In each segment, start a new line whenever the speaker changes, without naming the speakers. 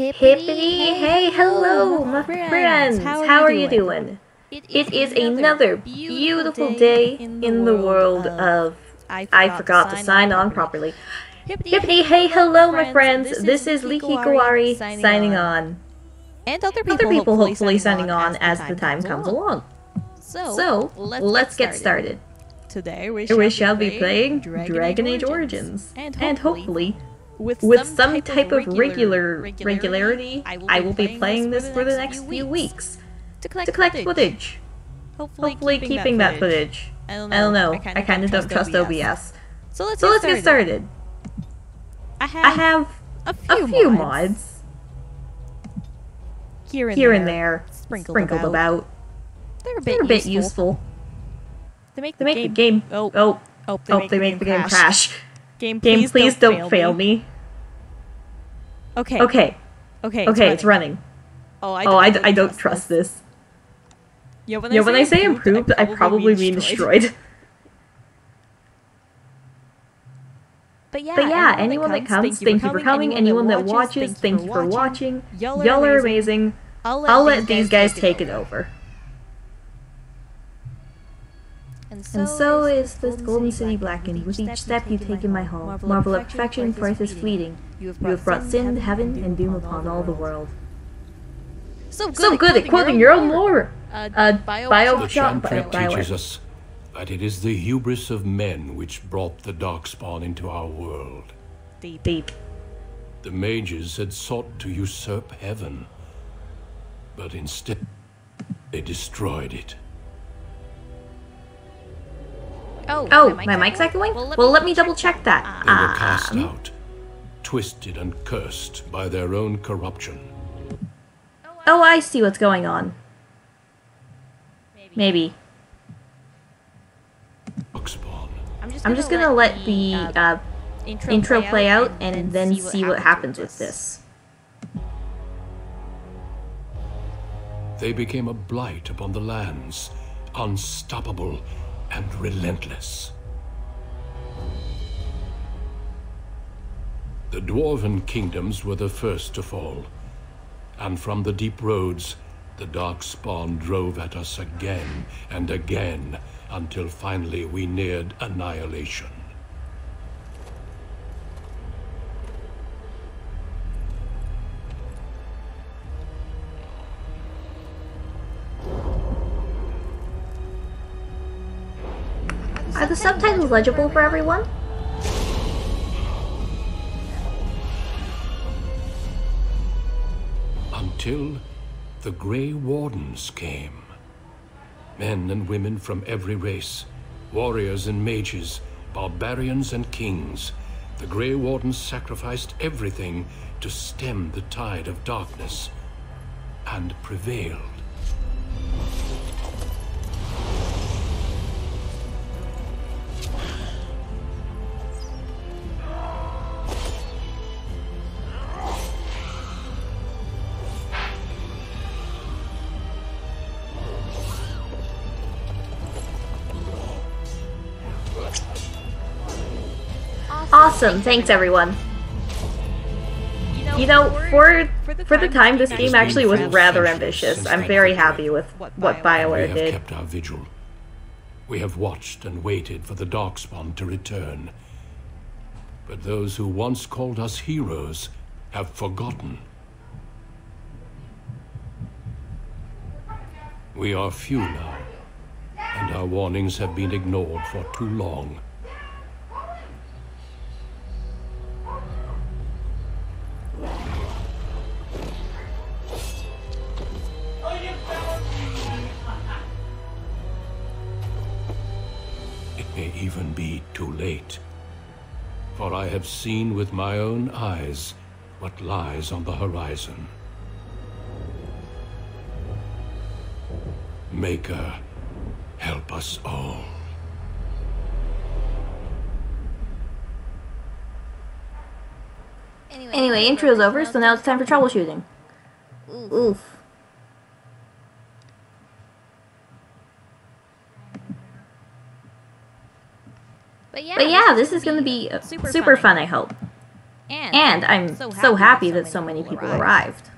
Hippity, hey, hello, my friends. How are you doing? It is another beautiful day in the world of... I forgot to sign on properly. Hippity, hey, hello, my friends. This is Likikawari signing on.
And other
people
hopefully
hopefully signing on as the time comes along. So, let's get started.
Today we
shall be playing Dragon Age Origins. And hopefully, with some type of regularity, I will be playing this for the next few weeks to collect footage. Hopefully keeping that footage. I don't know, I kinda don't trust OBS. So let's get started. I have a few mods
here
and there sprinkled about. They're a bit useful.
They make
the game... they make the game crash.
Game,
please don't fail me. Okay, it's running. I don't trust this. When I say improved, I probably mean destroyed. But yeah, anyone that comes, thank you for coming. Anyone that watches, thank you for watching. Y'all are amazing. I'll let these guys take it over. And so is this golden city blackened. With each step you take in my hall, marvel at perfection, for it is fleeting. You have brought sin to heaven and doom upon all the world. So good at quoting your own lore!
The Shamtrap teaches us that it is the hubris of men which brought the Darkspawn into our world.
Deep.
The mages had sought to usurp heaven, but instead they destroyed it.
Oh, my mic's echoing? Well, let me double check that.
They were cast out, twisted and cursed by their own corruption.
Oh, I see what's going on. Maybe.
Darkspawn.
I'm just gonna let the intro play out and then see what happens with this.
They became a blight upon the lands, unstoppable and relentless. The Dwarven kingdoms were the first to fall, and from the deep roads, the Darkspawn drove at us again and again, until finally we neared annihilation.
Are the subtitles legible for everyone?
Until the Grey Wardens came. Men and women from every race, warriors and mages, barbarians and kings. The Grey Wardens sacrificed everything to stem the tide of darkness, and prevailed.
Awesome, thanks everyone. You know, for the time, this game actually was rather ambitious. I'm very happy with what BioWare did.
We have kept our vigil. We have watched and waited for the Darkspawn to return. But those who once called us heroes have forgotten. We are few now, and our warnings have been ignored for too long. May even be too late, for I have seen with my own eyes what lies on the horizon. Maker, help us all.
Anyway, intro's over, so now it's time for troubleshooting. Oof. But yeah, this is gonna be super fun, I hope. And I'm so happy that so many people arrived.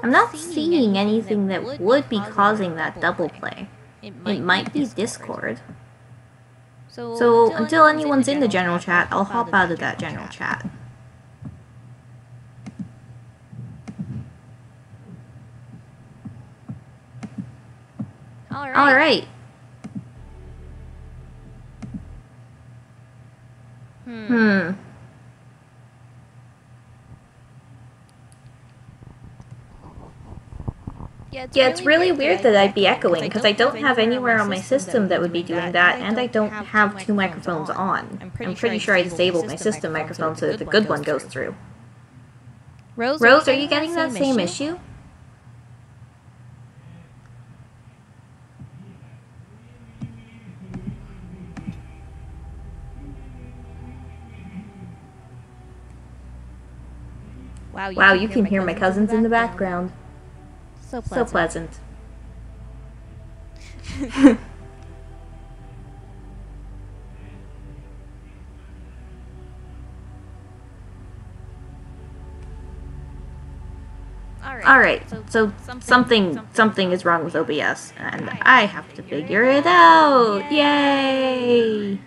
I'm not seeing anything that would be causing that double play. It might be Discord. So until anyone's in the general chat, I'll hop out of that general chat. Alright. Yeah, it's really weird that I'd be echoing, because I don't have anywhere on my system that would be doing that, and I don't have two microphones on. I'm pretty sure I disabled my system microphone so that the good one goes through. Rose, are you getting that same issue? Wow, you can hear my cousins in the background. So pleasant. Alright, so something is wrong with OBS, and I have to figure it out! Yay!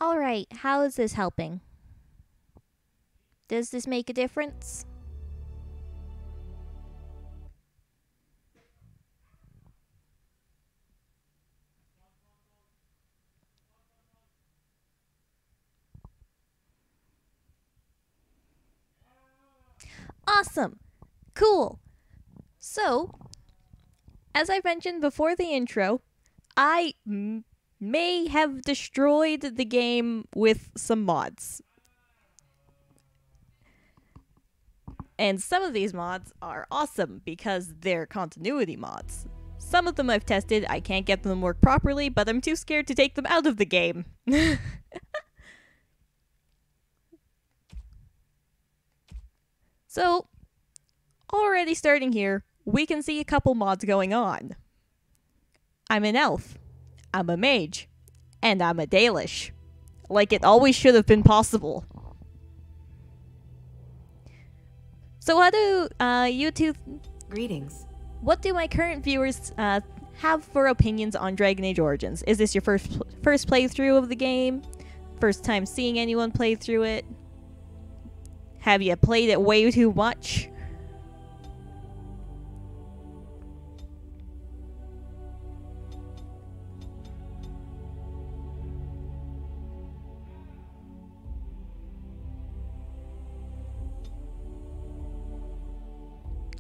Alright, how is this helping? Does this make a difference? Awesome! Cool! So, as I mentioned before the intro, I may have destroyed the game with some mods. And some of these mods are awesome because they're continuity mods. Some of them I've tested, I can't get them to work properly, but I'm too scared to take them out of the game. So, already starting here, we can see a couple mods going on. I'm an elf, I'm a mage, and I'm a Dalish. Like it always should have been possible. So how do you two...
Greetings.
What do my current viewers have for opinions on Dragon Age Origins? Is this your first playthrough of the game? First time seeing anyone play through it? Have you played it way too much?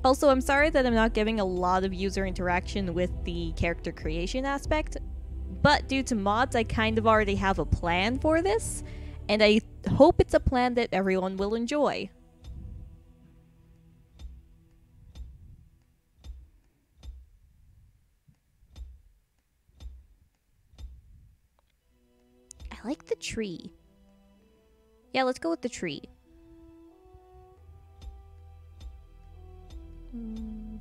Also, I'm sorry that I'm not giving a lot of user interaction with the character creation aspect, but due to mods, I kind of already have a plan for this, and I hope it's a plan that everyone will enjoy. I like the tree. Yeah, let's go with the tree.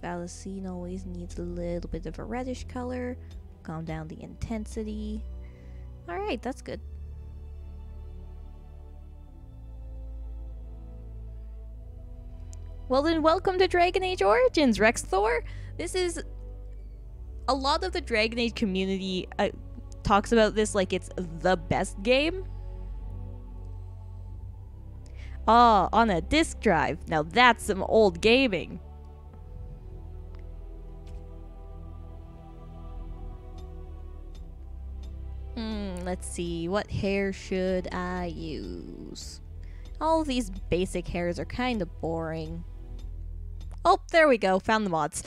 Valacine always needs a little bit of a reddish color. Calm down the intensity. Alright, that's good. Well then, welcome to Dragon Age Origins, Rex Thor! This is... A lot of the Dragon Age community talks about this like it's the best game. Ah, on a disk drive. Now that's some old gaming. Let's see, what hair should I use? All these basic hairs are kind of boring. Oh, there we go, found the mods.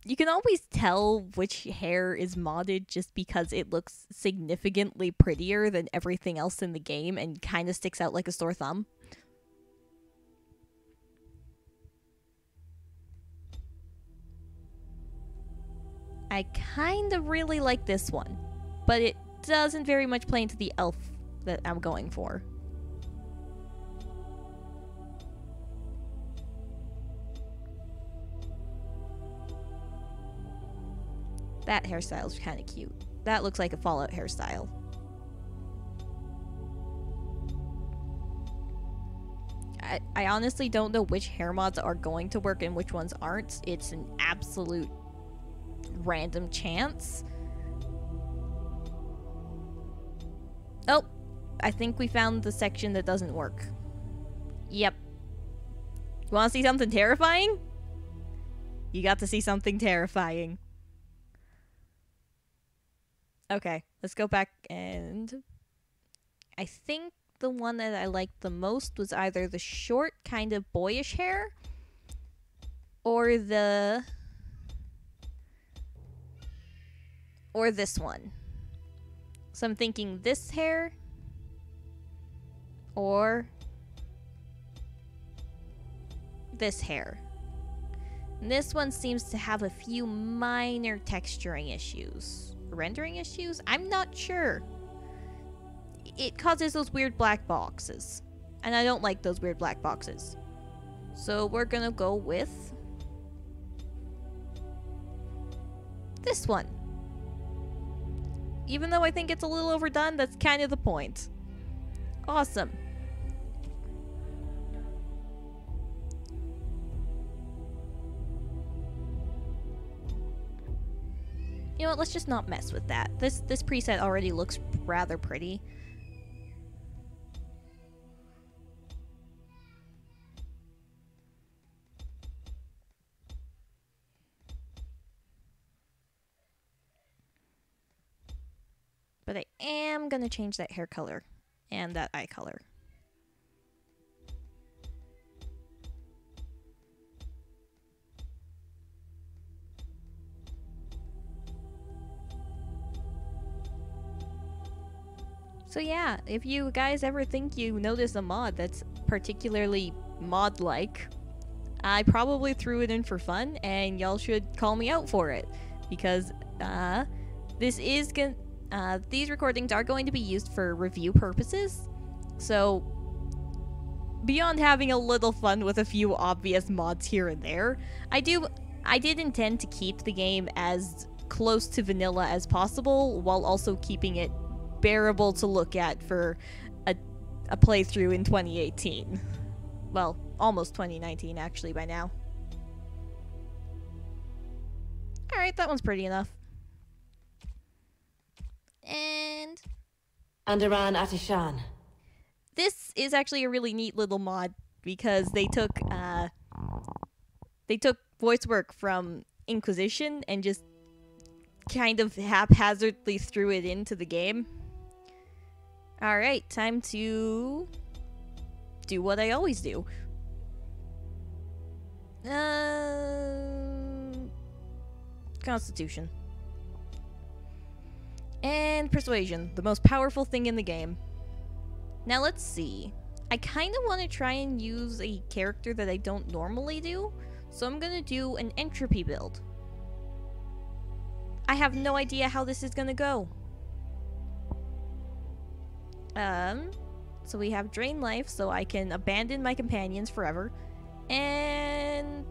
You can always tell which hair is modded just because it looks significantly prettier than everything else in the game and kind of sticks out like a sore thumb. I kind of really like this one, but it doesn't very much play into the elf that I'm going for. That hairstyle is kind of cute. That looks like a Fallout hairstyle. I honestly don't know which hair mods are going to work and which ones aren't. It's an absolute random chance. Oh, I think we found the section that doesn't work. Yep. You want to see something terrifying? You got to see something terrifying. Okay, let's go back, and I think the one that I liked the most was either the short, kind of boyish hair, or this one. So I'm thinking this hair, or this hair. And this one seems to have a few minor texturing issues. Rendering issues? I'm not sure. It causes those weird black boxes. And I don't like those weird black boxes. So we're gonna go with this one. Even though I think it's a little overdone, that's kind of the point. Awesome. You know what, let's just not mess with that. This preset already looks rather pretty. But I am gonna change that hair color and that eye color. So yeah, if you guys ever think you notice a mod that's particularly mod-like, I probably threw it in for fun, and y'all should call me out for it, because these recordings are going to be used for review purposes. So beyond having a little fun with a few obvious mods here and there, I did intend to keep the game as close to vanilla as possible, while also keeping it bearable to look at for a playthrough in 2018. Well, almost 2019 actually by now. Alright, that one's pretty enough. And
Underan Atishan.
This is actually a really neat little mod because they took voice work from Inquisition and just kind of haphazardly threw it into the game. Alright, time to do what I always do. Constitution. And Persuasion, the most powerful thing in the game. Now let's see. I kind of want to try and use a character that I don't normally do, so I'm going to do an entropy build. I have no idea how this is going to go. So we have Drain Life, so I can abandon my companions forever. And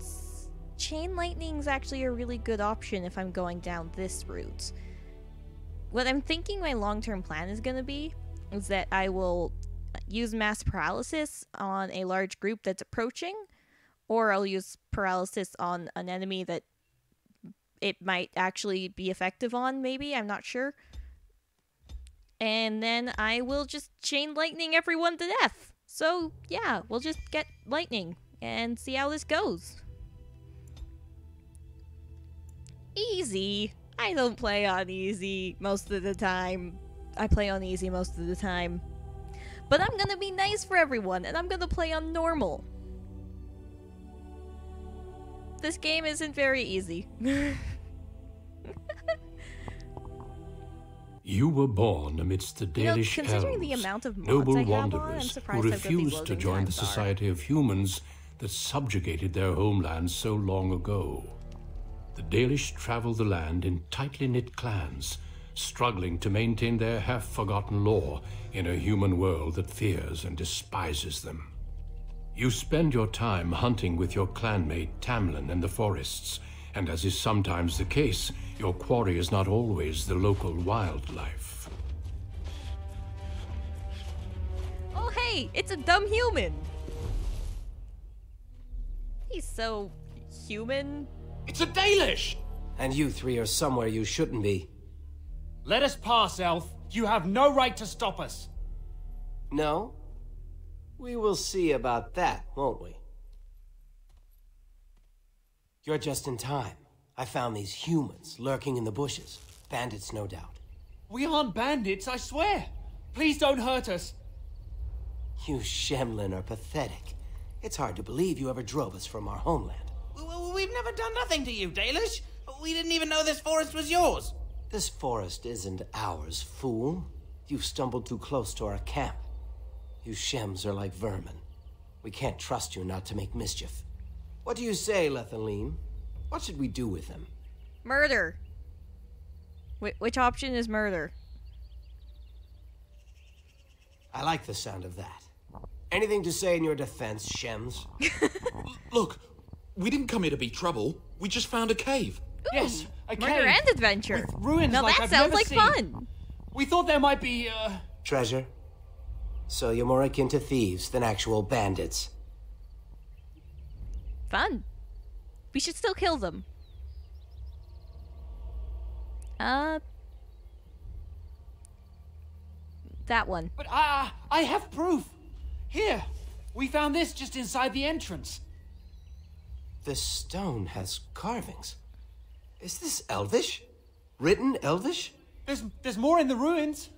Chain Lightning's actually a really good option if I'm going down this route. What I'm thinking my long-term plan is going to be is that I will use Mass Paralysis on a large group that's approaching, or I'll use Paralysis on an enemy that it might actually be effective on, maybe, I'm not sure. And then I will just Chain Lightning everyone to death. So, yeah, we'll just get Lightning and see how this goes. Easy. I don't play on easy most of the time. I play on easy most of the time. But I'm gonna be nice for everyone, and I'm gonna play on normal. This game isn't very easy.
You were born amidst the Dalish
considering
elves,
the amount of mods
noble
I have on, I'm
wanderers
surprised
who
I've got these
refused to
loading
join the
times are.
society of humans that subjugated their homeland so long ago. The Dalish travel the land in tightly knit clans, struggling to maintain their half-forgotten lore in a human world that fears and despises them. You spend your time hunting with your clanmate Tamlin in the forests, and as is sometimes the case, your quarry is not always the local wildlife.
Oh hey, it's a dumb human! He's so... human?
It's a Dalish!
And you three are somewhere you shouldn't be.
Let us pass, Elf. You have no right to stop us.
No? We will see about that, won't we? You're just in time. I found these humans lurking in the bushes. Bandits, no doubt.
We aren't bandits, I swear. Please don't hurt us.
You Shemlin are pathetic. It's hard to believe you ever drove us from our homeland.
We've never done nothing to you, Dalish. We didn't even know this forest was yours.
This forest isn't ours, fool. You've stumbled too close to our camp. You Shems are like vermin. We can't trust you not to make mischief. What do you say, Lethaline? What should we do with him?
Murder. Which option is murder?
I like the sound of that. Anything to say in your defense, Shems?
Look, we didn't come here to be trouble. We just found a cave.
Ooh,
Yes, a
murder
cave
and adventure.
with ruins
now
like
that
I've
sounds
never
like
seen.
fun.
We thought there might be,
Treasure? So you're more akin to thieves than actual bandits.
Fun. We should still kill them. That one.
But I have proof. Here, we found this just inside the entrance.
This stone has carvings. Is this Elvish? Written Elvish?
There's more in the ruins.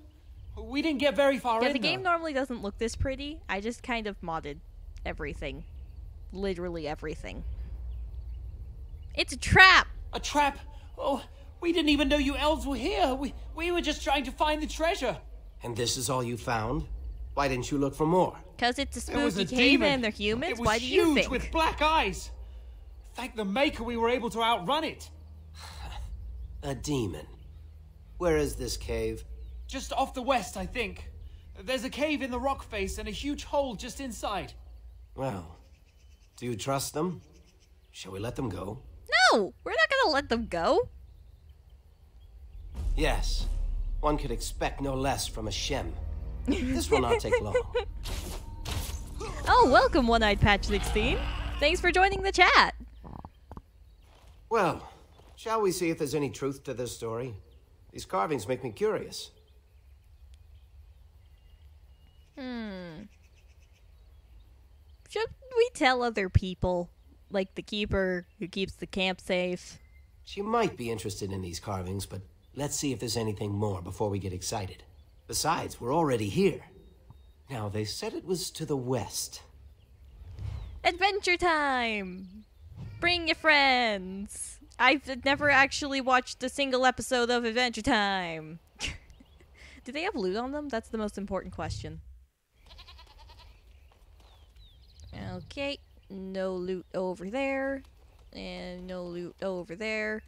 We didn't get very far
Yeah,
in
the game
though.
normally doesn't look this pretty. I just kind of modded everything. Literally everything. It's a trap!
A trap? Oh, we didn't even know you elves were here. We were just trying to find the treasure.
And this is all you found? Why didn't you look for more?
Because it's a
It was
spooky
a
cave
demon.
and they're humans?
It was
Why do you
huge
think?
with black eyes. Thank the Maker we were able to outrun it.
A demon. Where is this cave?
Just off the west, I think. There's a cave in the rock face and a huge hole just inside.
Well, do you trust them? Shall we let them go?
No! We're not gonna let them go!
Yes. One could expect no less from a Shem. This will not take long.
Oh, welcome, One-Eyed Patch 16. Thanks for joining the chat.
Well, shall we see if there's any truth to this story? These carvings make me curious.
Should we tell other people? Like the keeper who keeps the camp safe?
She might be interested in these carvings, but let's see if there's anything more before we get excited. Besides, we're already here. Now, they said it was to the west.
Adventure time! Bring your friends! I've never actually watched a single episode of Adventure Time. Do they have loot on them? That's the most important question. Okay, no loot over there. And no loot over there.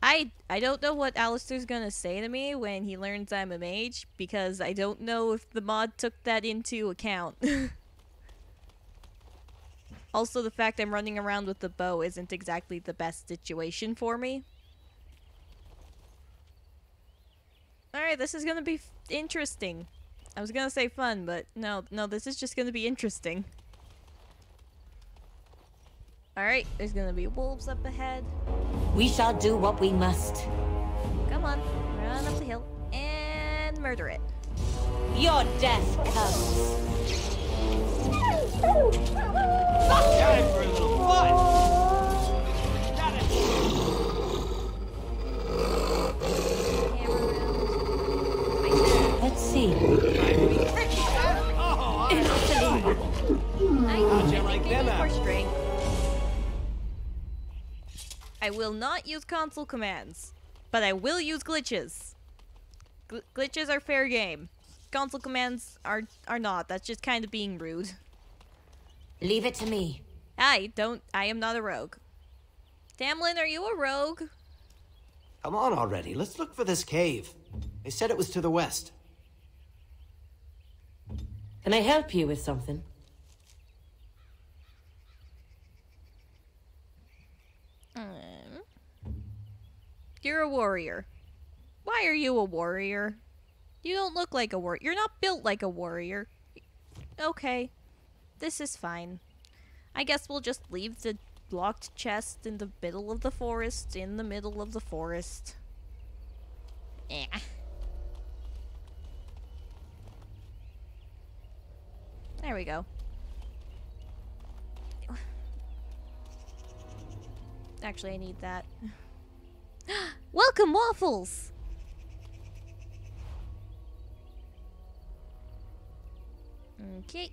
I don't know what Alistair's gonna say to me when he learns I'm a mage, because I don't know if the mod took that into account. Also, the fact I'm running around with the bow isn't exactly the best situation for me. Alright, this is gonna be interesting. I was gonna say fun, but no, this is just gonna be interesting. Alright, there's gonna be wolves up ahead.
We shall do what we must.
Come on, run up the hill and murder it.
Your death comes.
Got it for a little fun. Got it.
I will not use console commands, but I will use glitches. Glitches are fair game. Console commands are not. That's just kind of being rude.
Leave it to me.
I am not a rogue. Tamlin, are you a rogue?
Come on already, let's look for this cave. They said it was to the west.
Can I help you with something?
You're a warrior. Why are you a warrior? You don't look like a warrior. You're not built like a warrior. Okay. This is fine. I guess we'll just leave the locked chest in the middle of the forest. In the middle of the forest. Eh. There we go. Actually, I need that. Welcome, Waffles! Okay.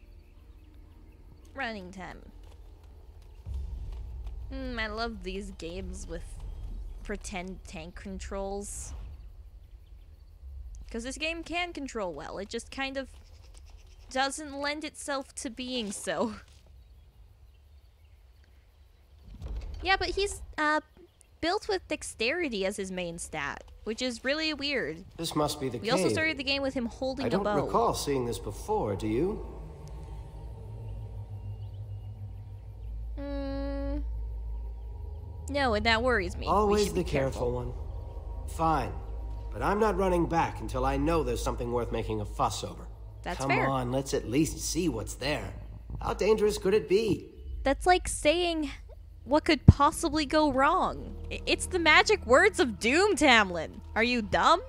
Running time. I love these games with pretend tank controls. Because this game can control well, it just kind of doesn't lend itself to being so. Yeah, but he's built with dexterity as his main stat, which is really weird.
This must be the cave.
We also started the game with him holding a bow.
I don't recall seeing this before, do you?
No, and that worries me.
Always the careful one. Fine, but I'm not running back until I know there's something worth making a fuss over.
That's fair.
Come on, let's at least see what's there. How dangerous could it be?
That's like saying what could possibly go wrong. It's the magic words of doom, Tamlin. Are you dumb?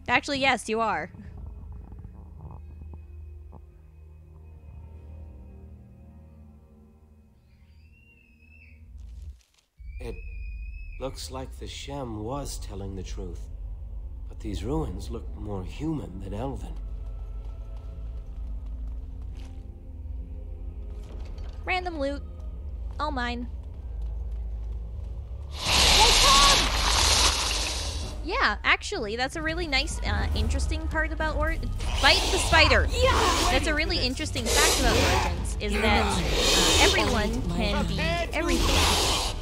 Actually, yes, you are.
It looks like the Shem was telling the truth. But these ruins look more human than elven.
Random loot. All mine. Yeah, actually, that's a really nice, interesting part about Fight the spider! Yeah! That's a really interesting fact about Origins, is that everyone can be everything.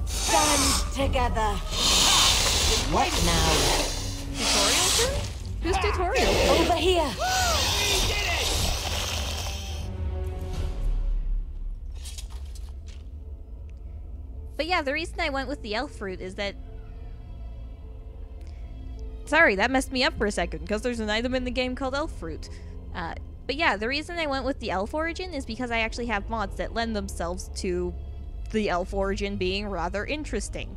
Stand together. What now?
Tutorial crew? Who's tutorial crew?
Over here.
But yeah, the reason I went with the elf fruit is that... Sorry, that messed me up for a second, because there's an item in the game called elf fruit. But yeah, the reason I went with the elf origin is because I actually have mods that lend themselves to the elf origin being rather interesting.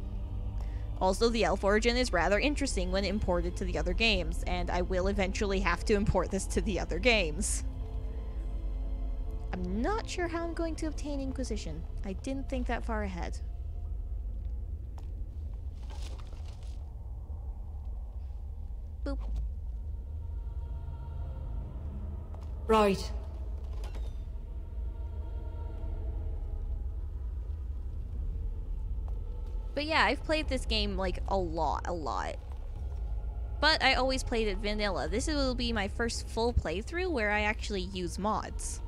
Also, the elf origin is rather interesting when imported to the other games, and I will eventually have to import this to the other games. I'm not sure how I'm going to obtain Inquisition. I didn't think that far ahead. Boop.
Right.
But yeah, I've played this game, like, a lot. But I always played it vanilla. This will be my first full playthrough where I actually use mods.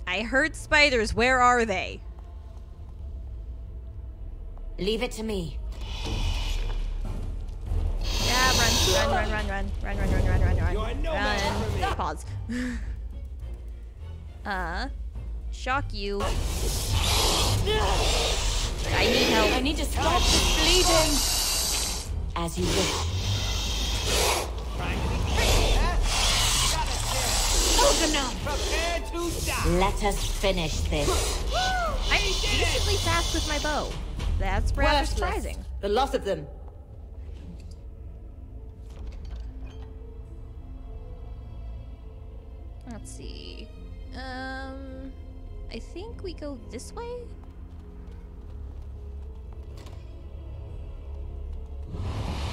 I heard spiders, where are they?
Leave it to me.
Yeah, run. Run. Pause. Shock you. I need help.
I need to stop this bleeding. As you wish.
Prepare to die.
Let us finish this.
I'm decently fast with my bow. That's rather surprising.
The lot of them.
Let's see. I think we go this way?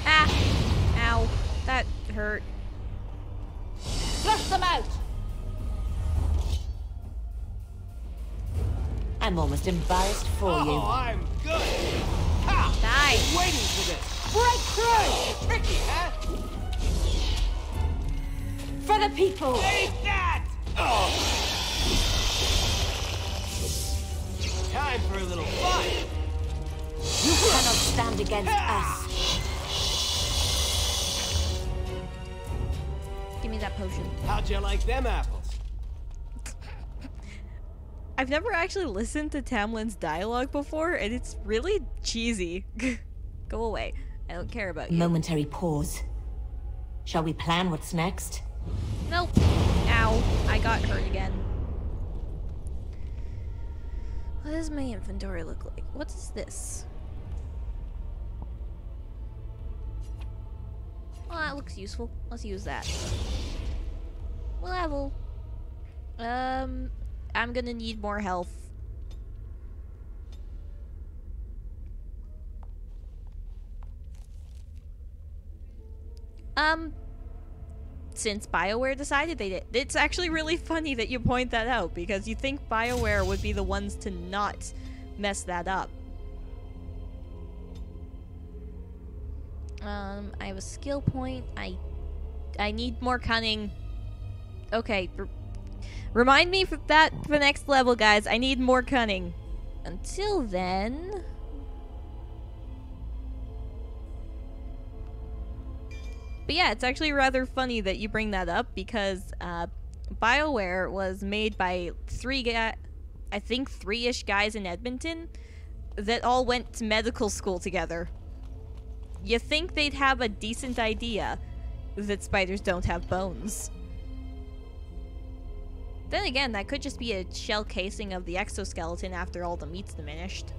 Ah! Ow. That hurt.
Flush them out. I'm almost embarrassed for you.
Oh, I'm good. Ha!
Die.
Waiting for this. Break through. Tricky, huh?
For the people!
Take that! Oh. Time for a little fun.
You cannot stand against us.
Give me that potion.
How'd you like them apples?
I've never actually listened to Tamlin's dialogue before, and it's really cheesy. Go away. I don't care about you.
Momentary pause. Shall we plan what's next?
Nope. Ow. I got hurt again. What does my inventory look like? What's this? Well, that looks useful. Let's use that. Level. I'm gonna need more health. Since BioWare decided they did. It's actually really funny that you point that out, because you think BioWare would be the ones to not mess that up. I have a skill point. I need more cunning. Okay, remind me for that for the next level, guys. I need more cunning. Until then... But yeah, it's actually rather funny that you bring that up, because BioWare was made by I think three-ish guys in Edmonton that all went to medical school together. You think they'd have a decent idea that spiders don't have bones. Then again, that could just be a shell casing of the exoskeleton after all the meat's diminished.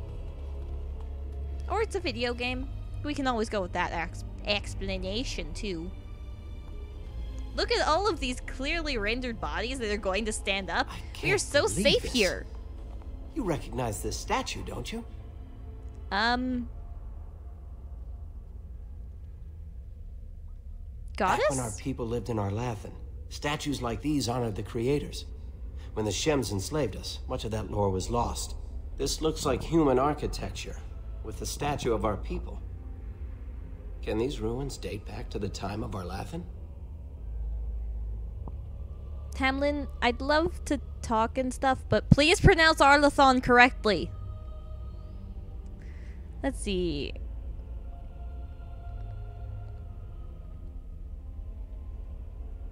Or it's a video game. We can always go with that explanation too. Look at all of these clearly rendered bodies that are going to stand up. We are so safe here.
You recognize this statue, don't you?
Goddess?
Back when our people lived in Arlathan, statues like these honored the creators. When the Shems enslaved us, much of that lore was lost. This looks like human architecture, with the statue of our people. Can these ruins date back to the time of Arlathan?
Tamlin, I'd love to talk and stuff, but please pronounce Arlathan correctly. Let's see.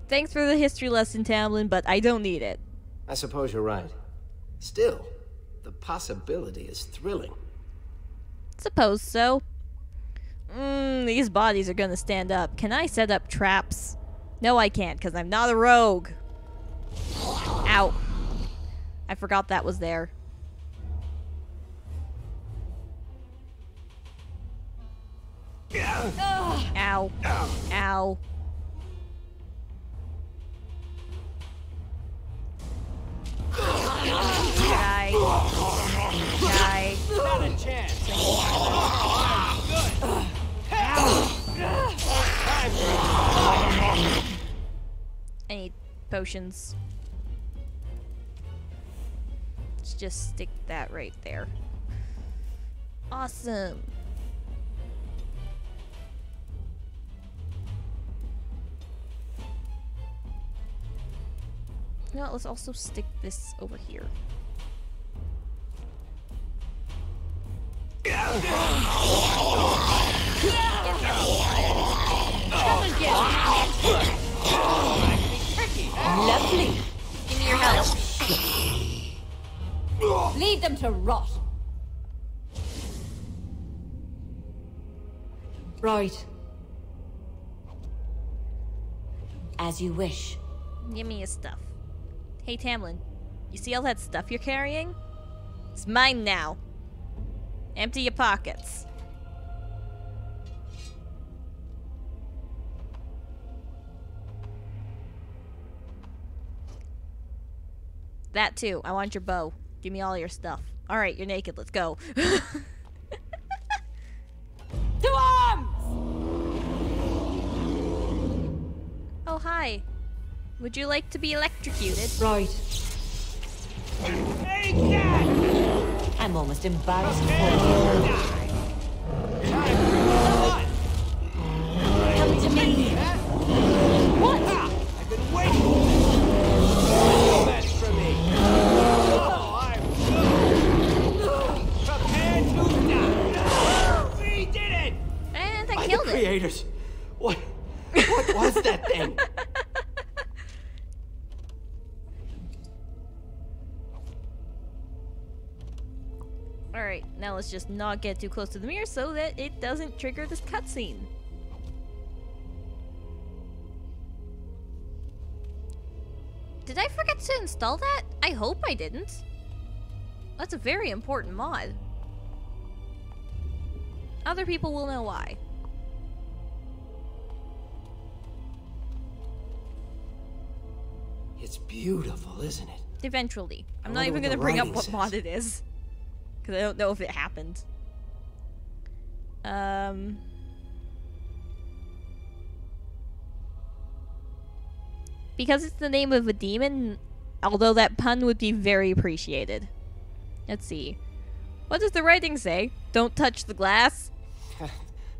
Thanks for the history lesson, Tamlin, but I don't need it.
I suppose you're right. Still, the possibility is thrilling.
Suppose so. These bodies are gonna stand up. Can I set up traps? No, I can't, because I'm not a rogue. Ow. I forgot that was there. Ow. Ow. Die. Die.
Not a chance. Good.
I need potions. Let's just stick that right there. Awesome. You know what, let's also stick this over here.
Lovely.
Give me your help.
Leave them to rot. Right. As you wish.
Give me your stuff. Hey Tamlin, you see all that stuff you're carrying? It's mine now. Empty your pockets. That too. I want your bow. Give me all your stuff. Alright, you're naked. Let's go.
To arms!
Oh, hi. Would you like to be electrocuted?
Right.
Take that!
I'm almost embarrassed for you. Come to me. What?
I've been waiting. No match for me. Oh, I'm prepared to die. We did it!
And I
By
killed
the
it.
creators. What was that thing?
Alright, now let's just not get too close to the mirror so that it doesn't trigger this cutscene. Did I forget to install that? I hope I didn't. That's a very important mod. Other people will know why.
It's beautiful, isn't it?
Eventually. I'm
I
not
wonder
even
what
gonna
the
bring up
writing
what
says.
mod it is. Because I don't know if it happened. Because it's the name of a demon, although that pun would be very appreciated. Let's see. What does the writing say? Don't touch the glass?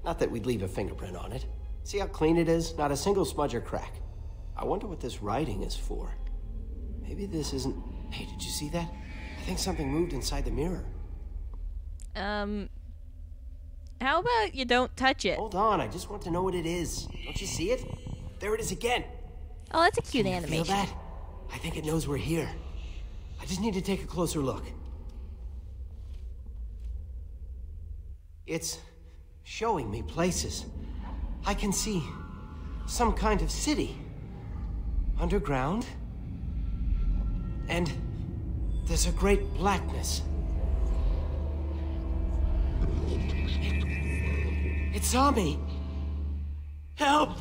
Not that we'd leave a fingerprint on it. See how clean it is? Not a single smudge or crack. I wonder what this writing is for. Maybe this isn't... Hey, did you see that? I think something moved inside the mirror.
How about you don't touch it?
Hold on, I just want to know what it is. Don't you see it? There it is again.
Oh, that's a cute
Can you
animation.
feel that? I think it knows we're here. I just need to take a closer look. It's showing me places. I can see some kind of city. Underground. And there's a great blackness. It saw me. Help!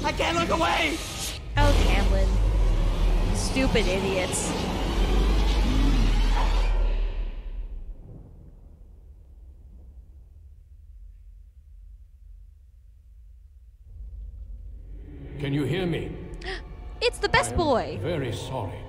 I can't look away!
Oh, Tamlin. Stupid idiots.
Can you hear me?
It's the best boy!
Very sorry.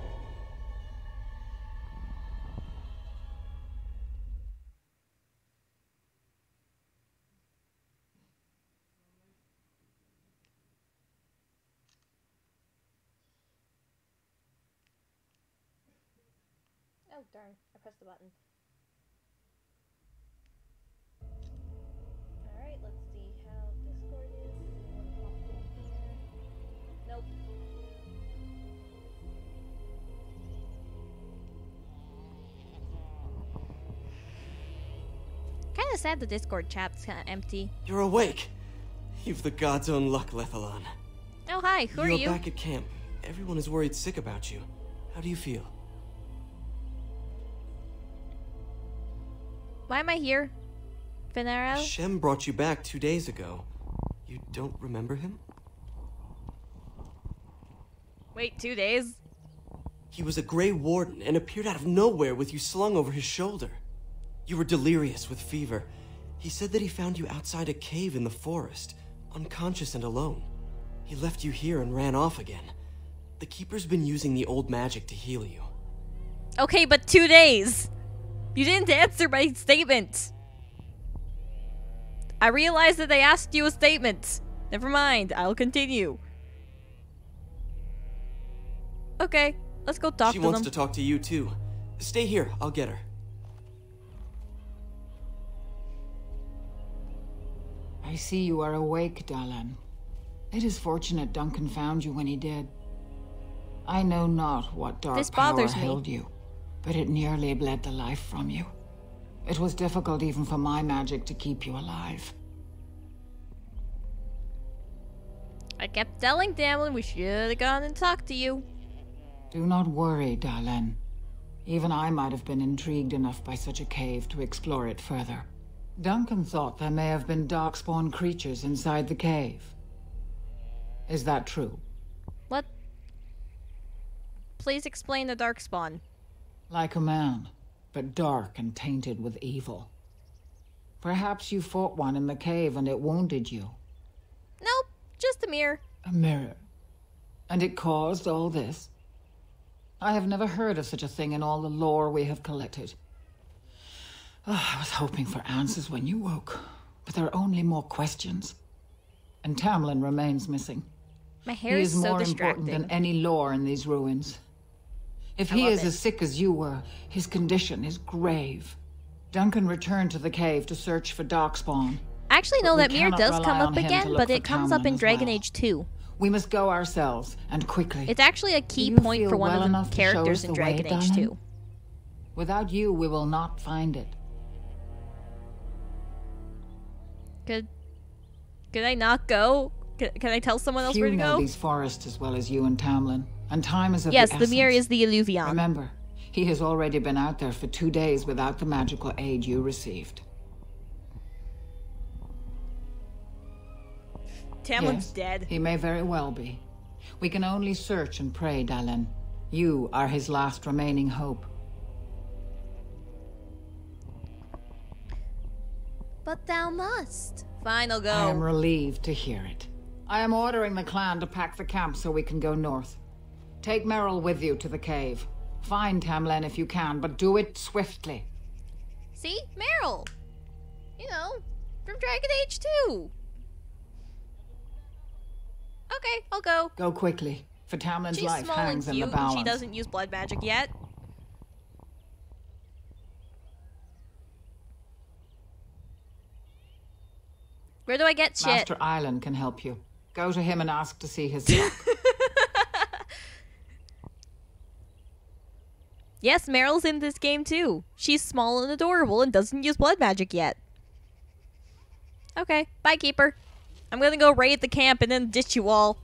Oh, darn. I pressed the button. Alright, let's see how Discord is. Anyone popped in here? Nope. Kinda sad the Discord chat's kinda empty.
You're awake. You've the god's own luck, Lethalon.
Oh, hi. Who are
You're
you?
back at camp. Everyone is worried sick about you. How do you feel?
Why am I here? Venero?
Shem brought you back 2 days ago. You don't remember him?
Wait, 2 days?
He was a Grey Warden and appeared out of nowhere with you slung over his shoulder. You were delirious with fever. He said that he found you outside a cave in the forest, unconscious and alone. He left you here and ran off again. The Keeper's been using the old magic to heal you.
Okay, but 2 days! You didn't answer my statement! I realized that I asked you a statement. Never mind, I'll continue. Okay, let's go talk to
She
them.
wants to talk to you too. Stay here, I'll get her.
I see you are awake, Dalan. It is fortunate Duncan found you when he did. I know not what dark
This
power
bothers me.
held you, but it nearly bled the life from you. It was difficult even for my magic to keep you alive.
I kept telling Damlin we should have gone and talked to you.
Do not worry, Dalan. Even I might have been intrigued enough by such a cave to explore it further. Duncan thought there may have been darkspawn creatures inside the cave. Is that true?
What? Please explain the Darkspawn.
Like a man, but dark and tainted with evil. Perhaps you fought one in the cave and it wounded you.
Nope, just a mirror.
A mirror. And it caused all this? I have never heard of such a thing in all the lore we have collected. I was hoping for answers when you woke, but there are only more questions. And Tamlin remains missing.
My hair
He
is
is
so
more
distracting.
important than any lore in these ruins. If he is as sick as you were, his condition is grave. Duncan returned to the cave to search for Darkspawn.
I actually know that
we
Mir
cannot
does come
rely
up
on him
again,
to look
but
for
it comes up
Tamlin
in
as
Dragon
well.
Age 2.
We must go ourselves, and quickly.
It's actually a key
Do you
point
feel
for one
well
of
enough
the
to show
characters
us
in
the way,
Dragon Age
darling?
2.
Without you, we will not find it.
Could I not go? Can I tell someone else
Few
where to
know
go?
these forests as well as you and Tamlin, and time is of
Yes,
the
the
essence.
Mir is the Illuvion.
Remember, he has already been out there for 2 days without the magical aid you received.
Tamlin's
Yes,
dead.
He may very well be. We can only search and pray, Dalen. You are his last remaining hope.
But thou must. Fine, I'll go.
I am relieved to hear it. I am ordering the clan to pack the camp so we can go north. Take Meryl with you to the cave. Find Tamlin if you can, but do it swiftly.
See? Meryl! You know, from Dragon Age 2. Okay, I'll go.
Go quickly, for Tamlin's
She's
life
small and
hangs in the
cute, and
balance.
she doesn't use blood magic yet. Where do I get shit?
Master Island can help you. Go to him and ask to see his stock.
Yes, Meryl's in this game too. She's small and adorable and doesn't use blood magic yet. Okay, bye, Keeper. I'm gonna go raid the camp and then ditch you all.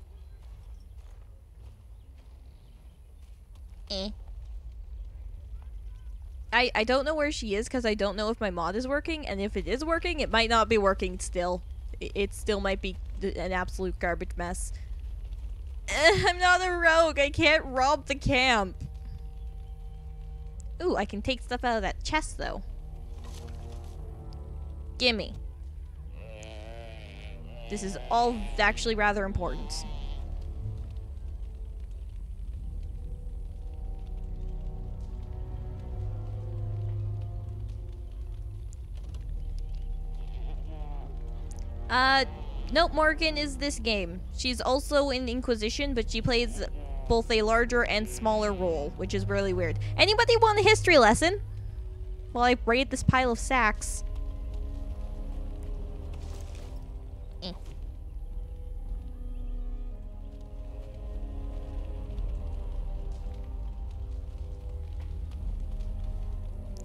I don't know where she is because I don't know if my mod is working, and if it is working, it might not be working still. It still might be an absolute garbage mess. I'm not a rogue. I can't rob the camp. Ooh, I can take stuff out of that chest, though. Gimme. This is all actually rather important. Nope, Morgan is this game. She's also in Inquisition, but she plays both a larger and smaller role, which is really weird. Anybody want a history lesson? While I raid this pile of sacks.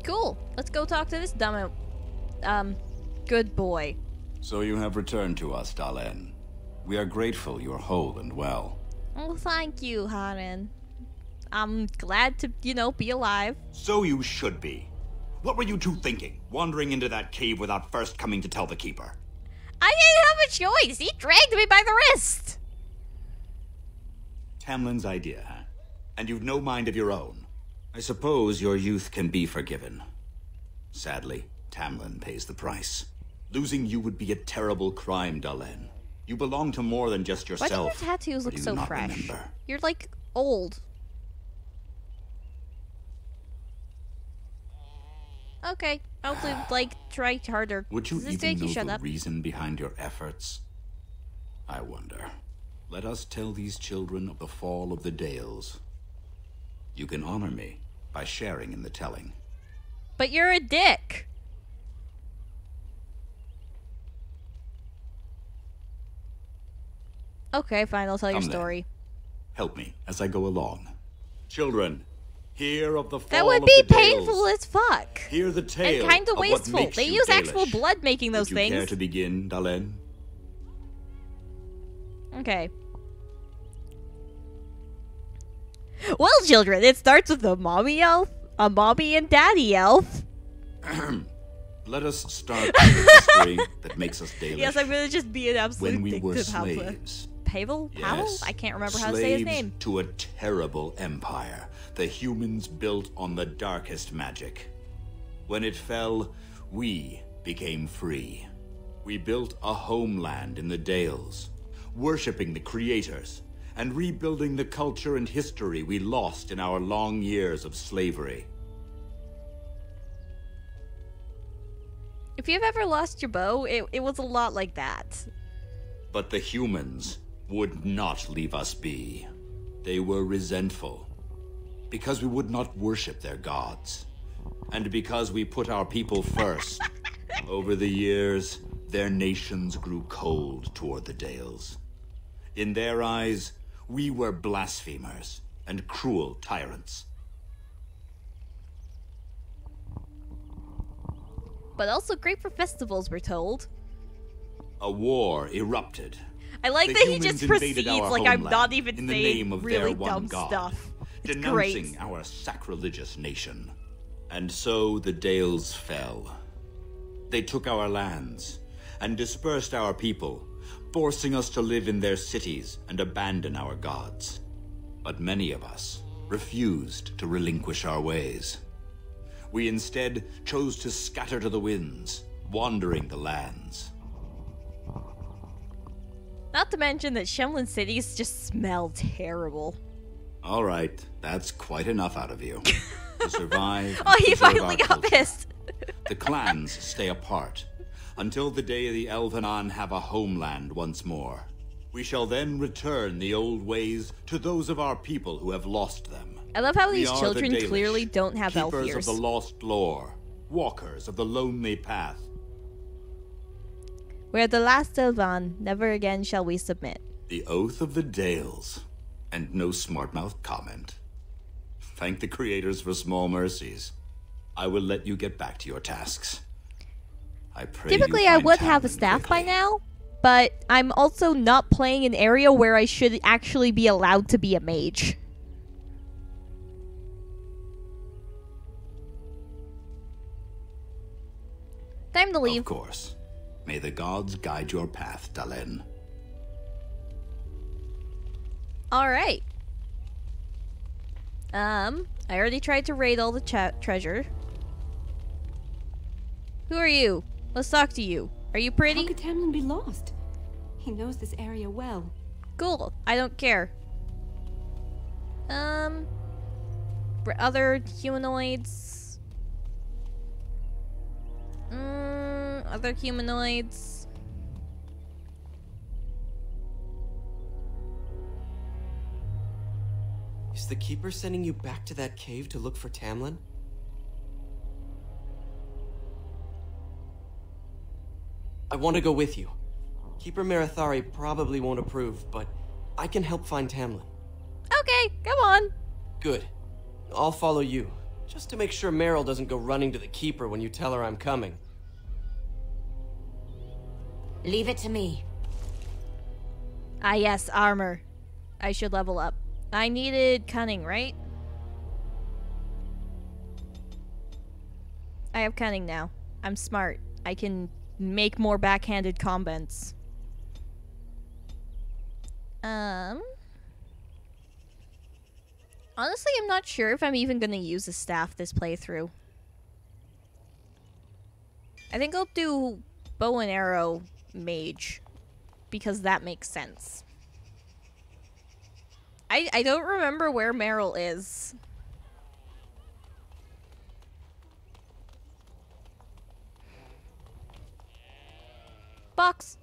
Cool. Let's go talk to this dumb, good boy.
So you have returned to us, Dalen. We are grateful you are whole and well.
Oh, thank you, Haran. I'm glad to, be alive.
So you should be. What were you two thinking, wandering into that cave without first coming to tell the Keeper?
I didn't have a choice. He dragged me by the wrist.
Tamlin's idea, huh? And you've no mind of your own. I suppose your youth can be forgiven. Sadly, Tamlin pays the price. Losing you would be a terrible crime, Dalen. You belong to more than just yourself.
Why do your tattoos look so fresh?
Remember?
You're like old. Okay, I'll try harder.
Would you
Does this
even
make
know
you shut
the
up?
reason behind your efforts? I wonder. Let us tell these children of the fall of the Dales. You can honor me by sharing in the telling.
But you're a dick. Okay, fine, I'll tell your
Come then.
story.
Help me as I go along. Children, hear of the fall
That would
of
be
the Dales.
painful as fuck.
Hear the tale
And kind of
what
wasteful.
makes
They
you
use actual
Dalish.
blood making those
Would you
things.
care to begin, Dalen?
Okay. Well, children, it starts with a mommy elf, a mommy and daddy elf.
Let us start with the history that makes us Dalish.
Yes, I'm gonna just be an absolute
When we
dick
were
to
slaves.
Pavel? Pavel?
Yes,
I can't remember how to say his
slaves
name.
to a terrible empire. The humans built on the darkest magic. When it fell, we became free. We built a homeland in the Dales, worshipping the creators, and rebuilding the culture and history we lost in our long years of slavery.
If you've ever lost your bow, it was a lot like that.
But the humans would not leave us be. They were resentful. Because we would not worship their gods. And because we put our people first. Over the years, their nations grew cold toward the Dales. In their eyes, we were blasphemers and cruel tyrants.
But also great for festivals, we're told.
A war erupted.
I like
The
that he
humans
just
invaded
proceeds
our
like I'm not
homeland
even
in the
saying
name of
really
their one
dumb
god,
stuff. It's
denouncing
great.
our sacrilegious nation. And so the Dales fell. They took our lands and dispersed our people, forcing us to live in their cities and abandon our gods. But many of us refused to relinquish our ways. We instead chose to scatter to the winds, wandering the lands.
Not to mention that Shemlin cities just smell terrible.
All right, that's quite enough out of you. To survive,
Oh, he
preserve our
finally got
culture.
pissed.
The clans stay apart until the day the Elvenon have a homeland once more. We shall then return the old ways to those of our people who have lost them.
I love how
We
these
are the
children
Dalish,
clearly don't have elf
keepers
ears.
of the lost lore, walkers of the lonely path.
We're the last Elvan, never again shall we submit.
The oath of the Dales, and no smart-mouthed comment. Thank the creators for small mercies. I will let you get back to your tasks. I pray
Typically,
you
I
find
would have a
Tamlin
staff
quickly.
by now, but I'm also not playing an area where I should actually be allowed to be a mage. Time to leave.
Of course. May the gods guide your path, Dalen.
Alright. I already tried to raid all the treasure. Who are you? Let's talk to you. Are you pretty?
How could Tamlin be lost? He knows this area well.
Cool. I don't care. Other humanoids. Other humanoids.
Is the Keeper sending you back to that cave to look for Tamlin? I want to go with you. Keeper Marathari probably won't approve, but I can help find Tamlin.
Okay, come on.
Good. I'll follow you, just to make sure Meryl doesn't go running to the Keeper when you tell her I'm coming.
Leave it to me.
Ah, yes, armor. I should level up. I needed cunning, right? I have cunning now. I'm smart. I can make more backhanded comments. Honestly, I'm not sure if I'm even gonna use a staff this playthrough. I think I'll do bow and arrow mage, because that makes sense. I don't remember where Meryl is. Box.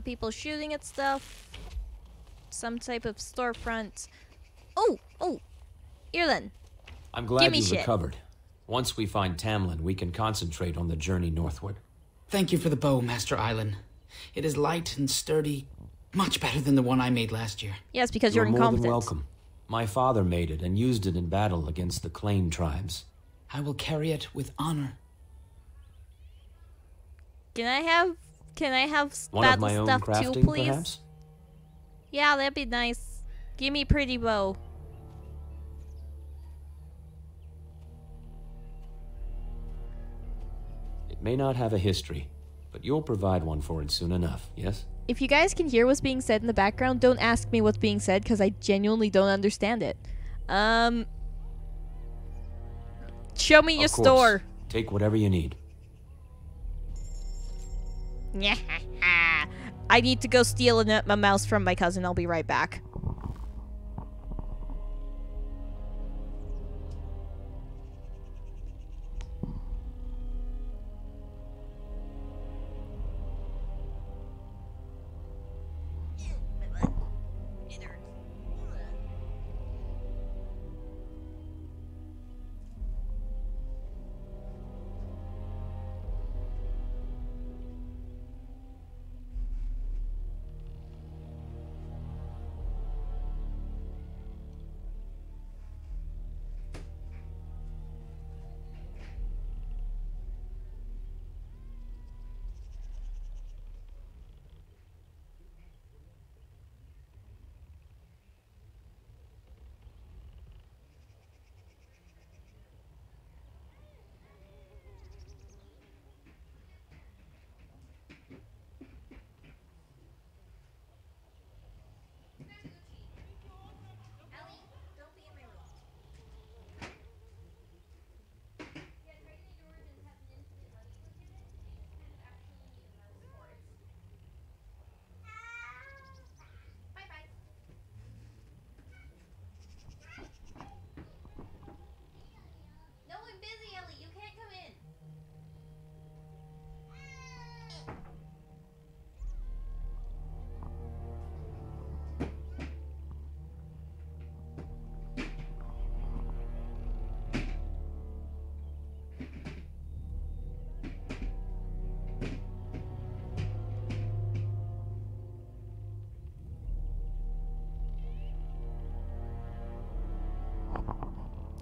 People shooting at stuff. Some type of storefront. Oh, Irlin.
I'm glad
Gimme
you
shit.
recovered. Once we find Tamlin, we can concentrate on the journey northward.
Thank you for the bow, Master Island. It is light and sturdy, much better than the one I made last year.
Yes, because you're
more
incompetent.
than welcome. My father made it and used it in battle against the Clane tribes.
I will carry it with honor.
Can I have
One of
battle
my own
stuff
crafting,
too, please?
perhaps?
Yeah, that'd be nice. Give me pretty bow.
It may not have a history, but you'll provide one for it soon enough, yes?
If you guys can hear what's being said in the background, don't ask me what's being said because I genuinely don't understand it. Show me your
Of course.
store.
Take whatever you need.
I need to go steal a mouse from my cousin. I'll be right back.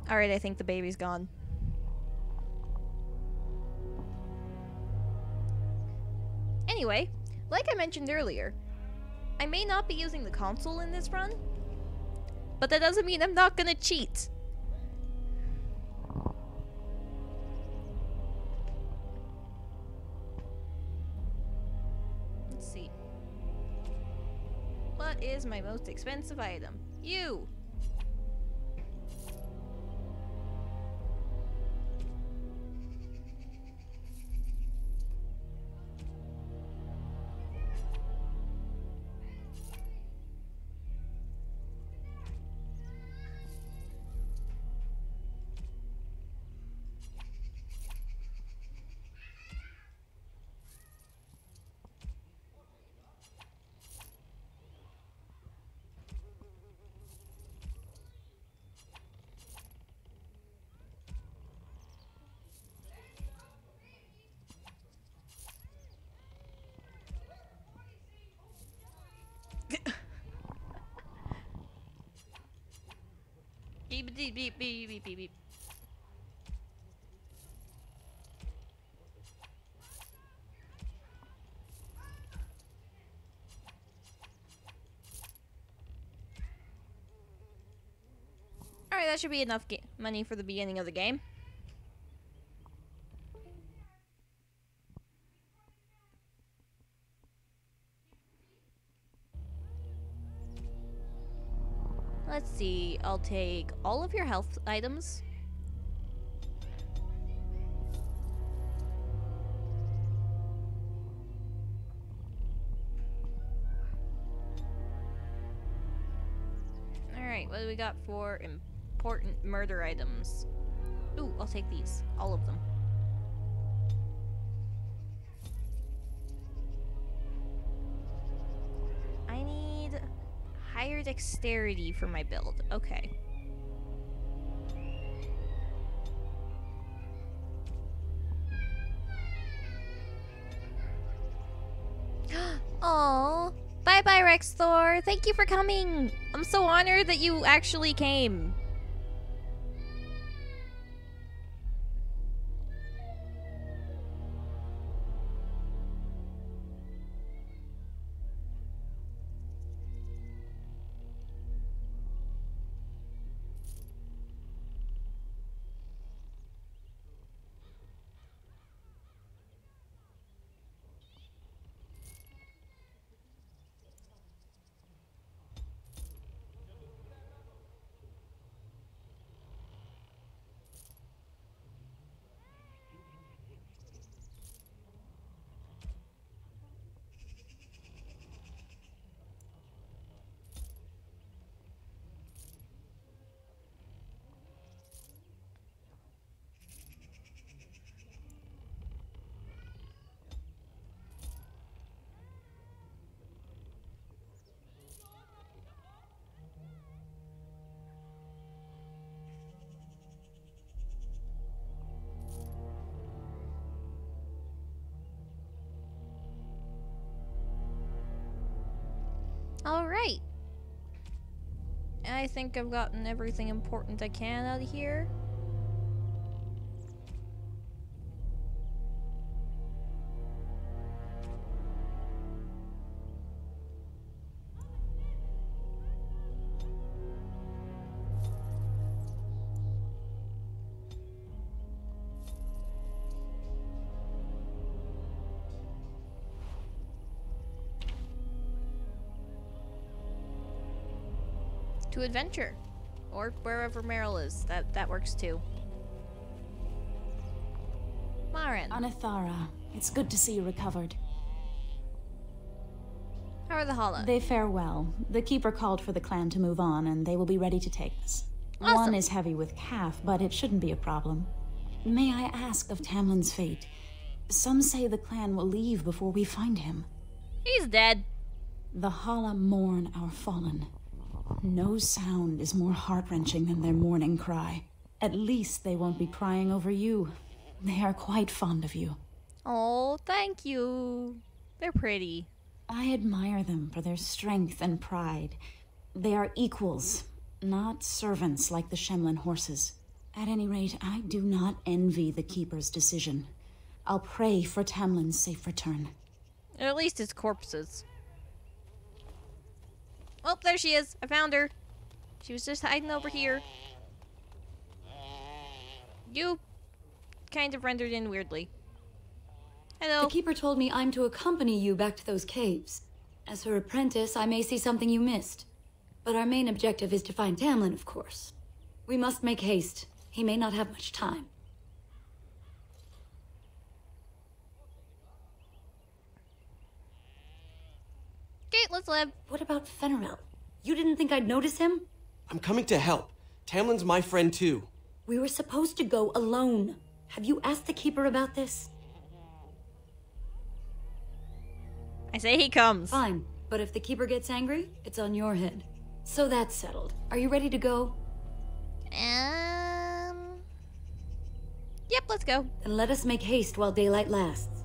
Alright, I think the baby's gone. Anyway, like I mentioned earlier, I may not be using the console in this run, but that doesn't mean I'm not gonna cheat. Let's see. What is my most expensive item? You! Beep beep beep beep beep beep beep. Alright, that should be enough money for the beginning of the game. Let's see, I'll take all of your health items. Alright, what do we got for important murder items? Ooh, I'll take these. All of them. I need higher dexterity for my build. Okay. Aww. Bye-bye, Rex Thor. Thank you for coming. I'm so honored that you actually came. Alright. I think I've gotten everything important I can out of here. To adventure, or wherever Meryl is. That works too. Maren.
Anithara, it's good to see you recovered.
How are the Hala?
They fare well. The Keeper called for the clan to move on, and they will be ready to take us.
Awesome.
One is heavy with calf, but it shouldn't be a problem. May I ask of Tamlin's fate? Some say the clan will leave before we find him.
He's dead.
The Hala mourn our fallen. No sound is more heart-wrenching than their mourning cry. At least they won't be crying over you. They are quite fond of you.
Oh, thank you. They're pretty.
I admire them for their strength and pride. They are equals, not servants like the Shemlin horses. At any rate, I do not envy the Keeper's decision. I'll pray for Tamlin's safe return.
Or at least his corpses. Oh, there she is. I found her. She was just hiding over here. You kind of rendered in weirdly. Hello.
The Keeper told me I'm to accompany you back to those caves. As her apprentice, I may see something you missed. But our main objective is to find Tamlin, of course. We must make haste. He may not have much time.
Okay, let's live.
What about Fenrirel? You didn't think I'd notice him?
I'm coming to help. Tamlin's my friend too.
We were supposed to go alone. Have you asked the Keeper about this?
I say he comes.
Fine, but if the Keeper gets angry, it's on your head. So that's settled. Are you ready to go?
Yep, let's go.
Then let us make haste while daylight lasts.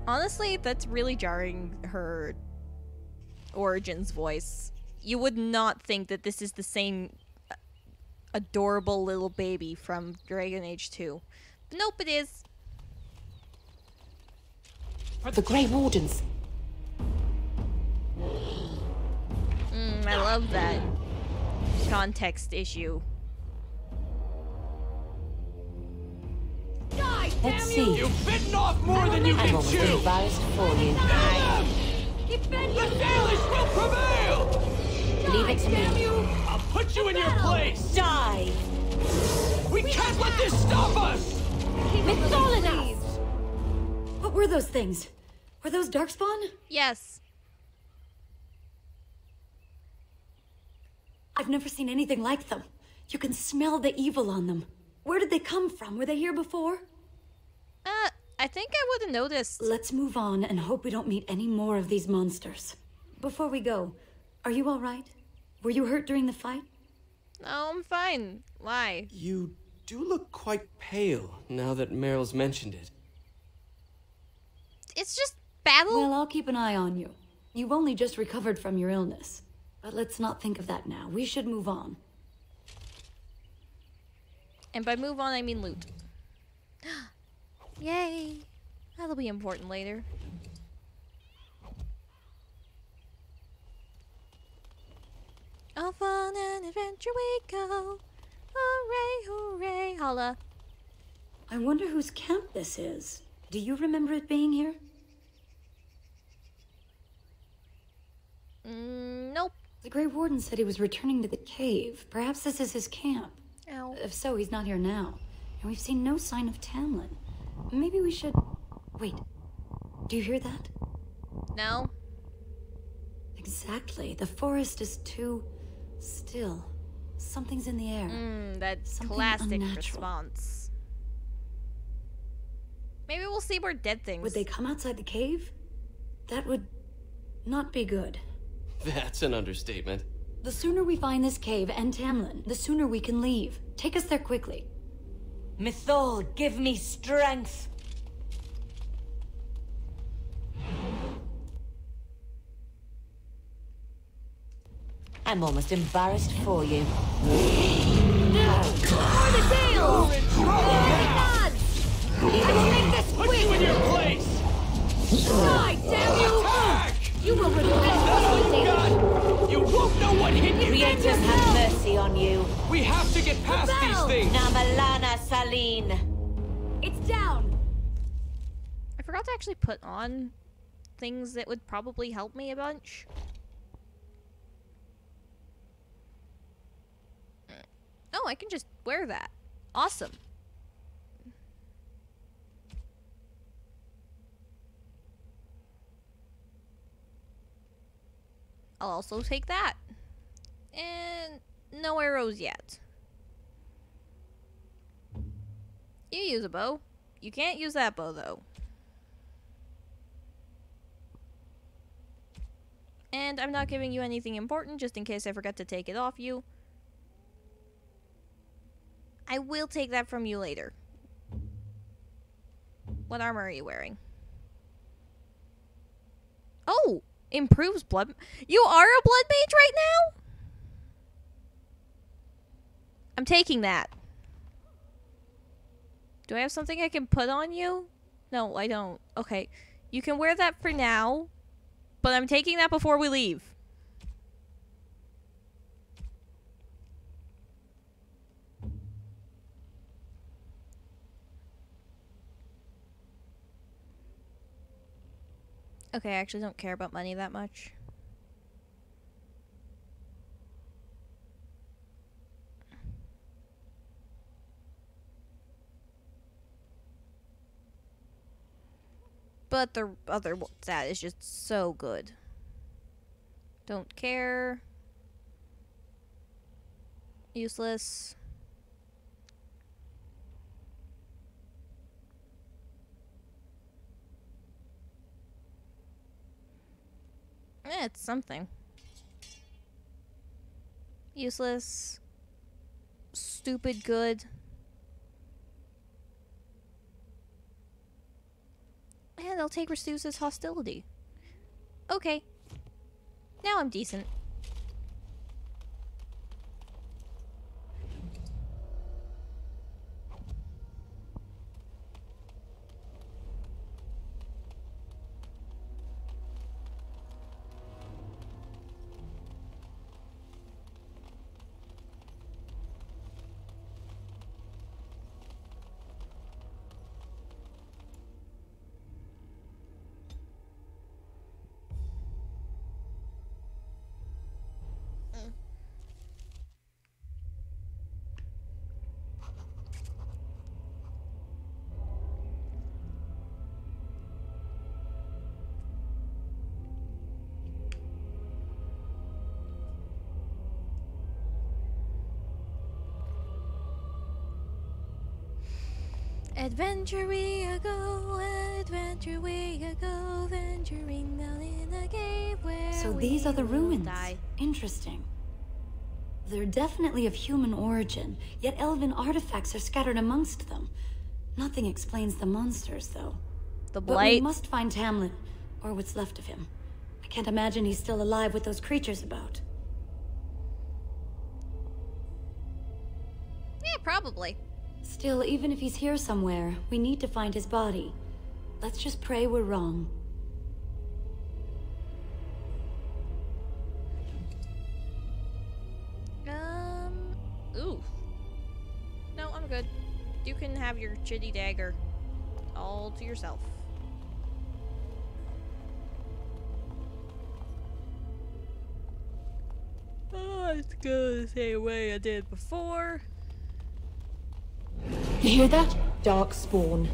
Honestly, that's really jarring, her Origin's voice. You would not think that this is the same adorable little baby from Dragon Age 2. But nope, it is.
The Grey Wardens.
I love that context issue.
Let's see.
You've bitten off more than you can chew.
I'm embarrassed for you.
The Dalish will prevail.
Leave it to me.
I'll put you in your place.
Die.
We can't let this stop us.
Mythologies! What were those things? Were those Darkspawn?
Yes.
I've never seen anything like them. You can smell the evil on them. Where did they come from? Were they here before?
I think I would have noticed.
Let's move on and hope we don't meet any more of these monsters. Before we go, are you all right? Were you hurt during the fight?
No, I'm fine. Why?
You do look quite pale now that Meryl's mentioned it.
It's just battle.
Well, I'll keep an eye on you. You've only just recovered from your illness. But let's not think of that now. We should move on.
And by move on, I mean loot. Yay! That'll be important later. Off on an adventure we go. Hooray, hooray, holla.
I wonder whose camp this is. Do you remember it being here?
Nope.
The Grey Warden said he was returning to the cave. Perhaps this is his camp.
Ow.
If so, he's not here now. And we've seen no sign of Tamlin. Maybe we should... Wait. Do you hear that?
No.
Exactly. The forest is too... still. Something's in the air.
That's
Something
classic
unnatural.
response. Maybe we'll see more dead things.
Would they come outside the cave? That would not be good.
That's an understatement.
The sooner we find this cave and Tamlin, the sooner we can leave. Take us there quickly.
Mythol, give me strength. I'm almost embarrassed for you.
For the tail! I will make this quick!
Put you in your place.
Die, damn you!
Attack!
You will regret
Oh
this,
God! You won't know what hit you.
Creators have mercy on you.
We have to get past these things.
Namalana Saline.
It's down!
I forgot to actually put on things that would probably help me a bunch. Oh, I can just wear that. Awesome. I'll also take that. And no arrows yet. You use a bow. You can't use that bow, though. And I'm not giving you anything important, just in case I forgot to take it off you. I will take that from you later. What armor are you wearing? Oh! Improves blood. You are a blood mage right now? I'm taking that. Do I have something I can put on you? No, I don't. Okay. You can wear that for now, but I'm taking that before we leave. Okay, I actually don't care about money that much. But the other stat is just so good. Don't care. Useless. It's something. Useless. Stupid good. And I'll take Restu's hostility. Okay. Now I'm decent. Adventure we go, venturing down in the cave where
So these are the ruins. Interesting. They're definitely of human origin, yet elven artifacts are scattered amongst them. Nothing explains the monsters, though.
The
But we
blight.
must find Tamlin, or what's left of him. I can't imagine he's still alive with those creatures about.
Yeah, probably.
Still, even if he's here somewhere, we need to find his body. Let's just pray we're wrong.
Ooh. No, I'm good. You can have your shitty dagger all to yourself. Oh, it's good the same way I did before.
You hear that? Dark spawn.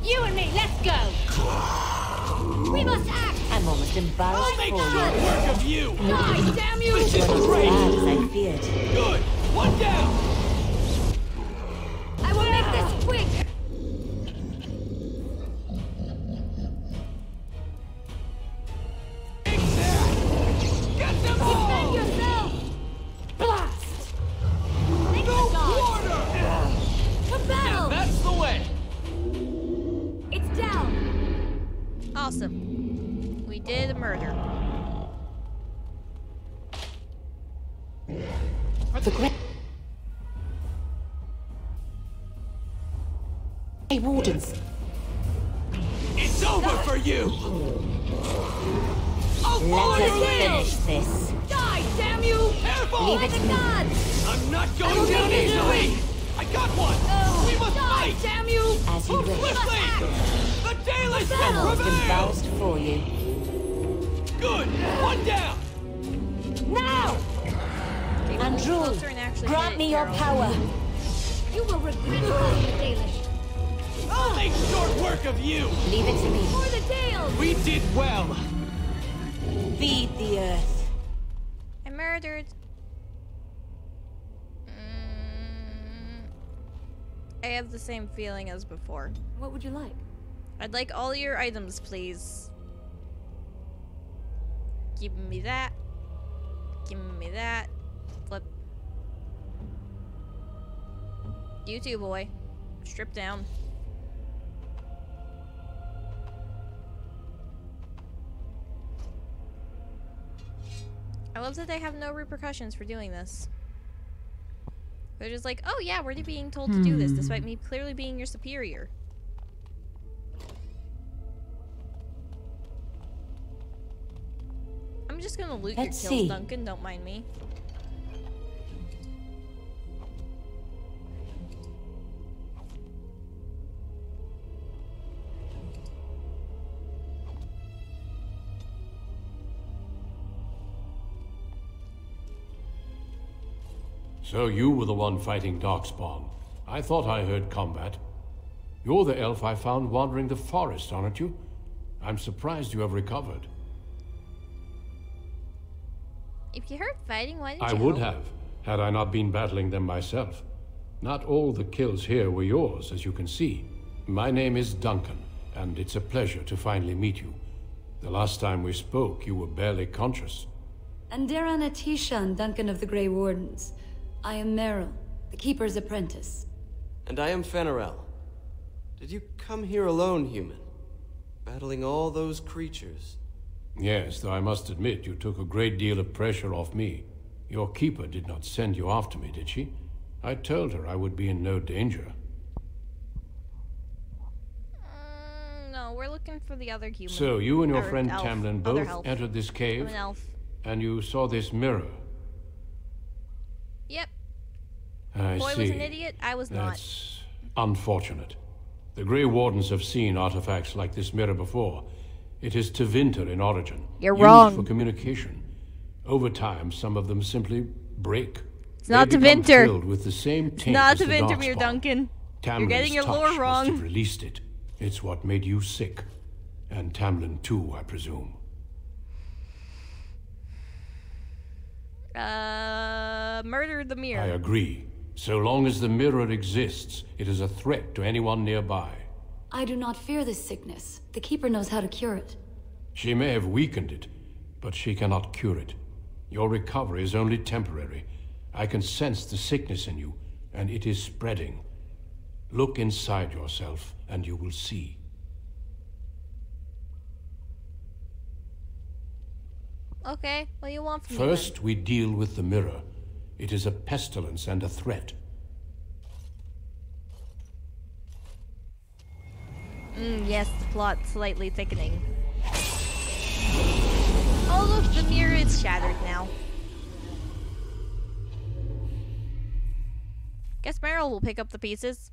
You and me, let's go! We must act! I'm almost embarrassed
I'll make
for
short
you.
work of you!
Die, damn you!
This is
Not as
great!
bad as I feared.
Good! One down!
I will make this quick!
Get them all!
Defend yourself! Blast! Make
No
the dodge!
quarter!
To battle!
Now that's the way!
It's down!
Awesome. We did a murder.
The great Wardens.
It's over for you! I'll follow
Let
your
us
lead!
finish this.
Die, damn you!
Careful!
Leave it to me.
Gods!
I'm not
I
going
will
down
make it
easily! I got one! We must
Die,
fight!
damn you!
As you
Move
wish.
swiftly! The Dailish
Battle!
will
Almost
prevail!
embarrassed for you.
Good! One down!
Now!
Okay, we'll move closer and actually
Andrew, grant
hit
me your
Carol.
power.
You will regret calling the Dalish.
I'll make short work of you!
Leave it to me.
For the Dales!
We did well!
Feed the earth.
I murdered. I have the same feeling as before.
What would you like?
I'd like all your items, please. Give me that. Give me that. Flip. You too, boy. Strip down. love that they have no repercussions for doing this. They're just like, oh yeah, we're being told to do this, despite me clearly being your superior. I'm just gonna loot your kills, Duncan, don't mind me.
So you were the one fighting Darkspawn. I thought I heard combat. You're the elf I found wandering the forest, aren't you? I'm surprised you have recovered.
If you heard fighting, why didn't you
I would
help?
have, had I not been battling them myself. Not all the kills here were yours, as you can see. My name is Duncan, and it's a pleasure to finally meet you. The last time we spoke, you were barely conscious.
Andaran Atishan, Duncan of the Grey Wardens. I am Meryl, the Keeper's apprentice.
And I am Fenarel. Did you come here alone, human? Battling all those creatures?
Yes, though I must admit you took a great deal of pressure off me. Your keeper did not send you after me, did she? I told her I would be in no danger.
No, we're looking for the other human.
So, you and your friend
elf.
Tamlin both entered this cave?
I'm an elf.
And you saw this mirror?
Yep.
I
Boy
see.
was an idiot, I was not.
That's unfortunate. The Grey Wardens have seen artifacts like this mirror before. It is Tevinter in origin.
You're
used
wrong.
for communication. Over time, some of them simply break.
It's not
They become
Tevinter.
filled with the same taint
Not
as the
Tevinter, Mir
Darkspawn.
Duncan. You're
Tamlin's
getting your
touch
lore
must
wrong.
have released it. It's what made you sick. And Tamlin too, I presume.
Murder the mirror.
I agree. So long as the mirror exists, it is a threat to anyone nearby.
I do not fear this sickness. The Keeper knows how to cure it.
She may have weakened it, but she cannot cure it. Your recovery is only temporary. I can sense the sickness in you, and it is spreading. Look inside yourself, and you will see.
Okay, what do you want from me?
First, we deal with the mirror. It is a pestilence and a threat.
Yes, the plot slightly thickening. Oh look, the mirror is shattered now. Guess Meryl will pick up the pieces.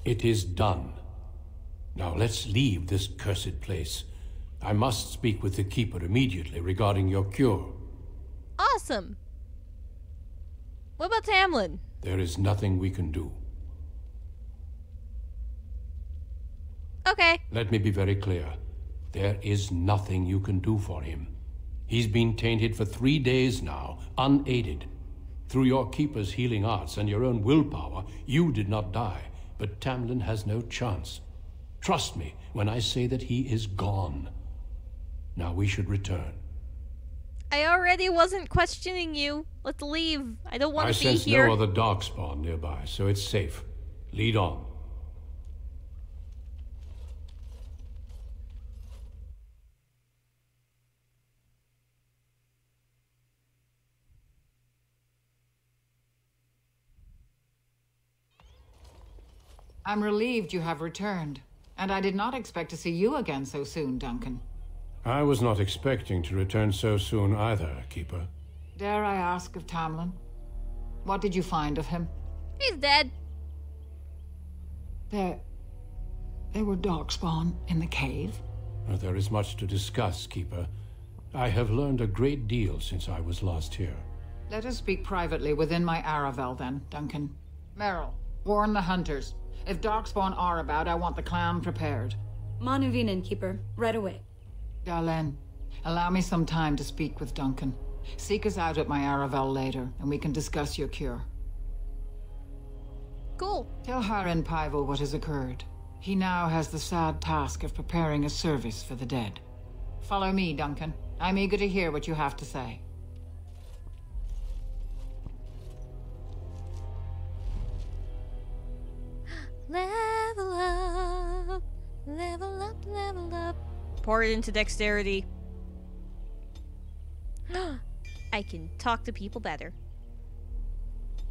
It is done. Now let's leave this cursed place. I must speak with the Keeper immediately regarding your cure.
Awesome! What about Tamlin?
There is nothing we can do.
Okay.
Let me be very clear. There is nothing you can do for him. He's been tainted for 3 days now, unaided. Through your Keeper's healing arts and your own willpower, you did not die, but Tamlin has no chance. Trust me when I say that he is gone. Now we should return.
I already wasn't questioning you. Let's leave. I don't want to be
I sense
here.
no other Darkspawn nearby, so it's safe. Lead on.
I'm relieved you have returned. And I did not expect to see you again so soon, Duncan.
I was not expecting to return so soon either, Keeper.
Dare I ask of Tamlin? What did you find of him?
He's dead.
There were Darkspawn in the cave?
There is much to discuss, Keeper. I have learned a great deal since I was last here.
Let us speak privately within my Aravel then, Duncan. Meryl, warn the hunters. If Darkspawn are about, I want the clan prepared.
Manuvinen, Keeper. Right away.
Darlene, allow me some time to speak with Duncan. Seek us out at my Aravel later, and we can discuss your cure.
Cool.
Tell Harin Paival what has occurred. He now has the sad task of preparing a service for the dead. Follow me, Duncan. I'm eager to hear what you have to say.
Level up, level up, level up. Pour it into dexterity. I can talk to people better.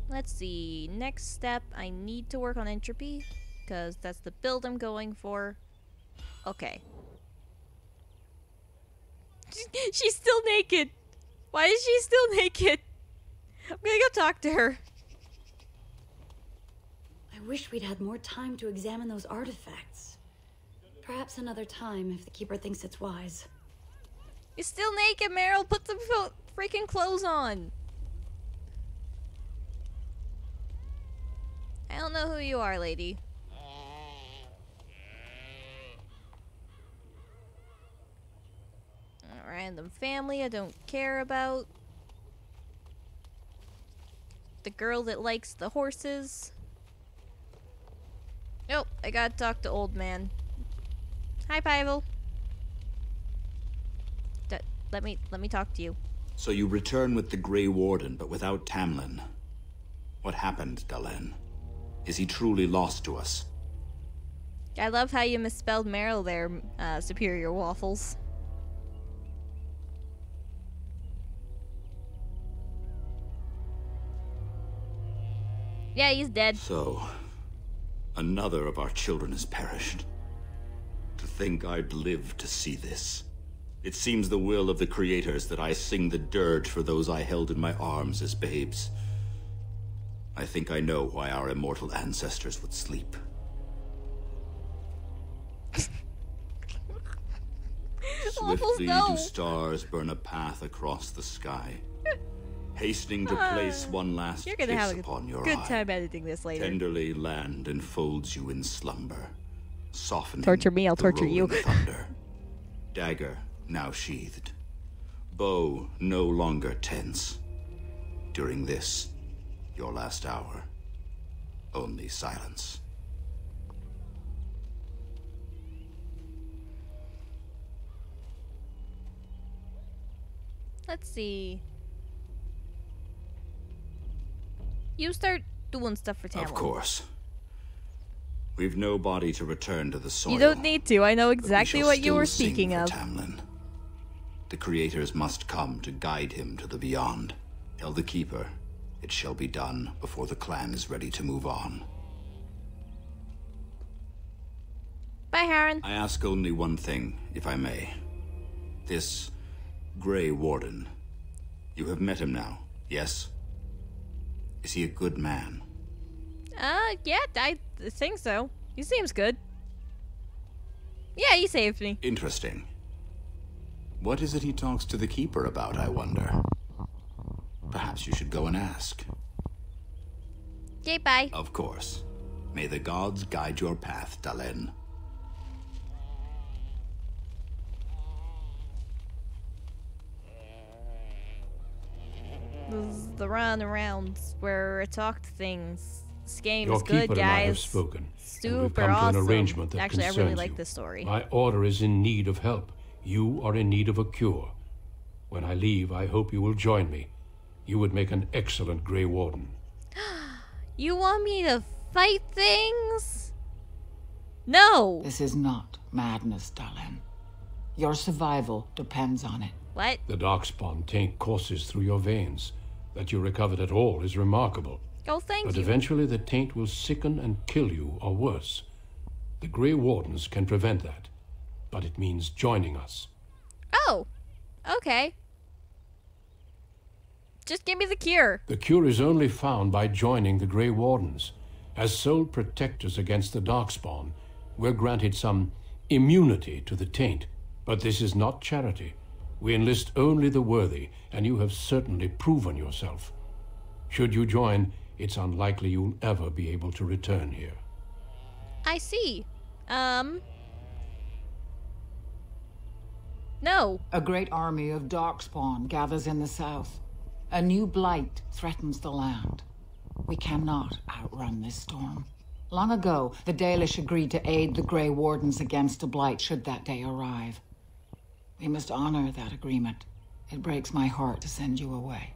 Let's see. Next step, I need to work on entropy, because that's the build I'm going for. Okay. She's still naked. Why is she still naked? I'm gonna go talk to her.
I wish we'd had more time to examine those artifacts. Perhaps another time if the Keeper thinks it's wise.
You're still naked, Meryl. Put some freaking clothes on. I don't know who you are, lady. A random family I don't care about. The girl that likes the horses. Nope, I gotta talk to old man. Hi, Pavel. Let me talk to you.
So you return with the Grey Warden, but without Tamlin. What happened, Dalen? Is he truly lost to us?
I love how you misspelled Meryl there, Superior Waffles. Yeah, he's dead.
So, another of our children has perished. To think I'd live to see this. It seems the will of the creators that I sing the dirge for those I held in my arms as babes. I think I know why our immortal ancestors would sleep. Swiftly do stars burn a path across the sky, hastening to place one last
You're gonna
kiss
have
upon your
good
eye.
time editing this later.
Tenderly land enfolds you in slumber, softening
Torture me, I'll
the
torture you.
rolling thunder. Dagger now sheathed, bow no longer tense. During this, your last hour, only silence.
Let's see. You start doing stuff for Tamlin.
Of course. We've no body to return to the soil.
You don't need to. I know exactly what you were
still
speaking
sing
of.
for Tamlin. The creators must come to guide him to the beyond. Tell the Keeper, it shall be done before the clan is ready to move on.
Bye, Harren.
I ask only one thing, if I may. This Grey Warden. You have met him now, yes? Is he a good man?
Yeah, I think so. He seems good. Yeah, he saved me.
Interesting. What is it he talks to the Keeper about, I wonder? Perhaps you should go and ask.
Okay, bye.
Of course. May the gods guide your path, Dalen.
This is the runarounds where I talk to things. This game
Your
is good,
keeper and I have
guys.
spoken, and we've
Super
come to
awesome.
an arrangement that
Actually, I really
concerns
like
you.
this story.
My order is in need of help. You are in need of a cure. When I leave, I hope you will join me. You would make an excellent Grey Warden.
You want me to fight things? No!
This is not madness, Dalen. Your survival depends on it.
What?
The Darkspawn taint courses through your veins. That you recovered at all is remarkable.
Oh, thank
But
you.
eventually the taint will sicken and kill you, or worse. The Grey Wardens can prevent that, but it means joining us.
Oh, okay. Just give me the cure.
The cure is only found by joining the Grey Wardens. As sole protectors against the Darkspawn, we're granted some immunity to the taint. But this is not charity. We enlist only the worthy, and you have certainly proven yourself. Should you join, it's unlikely you'll ever be able to return here.
I see. No.
A great army of Darkspawn gathers in the south. A new blight threatens the land. We cannot outrun this storm. Long ago, the Dalish agreed to aid the Grey Wardens against a blight should that day arrive. We must honor that agreement. It breaks my heart to send you away,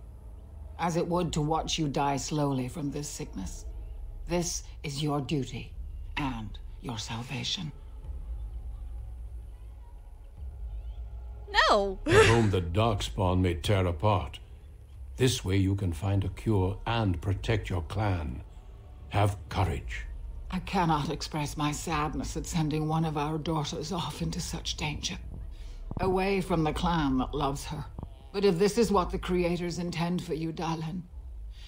as it would to watch you die slowly from this sickness. This is your duty and your salvation.
No.
A home the Darkspawn may tear apart. This way you can find a cure and protect your clan. Have courage.
I cannot express my sadness at sending one of our daughters off into such danger. Away from the clan that loves her. But if this is what the creators intend for you, Dalen,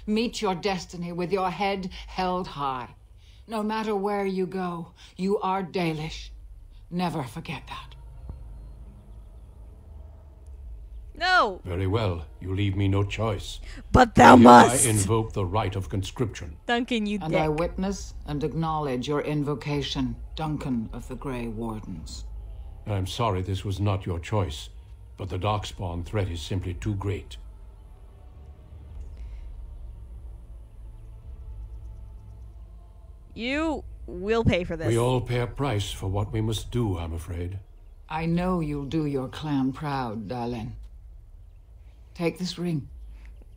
meet your destiny with your head held high. No matter where you go, you are Dalish. Never forget that.
No!
Very well. You leave me no choice.
But thou must!
I invoke the right of conscription.
Duncan, you
And
dick.
I witness and acknowledge your invocation, Duncan of the Grey Wardens.
I'm sorry this was not your choice, but the Darkspawn threat is simply too great.
You will pay for this.
We all pay a price for what we must do, I'm afraid.
I know you'll do your clan proud, Dalen. Take this ring.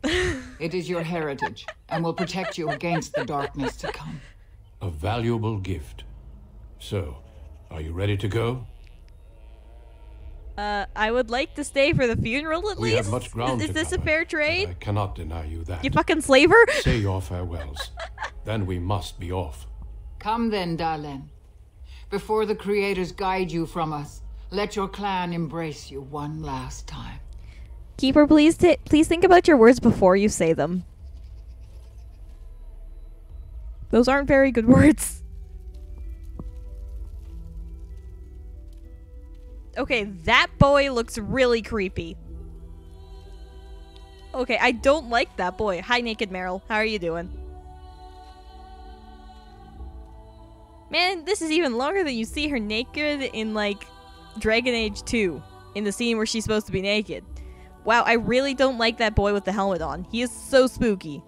It is your heritage, and will protect you against the darkness to come.
A valuable gift. So, are you ready to go?
I would like to stay for the funeral at
We
least.
have much ground
Is
to
this a
cover,
fair
but
trade?
I cannot deny you that.
You fucking slaver?
Say your farewells. Then we must be off.
Come then, Dalen. Before the creators guide you from us, let your clan embrace you one last time.
Keeper, please think about your words before you say them. Those aren't very good words. Okay, that boy looks really creepy. Okay, I don't like that boy. Hi, Naked Meryl. How are you doing? Man, this is even longer than you see her naked in, like, Dragon Age 2. In the scene where she's supposed to be naked. Wow, I really don't like that boy with the helmet on. He is so spooky.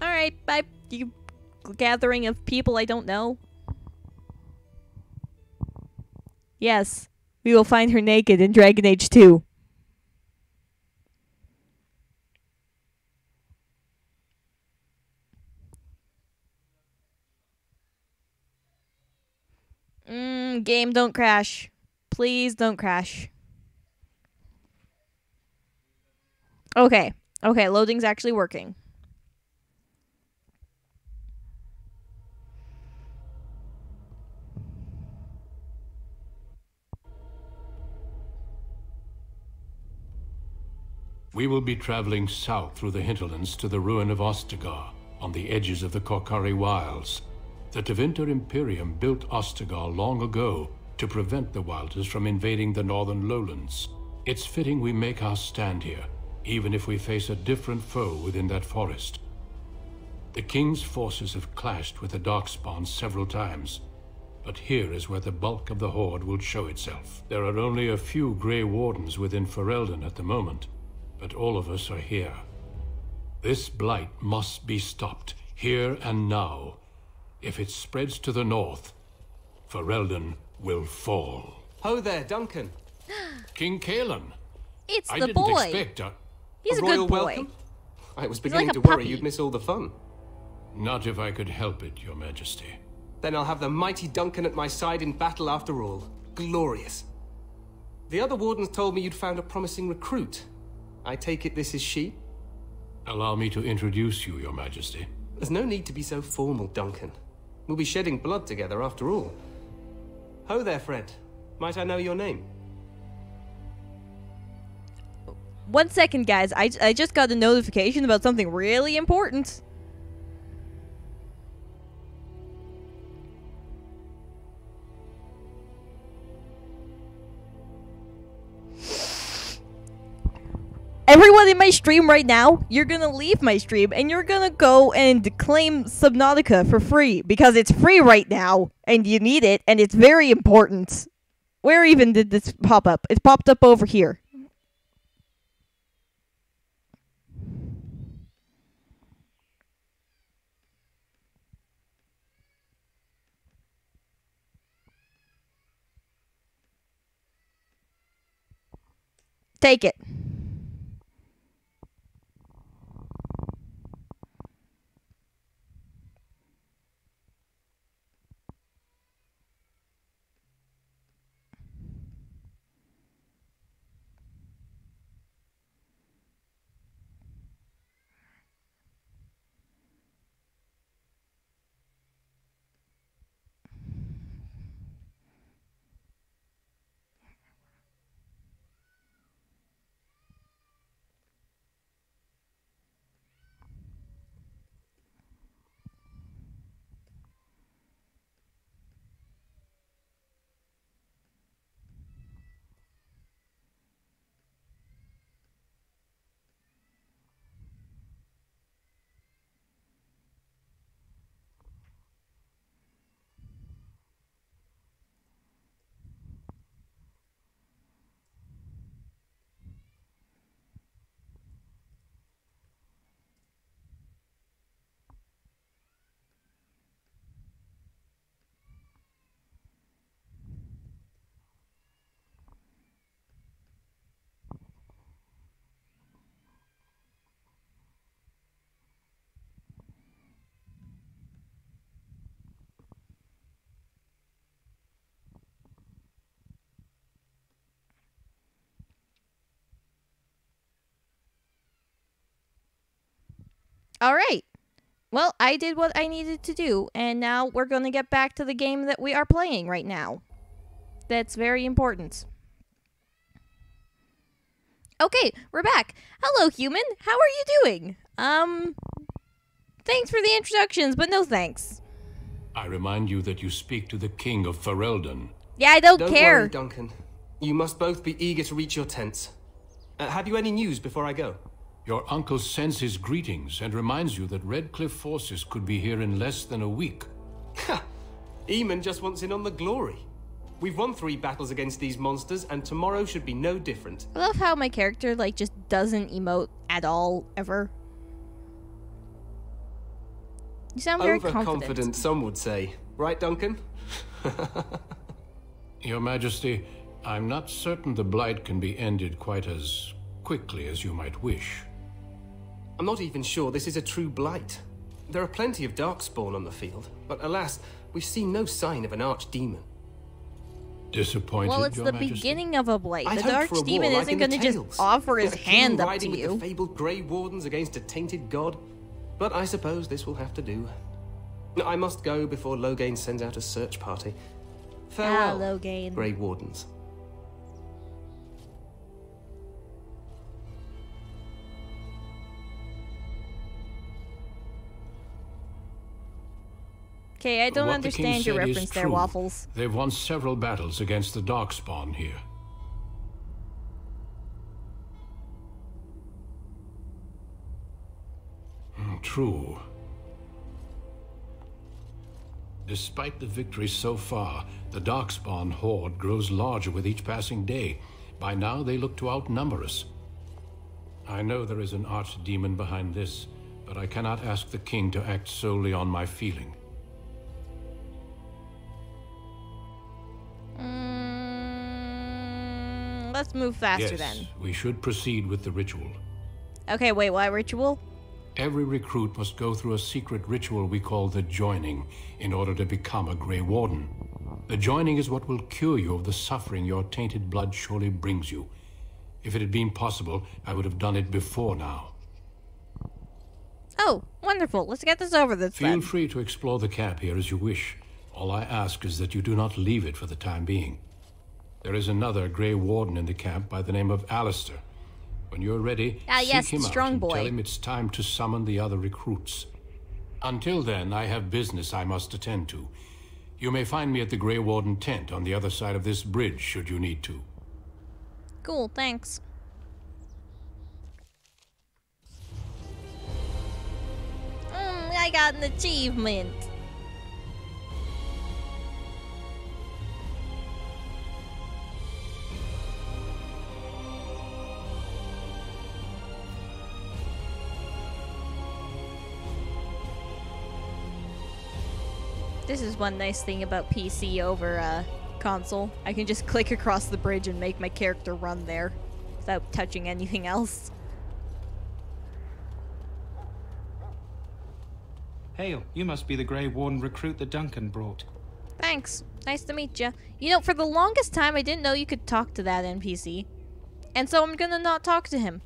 Alright, bye, you gathering of people I don't know. Yes, we will find her naked in Dragon Age 2. Game, don't crash. Please don't crash. Okay. Okay, loading's actually working.
We will be traveling south through the hinterlands to the ruin of Ostagar, on the edges of the Korkari Wilds. The Tevinter Imperium built Ostagar long ago to prevent the Wilders from invading the northern lowlands. It's fitting we make our stand here, even if we face a different foe within that forest. The King's forces have clashed with the Darkspawn several times, but here is where the bulk of the Horde will show itself. There are only a few Grey Wardens within Ferelden at the moment, but all of us are here. This blight must be stopped, here and now. If it spreads to the north, Ferelden will fall.
Ho there, Duncan.
King Kalen.
It's
I
the
didn't
boy.
expect
He's a
royal
good boy.
welcome? I was
He's
beginning
like a
to worry
puppy.
you'd miss all the fun.
Not if I could help it, Your Majesty.
Then I'll have the mighty Duncan at my side in battle after all. Glorious. The other wardens told me you'd found a promising recruit. I take it this is she?
Allow me to introduce you, Your Majesty.
There's no need to be so formal, Duncan. We'll be shedding blood together after all. Ho there, friend. Might I know your name?
1 second, guys. I just got a notification about something really important. Everyone in my stream right now, you're gonna leave my stream and you're gonna go and claim Subnautica for free because it's free right now and you need it and it's very important. Where even did this pop up? It popped up over here. Take it. Alright. Well, I did what I needed to do, and now we're going to get back to the game that we are playing right now. That's very important. Okay, we're back. Hello, human. How are you doing? Thanks for the introductions, but no thanks.
I remind you that you speak to the King of Ferelden.
Yeah, I don't care.
Don't worry, Duncan. You must both be eager to reach your tents. Have you any news before I go?
Your uncle sends his greetings and reminds you that Redcliffe forces could be here in less than a week.
Ha! Eamon just wants in on the glory. We've won 3 battles against these monsters, and tomorrow should be no different.
I love how my character, like, just doesn't emote at all, ever. You sound very confident.
Overconfident, some would say. Right, Duncan?
Your Majesty, I'm not certain the Blight can be ended quite as quickly as you might wish.
I'm not even sure this is a true Blight. There are plenty of Darkspawn on the field, but alas, we've seen no sign of an archdemon.
Disappointed,
well, it's
Your
the
Majesty?
beginning of a Blight.
I'd
The
hope for a
archdemon
war like
isn't
in the
going to just
Tales.
offer his
A king
hand up to
riding with
you.
the fabled Grey Wardens against a tainted god. But I suppose this will have to do. I must go before Loghain sends out a search party. Farewell,
Loghain.
Grey Wardens.
Okay, I don't
What the king
understand your
said is
reference there,
true.
Waffles.
They've won several battles against the Darkspawn here. True. Despite the victories so far, the Darkspawn horde grows larger with each passing day. By now, they look to outnumber us. I know there is an archdemon behind this, but I cannot ask the king to act solely on my feeling.
Let's move faster
Yes,
then.
we should proceed with the ritual.
Okay, wait, what ritual?
Every recruit must go through a secret ritual we call the Joining in order to become a Grey Warden. The Joining is what will cure you of the suffering your tainted blood surely brings you. If it had been possible, I would have done it before now.
Oh, wonderful. Let's get this over with
Feel
then.
free to explore the camp here as you wish. All I ask is that you do not leave it for the time being. There is another Grey Warden in the camp by the name of Alistair. When you're ready,
yes,
seek him
strong
out and
boy.
tell him it's time to summon the other recruits. Until then, I have business I must attend to. You may find me at the Grey Warden tent on the other side of this bridge, should you need to.
Cool, thanks. I got an achievement. This is one nice thing about PC over console. I can just click across the bridge and make my character run there without touching anything else.
Hail, you must be the Grey Warden recruit that Duncan brought.
Thanks. Nice to meet you. You know, for the longest time, I didn't know you could talk to that NPC. And so I'm gonna not talk to him.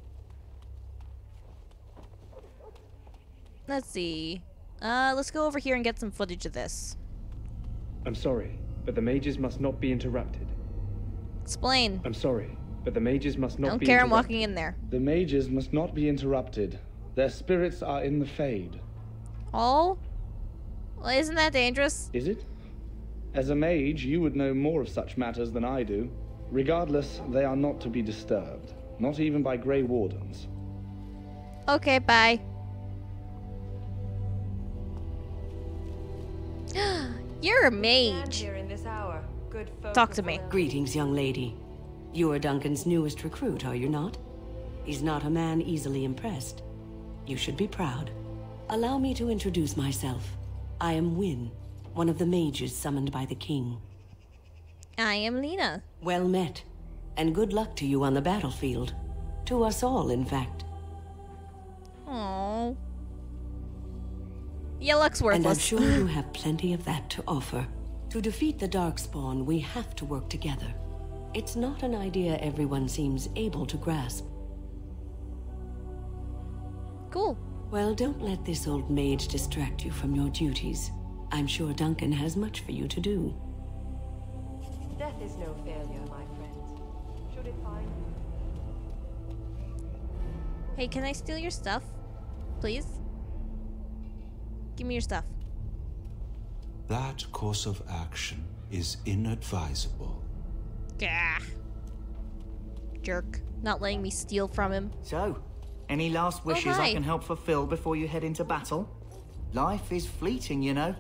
Let's see. Let's go over here and get some footage of this.
I'm sorry, but the mages must not be interrupted.
Explain.
I'm sorry, but the mages must not
I don't
be
care, I'm
interrupted.
walking in there.
The mages must not be interrupted. Their spirits are in the Fade.
Oh? Well, isn't that dangerous?
Is it? As a mage, you would know more of such matters than I do. Regardless, they are not to be disturbed. Not even by Grey Wardens.
Okay, bye. You're a mage.
Here in this hour. Good folk
Talk to me.
Greetings, young lady. You're Duncan's newest recruit, are you not? He's not a man easily impressed. You should be proud. Allow me to introduce myself. I am Wynne, one of the mages summoned by the king.
I am Lena.
Well met, and good luck to you on the battlefield. To us all, in fact.
Aww. Yeah, luck's worthless.
And I'm sure you have plenty of that to offer. To defeat the Darkspawn, we have to work together. It's not an idea everyone seems able to grasp.
Cool.
Well, don't let this old mage distract you from your duties. I'm sure Duncan has much for you to do.
Death is no failure, my friend. Should it find you?
Hey, can I steal your stuff? Please? Give me your stuff.
That course of action is inadvisable.
Gah. Jerk. Not letting me steal from him.
So, any last wishes I can help fulfill before you head into battle? Life is fleeting, you know.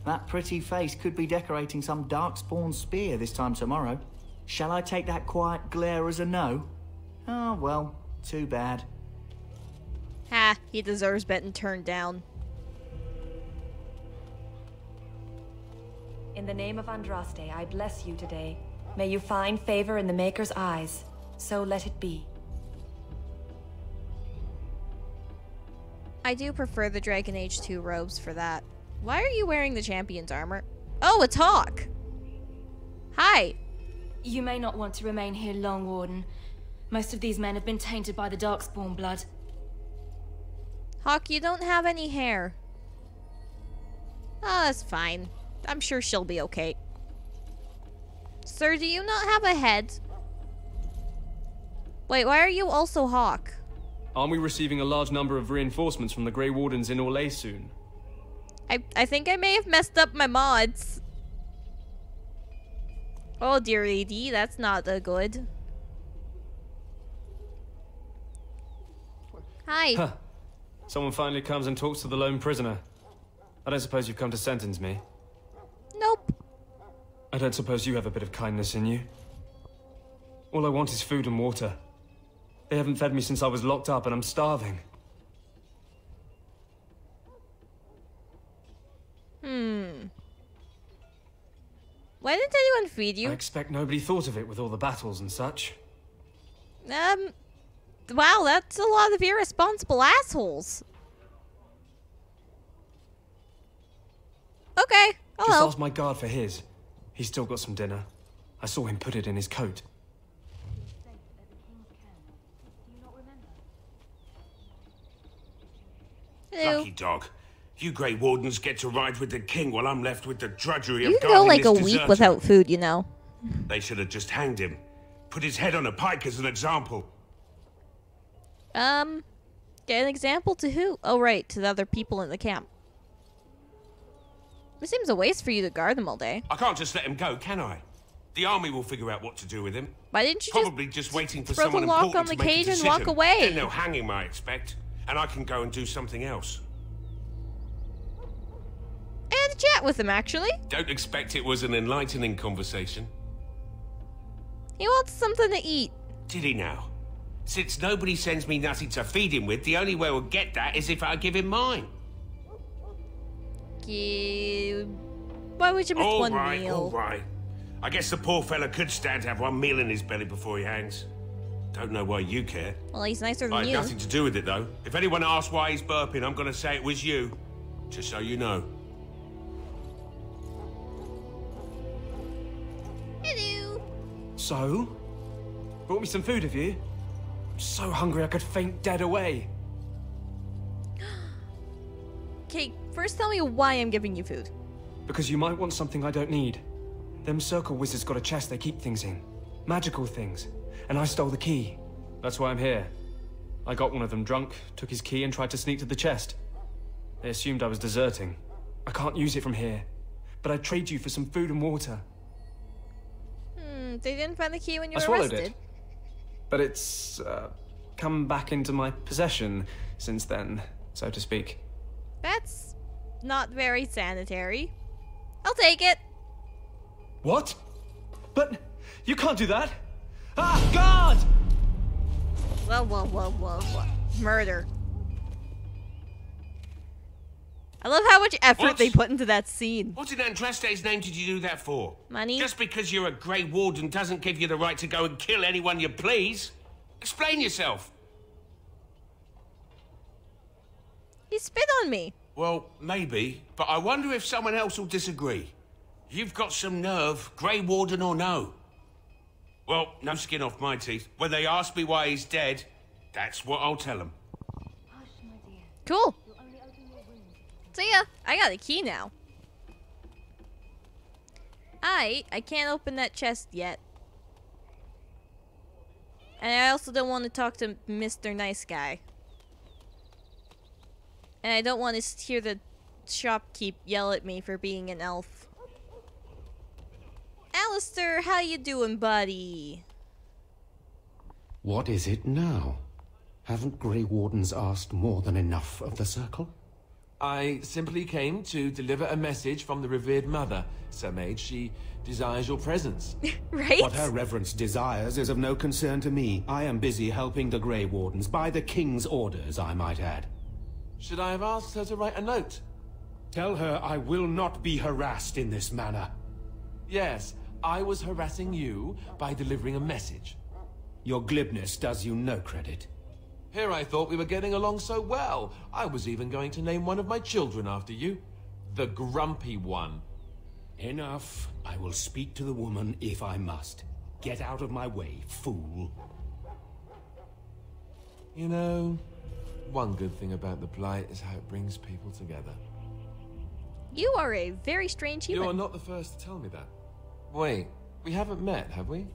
That pretty face could be decorating some darkspawn spear this time tomorrow. Shall I take that quiet glare as a no? Oh, well, too bad.
Ha, he deserves getting turned down.
In the name of Andraste, I bless you today. May you find favor in the Maker's eyes. So let it be.
I do prefer the Dragon Age 2 robes for that. Why are you wearing the champion's armor? Oh, a talk! Hi!
You may not want to remain here long, Warden. Most of these men have been tainted by the Darkspawn blood.
Hawk, you don't have any hair. Oh, that's fine. I'm sure she'll be okay. Sir, do you not have a head? Wait, why are you also Hawk?
Aren't we receiving a large number of reinforcements from the Grey Wardens in Orlais soon?
I think I may have messed up my mods. Oh dear lady, that's not good. Hi.
Huh. Someone finally comes and talks to the lone prisoner. I don't suppose you've come to sentence me?
Nope.
I don't suppose you have a bit of kindness in you? All I want is food and water. They haven't fed me since I was locked up and I'm starving.
Why didn't anyone feed you?
I expect nobody thought of it with all the battles and such.
Wow, that's a lot of irresponsible assholes. Okay, I'll
Just
help.
ask my guard for his. He's still got some dinner. I saw him put it in his coat.
Hello.
Lucky dog. You Grey Wardens get to ride with the king while I'm left with the drudgery of
You can
guarding
go like
this
a week
deserter.
without food, you know.
They should have just hanged him. Put his head on a pike as an example.
Get an example to who? Oh, right, to the other people in the camp. It seems a waste for you to guard them all day.
I can't just let him go, can I? The army will figure out what to do with him.
Why didn't you
Probably just waiting for
throw the
someone
lock
important
on the
to make a
cage and
decision.
walk away?
Then they'll hang him, I expect. And I can go and do something else.
I had a chat with him, actually.
Don't expect it was an enlightening conversation.
He wants something to eat.
Did he now? Since nobody sends me nothing to feed him with, the only way we'll get that is if I give him mine.
Why would you miss one meal?
All right. I guess the poor fella could stand to have one meal in his belly before he hangs. Don't know why you care.
Well, he's nicer than
I had
you.
nothing to do with it, though. If anyone asks why he's burping, I'm going to say it was you. Just so you know.
Hello.
So? Brought me some food, have you? I'm so hungry I could faint dead away.
Okay, first tell me why I'm giving you food.
Because you might want something I don't need. Them circle wizards got a chest they keep things in. Magical things. And I stole the key. That's why I'm here. I got one of them drunk, took his key and tried to sneak to the chest. They assumed I was deserting. I can't use it from here. But I'd trade you for some food and water.
They didn't find the key when you
I
were
swallowed
arrested.
it. But it's come back into my possession since then, so to speak.
That's not very sanitary. I'll take it.
What? But you can't do that. Ah, God!
Whoa. Murder. I love how much effort they put into that scene.
What in Andraste's name did you do that for?
Money?
Just because you're a Grey Warden doesn't give you the right to go and kill anyone you please. Explain yourself.
He spit on me.
Well, maybe, but I wonder if someone else will disagree. You've got some nerve, Grey Warden or no. Well, no skin off my teeth. When they ask me why he's dead, that's what I'll tell them.
Cool. So yeah, I got a key now. I can't open that chest yet. And I also don't want to talk to Mr. Nice Guy. And I don't want to hear the shopkeep yell at me for being an elf. Alistair, how you doing, buddy?
What is it now? Haven't Grey Wardens asked more than enough of the Circle?
I simply came to deliver a message from the revered mother, Sir Mage. She desires your presence.
Right?
What her reverence desires is of no concern to me. I am busy helping the Grey Wardens, by the King's orders, I might add.
Should I have asked her to write a note?
Tell her I will not be harassed in this manner.
Yes, I was harassing you by delivering a message.
Your glibness does you no credit.
Here I thought we were getting along so well. I was even going to name one of my children after you. The Grumpy One.
Enough. I will speak to the woman if I must. Get out of my way, fool.
You know, one good thing about the Blight is how it brings people together.
You are a very strange human.
You are not the first to tell me that. Wait, we haven't met, have we?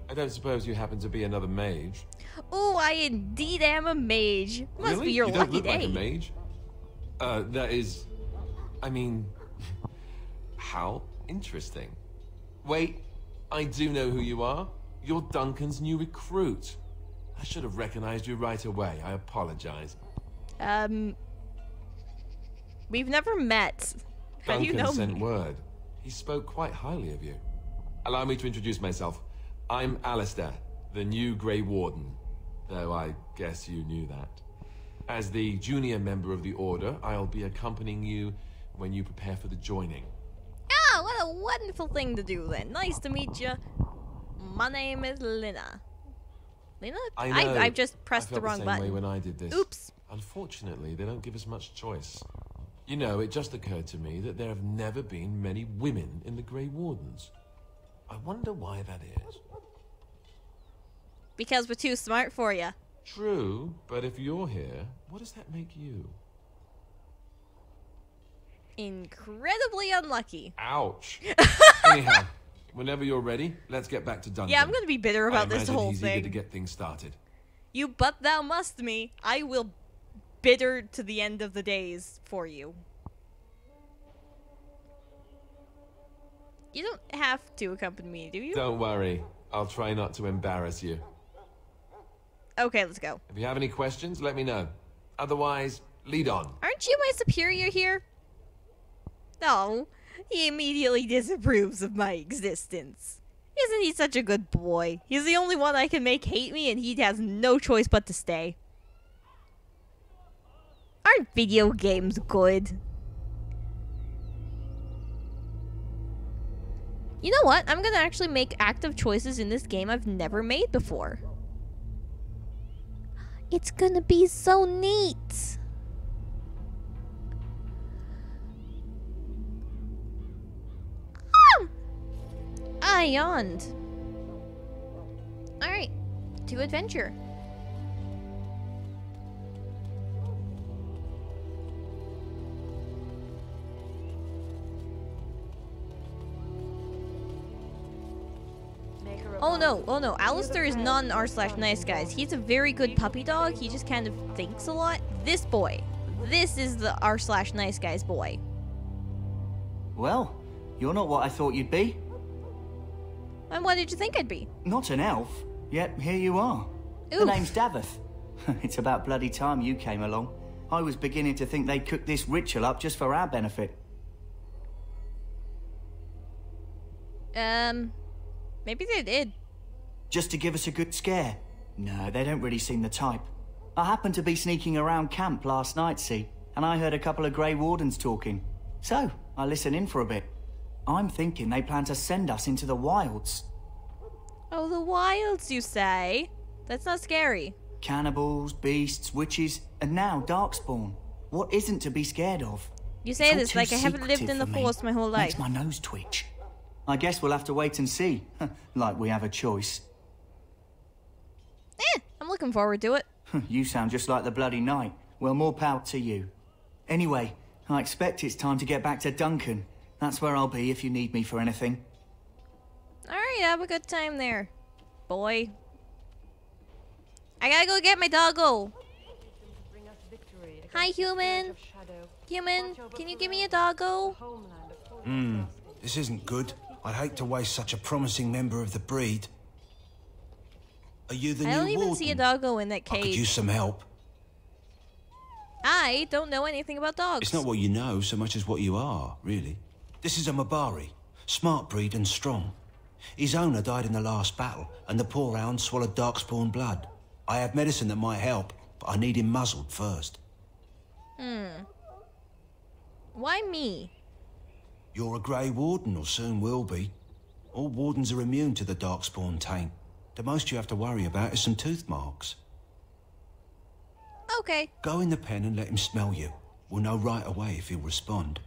I don't suppose you happen to be another mage.
Oh, I indeed am a mage. Must
Really?
be your
you
lucky
don't look
day.
like a mage. That is... I mean... how interesting. Wait, I do know who you are. You're Duncan's new recruit. I should have recognized you right away. I apologize.
We've never met. How do you
Duncan
know
sent
me?
word. He spoke quite highly of you. Allow me to introduce myself. I'm Alistair, the new Grey Warden. Though I guess you knew that. As the junior member of the Order, I'll be accompanying you when you prepare for the joining.
Ah, what a wonderful thing to do then. Nice to meet you. My name is Lina. Lina?
I know.
I've just pressed
I felt
the wrong
same
button.
way when I did this.
Oops.
Unfortunately, they don't give us much choice. You know, it just occurred to me that there have never been many women in the Grey Wardens. I wonder why that is.
Because we're too smart for you.
True, but if you're here, what does that make you?
Incredibly unlucky.
Ouch. Anyhow, whenever you're ready, let's get back to Duncan.
Yeah, I'm gonna be bitter about this
imagine
whole
he's
thing.
eager to get things started.
You but thou must me. I will bitter to the end of the days for you. You don't have to accompany me, do you?
Don't worry. I'll try not to embarrass you.
Okay, let's go.
If you have any questions, let me know. Otherwise, lead on.
Aren't you my superior here? No, he immediately disapproves of my existence. Isn't he such a good boy? He's the only one I can make hate me, and he has no choice but to stay. Aren't video games good? You know what? I'm gonna actually make active choices in this game I've never made before. It's gonna be so neat. I yawned. Alright, to adventure. Oh no, Alistair is not an r/nice guys. He's a very good puppy dog, he just kind of thinks a lot. This boy, this is the r/nice guy's boy.
Well, you're not what I thought you'd be.
And what did you think I'd be?
Not an elf, yet here you are. The
Oof.
name's Davith. It's about bloody time you came along. I was beginning to think they'd cooked this ritual up just for our benefit.
Maybe they did.
Just to give us a good scare? No, they don't really seem the type. I happened to be sneaking around camp last night, see, and I heard a couple of Grey Wardens talking. So, I listened in for a bit. I'm thinking they plan to send us into the wilds.
Oh, the wilds, you say? That's not scary.
Cannibals, beasts, witches, and now Darkspawn. What isn't to be scared of?
You say
It's all
this
too
like I haven't lived
secretive
in the
for me.
forest my whole life.
Makes my nose twitch. I guess we'll have to wait and see. Like we have a choice.
I'm looking forward to it.
You sound just like the bloody knight. Well, more power to you. Anyway, I expect it's time to get back to Duncan. That's where I'll be if you need me for anything.
Alright, have a good time there, boy. I gotta go get my doggo. Hi, human. Human, can you give me a doggo?
This isn't good. I'd hate to waste such a promising member of the breed. Are you the new
I don't
warden?
even see a doggo in that
I could use
cage.
some help.
I don't know anything about dogs.
It's not what you know so much as what you are, really. This is a Mabari, smart breed and strong. His owner died in the last battle, and the poor hound swallowed darkspawn blood. I have medicine that might help, but I need him muzzled first.
Why me?
You're a Grey Warden, or soon will be. All wardens are immune to the darkspawn taint. The most you have to worry about is some tooth marks.
Okay.
Go in the pen and let him smell you. We'll know right away if he'll respond.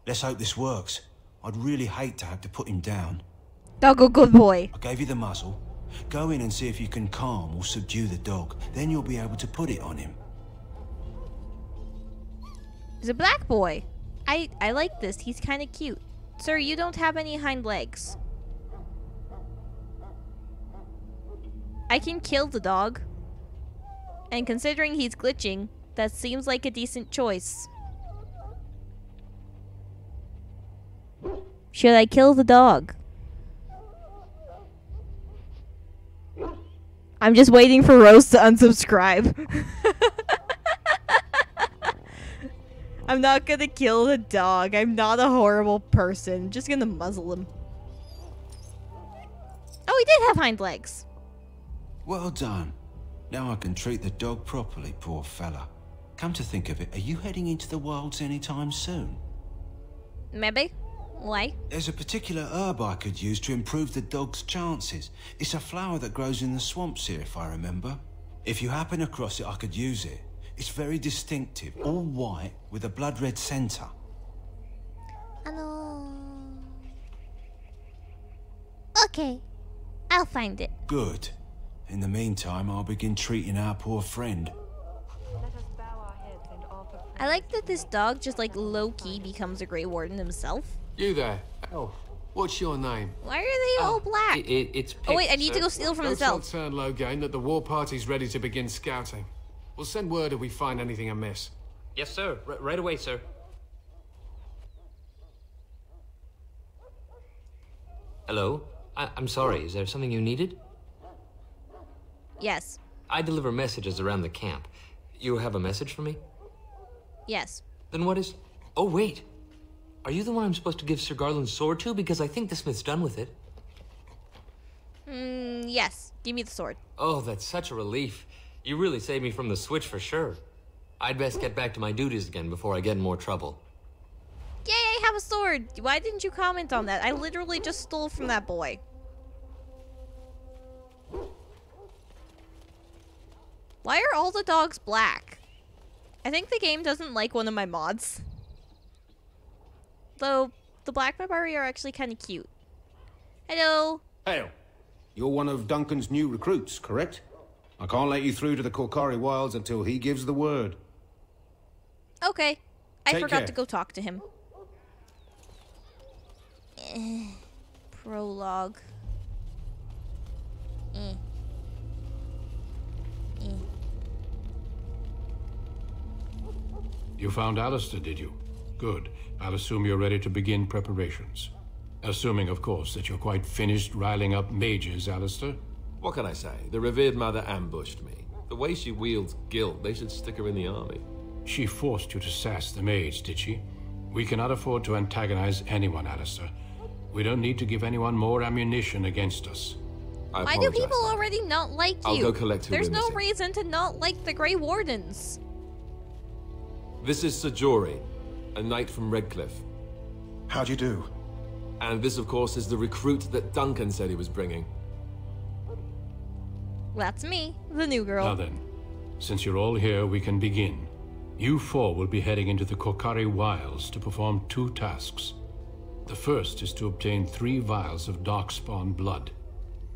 Let's hope this works. I'd really hate to have to put him down.
Doggo, good boy.
I gave you the muzzle. Go in and see if you can calm or subdue the dog. Then you'll be able to put it on him.
He's a black boy. I like this. He's kind of cute. Sir, you don't have any hind legs. I can kill the dog. And considering he's glitching, that seems like a decent choice. Should I kill the dog? I'm just waiting for Rose to unsubscribe. I'm not gonna kill the dog. I'm not a horrible person. I'm just gonna muzzle him. Oh, he did have hind legs.
Well done. Now I can treat the dog properly, poor fella. Come to think of it, are you heading into the wilds anytime soon?
Maybe. Why?
There's a particular herb I could use to improve the dog's chances. It's a flower that grows in the swamps here, if I remember. If you happen across it, I could use it. It's very distinctive, all white with a blood-red center.
Okay. I'll find it.
Good. In the meantime, I'll begin treating our poor friend.
I like that this dog just like low-key becomes a Grey Warden himself.
You there. Oh. What's your name?
Why are they all black?
It's
oh wait, I need to go steal from this elf.
Don't turn low, gang, that the war party's ready to begin scouting. We'll send word if we find anything amiss.
Yes, sir. Right away, sir. Hello? I'm sorry, is there something you needed?
Yes.
I deliver messages around the camp. You have a message for me?
Yes.
Then what is... Oh, wait. Are you the one I'm supposed to give Sir Garland's sword to? Because I think the smith's done with it.
Yes. Give me the sword.
Oh, that's such a relief. You really saved me from the switch for sure. I'd best get back to my duties again before I get in more trouble.
Yay, I have a sword! Why didn't you comment on that? I literally just stole from that boy. Why are all the dogs black? I think the game doesn't like one of my mods. Though, the black Mabari are actually kind of cute. Hello!
Hail. You're one of Duncan's new recruits, correct? I can't let you through to the Korkari Wilds until he gives the word.
Okay. I
Take
forgot
care.
to go talk to him. Prologue.
You found Alistair, did you? Good. I'll assume you're ready to begin preparations. Assuming, of course, that you're quite finished riling up mages, Alistair.
What can I say? The revered mother ambushed me. The way she wields guilt, they should stick her in the army.
She forced you to sass the mage, did she? We cannot afford to antagonize anyone, Alistair. We don't need to give anyone more ammunition against us.
Why do people already not like you?
I'll go collect who
There's
we're
no
missing.
reason to not like the Grey Wardens.
This is Sir Jory, a knight from Redcliffe.
How do you do?
And this, of course, is the recruit that Duncan said he was bringing.
That's me, the new girl.
Now then, since you're all here, we can begin. You four will be heading into the Korkari Wilds to perform 2 tasks. The first is to obtain 3 vials of darkspawn blood,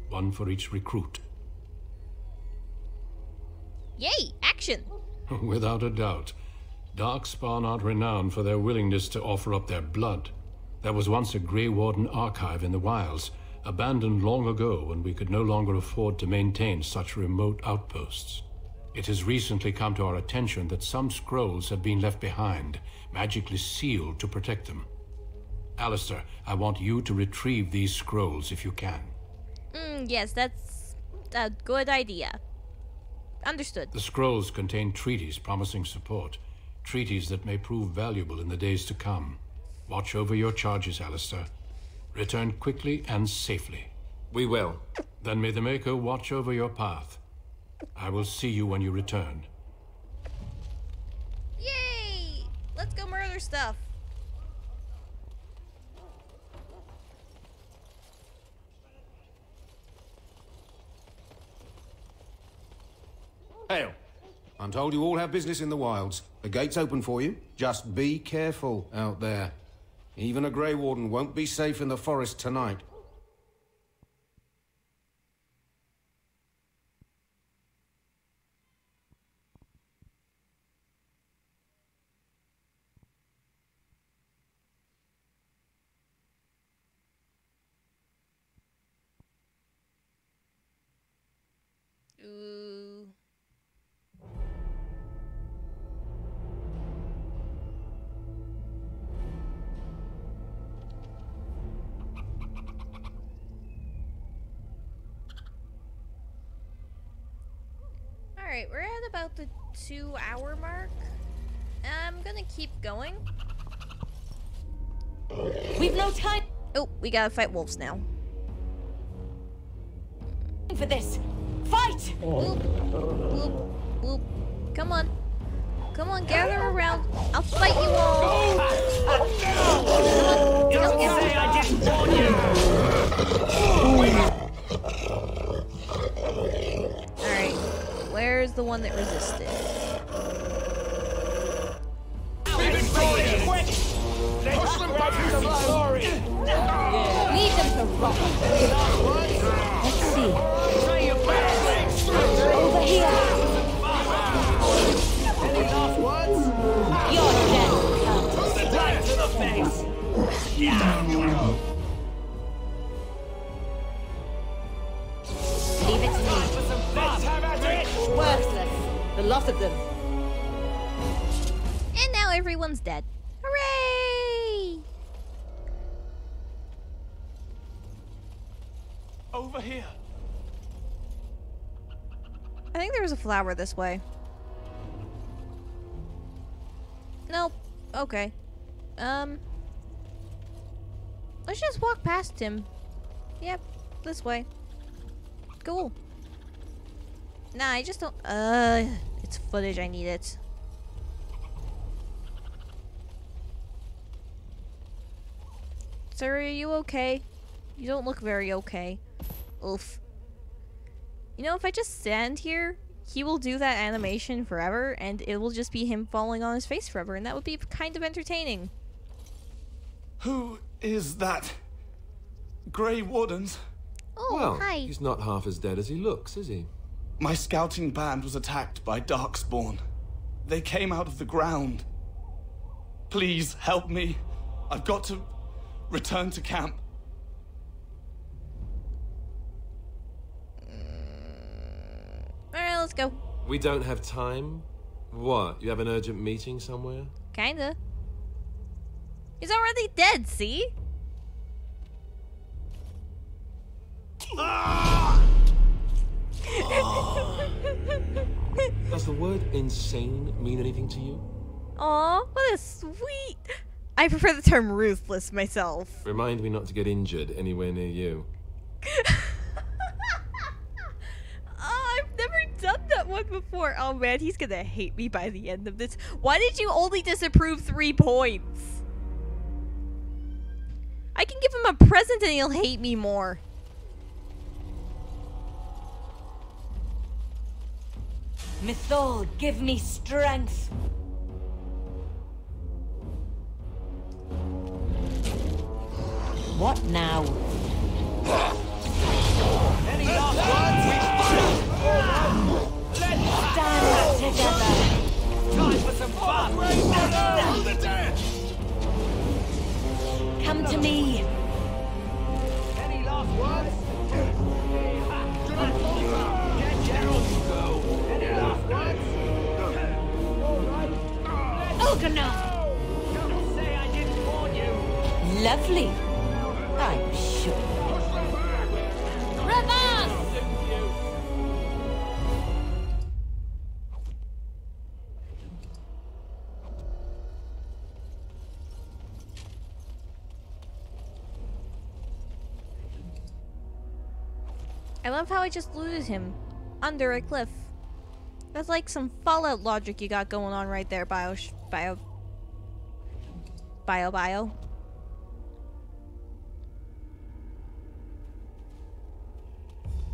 1 for each recruit.
Yay, action!
Without a doubt. Darkspawn aren't renowned for their willingness to offer up their blood. There was once a Grey Warden archive in the wilds, abandoned long ago when we could no longer afford to maintain such remote outposts. It has recently come to our attention that some scrolls have been left behind, magically sealed to protect them. Alistair, I want you to retrieve these scrolls if you can.
Yes, that's a good idea. Understood.
The scrolls contain treaties promising support. Treaties that may prove valuable in the days to come. Watch over your charges, Alistair. Return quickly and safely.
We will.
Then may the Maker watch over your path. I will see you when you return.
Yay! Let's go murder stuff.
Hail. I'm told you all have business in the wilds. The gate's open for you. Just be careful out there. Even a Grey Warden won't be safe in the forest tonight.
Ooh. Alright, we're at about the 2-hour mark. I'm gonna keep going.
We've no time
Oh, we gotta fight wolves now.
for this. Fight!
Whoop, whoop, whoop. Come on. Come on, gather around. I'll fight you all.
Don't say I didn't warn you!
Alright, where's the one that resisted?
Push them back to the glory! Leave them to rot. Let's see. Over here. Any last words? You're dead. Right to the face. Leave it to me. Worthless. The lot of them.
And now everyone's dead. Hooray!
Over here.
I think there was a flower this way. Nope. Okay. Let's just walk past him. Yep, this way. Cool. Nah, I just don't. It's footage. I need it. Sir, are you okay? You don't look very okay. Oof. You know, if I just stand here, he will do that animation forever, and it will just be him falling on his face forever, and that would be kind of entertaining.
Who is that? Grey Wardens?
Oh,
well,
hi.
He's not half as dead as he looks, is he?
My scouting band was attacked by Darkspawn. They came out of the ground. Please help me. I've got to return to camp.
Alright, let's go.
We don't have time? What? You have an urgent meeting somewhere?
Kinda. He's already dead, see?
Does the word insane mean anything to you?
Aw, what a sweet... I prefer the term ruthless myself.
Remind me not to get injured anywhere near you.
Oh, I've never done that one before. Oh man, he's gonna hate me by the end of this. Why did you only disapprove 3 points? I can give him a present and he'll hate me more.
Mythol, give me strength. What now? Any last words? Let's stand together.
Come to me.
Any last words? Any last words?
Ogana!
Don't say I didn't warn you.
Lovely. I'm sure.
Reverse!
I love how I just looted him under a cliff. That's like some Fallout logic you got going on right there, Bio.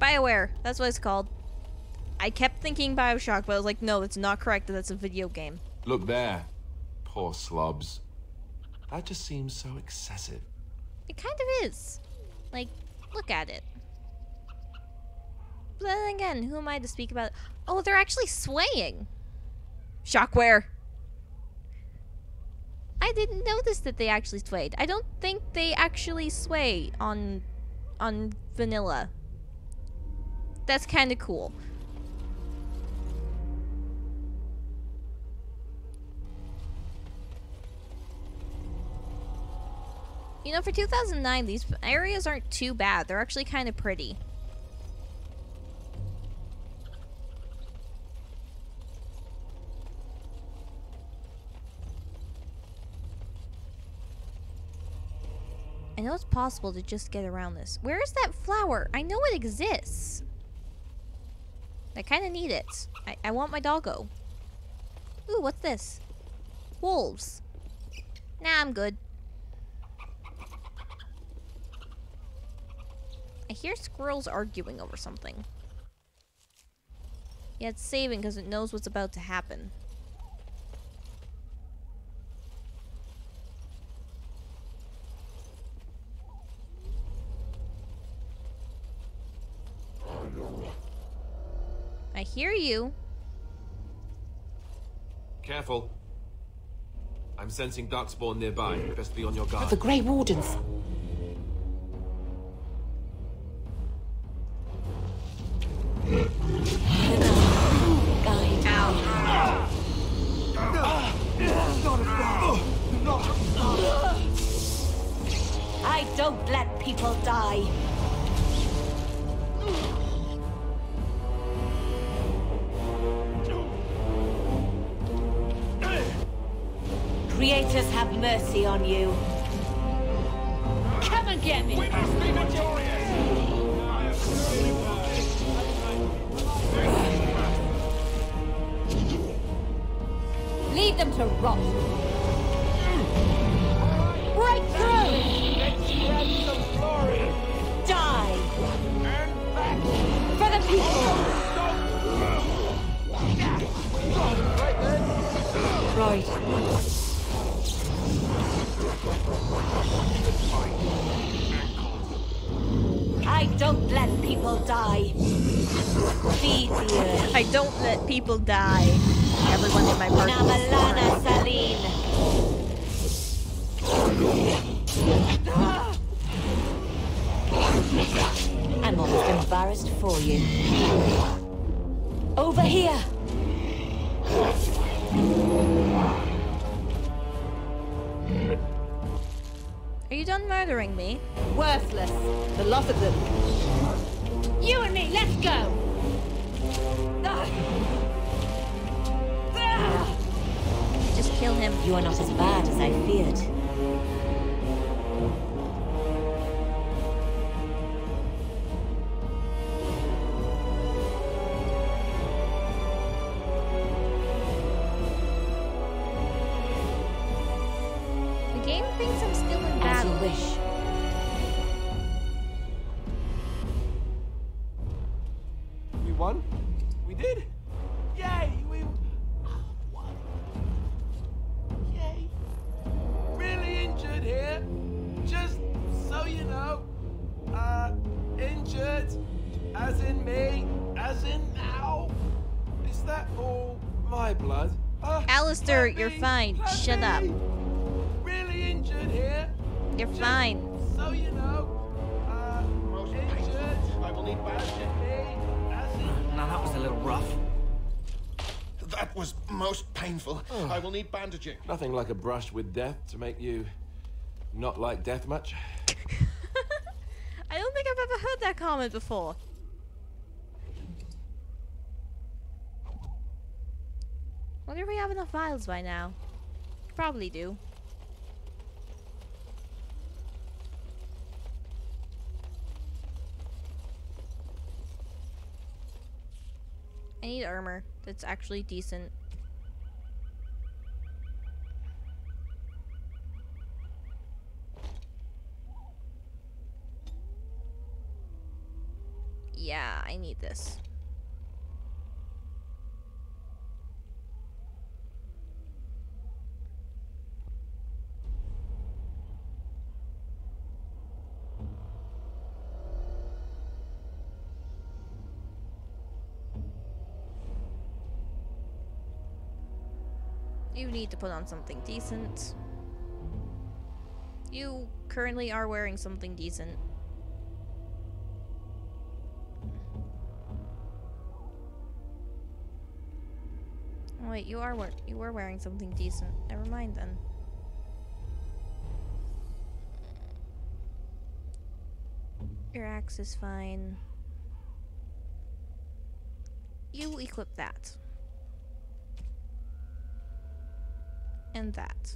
BioWare, that's what it's called. I kept thinking Bioshock, but I was like, no, it's not correct. That's a video game.
Look there. Poor slobs. That just seems so excessive.
It kind of is. Like, look at it. But then again, who am I to speak about it? Oh, they're actually swaying. Shockware. I didn't notice that they actually swayed. I don't think they actually sway on vanilla. That's kind of cool. You know, for 2009, these areas aren't too bad. They're actually kind of pretty. I know it's possible to just get around this. Where is that flower? I know it exists. I kind of need it. I want my doggo. Ooh, what's this? Wolves. Nah, I'm good. I hear squirrels arguing over something. Yeah, it's saving because it knows what's about to happen. I hear you.
Careful. I'm sensing darkspawn nearby. Best be on your guard.
The Grey Wardens. I don't let people die. Creators have mercy on you. Come and get me. We must be victorious. Leave them to rot. Break through. Let's spread some glory. Die. And back. For the people. Right. I don't let people die. Feed the earth.
I don't let people die. Everyone in my party.
Namalana Saline. I'm almost embarrassed for you. Over here.
Are you done murdering me?
Worthless. The lot of them. You and me, let's go!
Just kill him.
You are not as bad as I feared.
The game thinks I'm still in battle.
As you wish.
We won? We did? Yay! We won. Yay! Really injured here. Just so you know. Injured. As in me. As in now. Is that all my blood?
Alistair, you're fine. Shut up.
Really injured here.
You're fine.
So you know, most injured. I will need bandaging me.
Now that was a little rough.
That was most painful. I will need bandaging.
Nothing like a brush with death to make you not like death much.
I don't think I've ever heard that comment before. Wonder if we have enough vials by now. Probably do. I need armor that's actually decent. Yeah, I need this. You need to put on something decent. You currently are wearing something decent. Oh, wait, you were wearing something decent. Never mind then. Your axe is fine. You equip that. And that.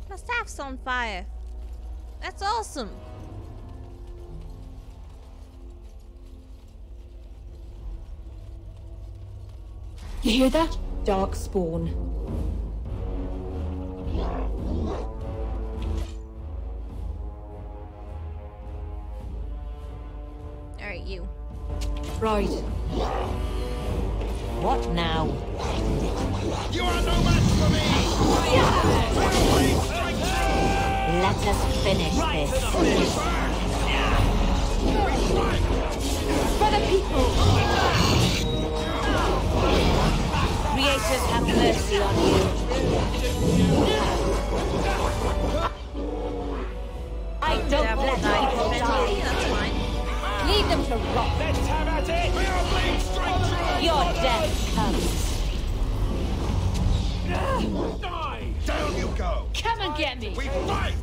My staff's on fire. That's awesome.
You hear that? Dark spawn.
Alright, you.
Right.
What now?
You are no match for me!
Let us finish this.
For the people!
Creators have mercy on you. I don't let people die.
That's fine.
Leave them to rot.
Let's have at it! We are bleeding straight through!
Your death comes.
Die! Down you go!
Come and get me!
We fight!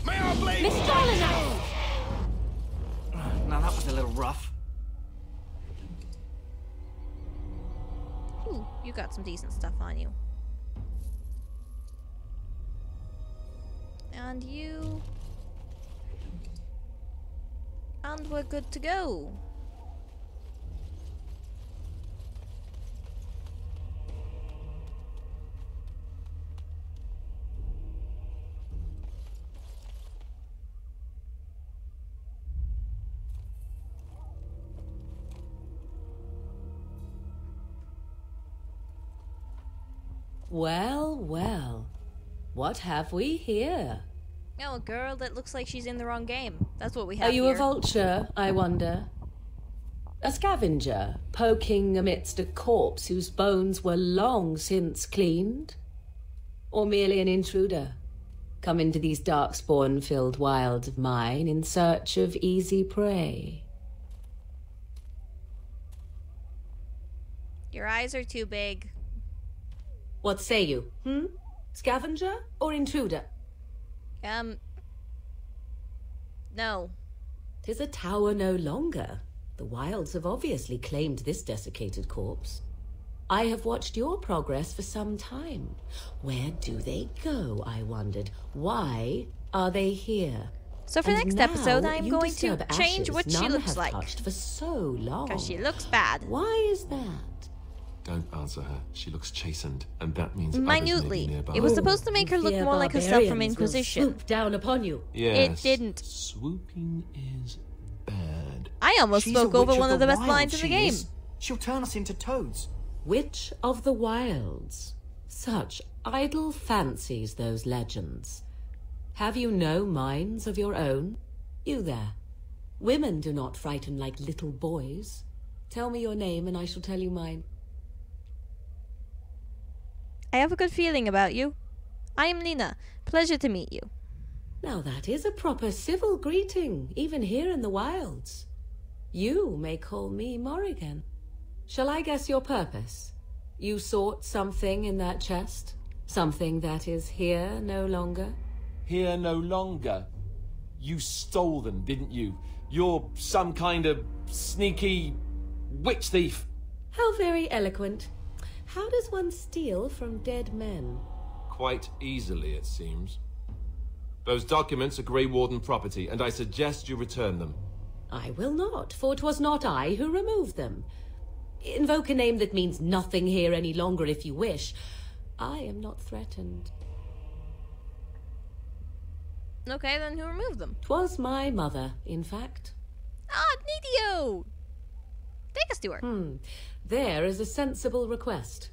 May I bleed?
Miss Dolina!
Now that was a little rough.
Ooh, you got some decent stuff on you. And you... And we're good to go.
Well, well. What have we here?
Oh, a girl that looks like she's in the wrong game. That's what we have
Are you
here.
a vulture, I wonder? A scavenger, poking amidst a corpse whose bones were long since cleaned? Or merely an intruder, come into these darkspawn-filled wilds of mine in search of easy prey?
Your eyes are too big.
What say you, Scavenger or intruder?
No.
'Tis a tower no longer. The wilds have obviously claimed this desiccated corpse. I have watched your progress for some time. Where do they go, I wondered? Why are they here?
So for
And
next
now
episode, I'm
you
going to
disturb
change
ashes
what she
none
looks
have
like.
touched for so long.
Because she looks bad.
Why is that?
Don't answer her. She looks chastened, and that means others may be
Minutely.
nearby.
It was supposed to make her look
Fear
more like herself from
barbarians will
Inquisition.
swoop down upon you.
Yes.
It didn't.
Swooping is bad.
I almost
She's
spoke
a
over
witch
one of the best
wild,
lines in the
she
game.
is. She'll turn us into toads.
Witch of the Wilds. Such idle fancies, those legends. Have you no minds of your own? You there. Women do not frighten like little boys. Tell me your name and I shall tell you mine.
I have a good feeling about you. I am Lena. Pleasure to meet you.
Now that is a proper civil greeting, even here in the wilds. You may call me Morrigan. Shall I guess your purpose? You sought something in that chest? Something that is here no longer?
Here no longer. You stole them, didn't you? You're some kind of sneaky witch thief.
How very eloquent. How does one steal from dead men?
Quite easily, it seems. Those documents are Grey Warden property, and I suggest you return them.
I will not, for 'twas not I who removed them. Invoke a name that means nothing here any longer if you wish. I am not threatened.
Okay, then who removed them?
'Twas my mother, in fact.
Ah, Nidio! Take us to her.
There is a sensible request.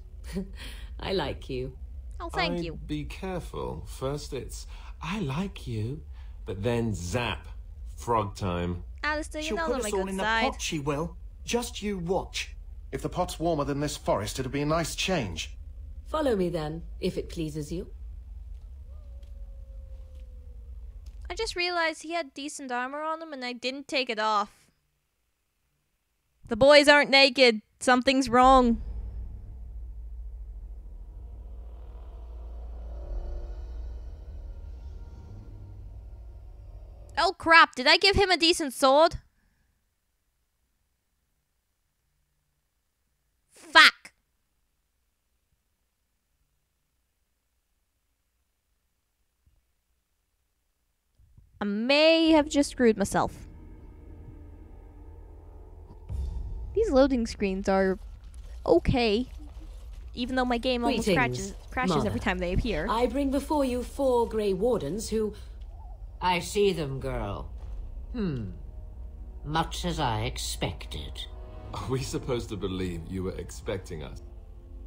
I like you.
Oh, thank you.
Be careful. First it's, I like you, but then zap. Frog time.
Alistair, you
She'll
know
put
on my
us all
good
in the
side.
pot, she will. Just you watch.
If the pot's warmer than this forest, it'd be a nice change.
Follow me then, if it pleases you.
I just realized he had decent armor on him and I didn't take it off. The boys aren't naked. Something's wrong. Oh crap, did I give him a decent sword? Fuck. I may have just screwed myself. These loading screens are okay, even though my game almost
Greetings,
crashes
Mother.
every time they appear.
I bring before you 4 Grey Wardens who...
I see them, girl. Much as I expected.
Are we supposed to believe you were expecting us?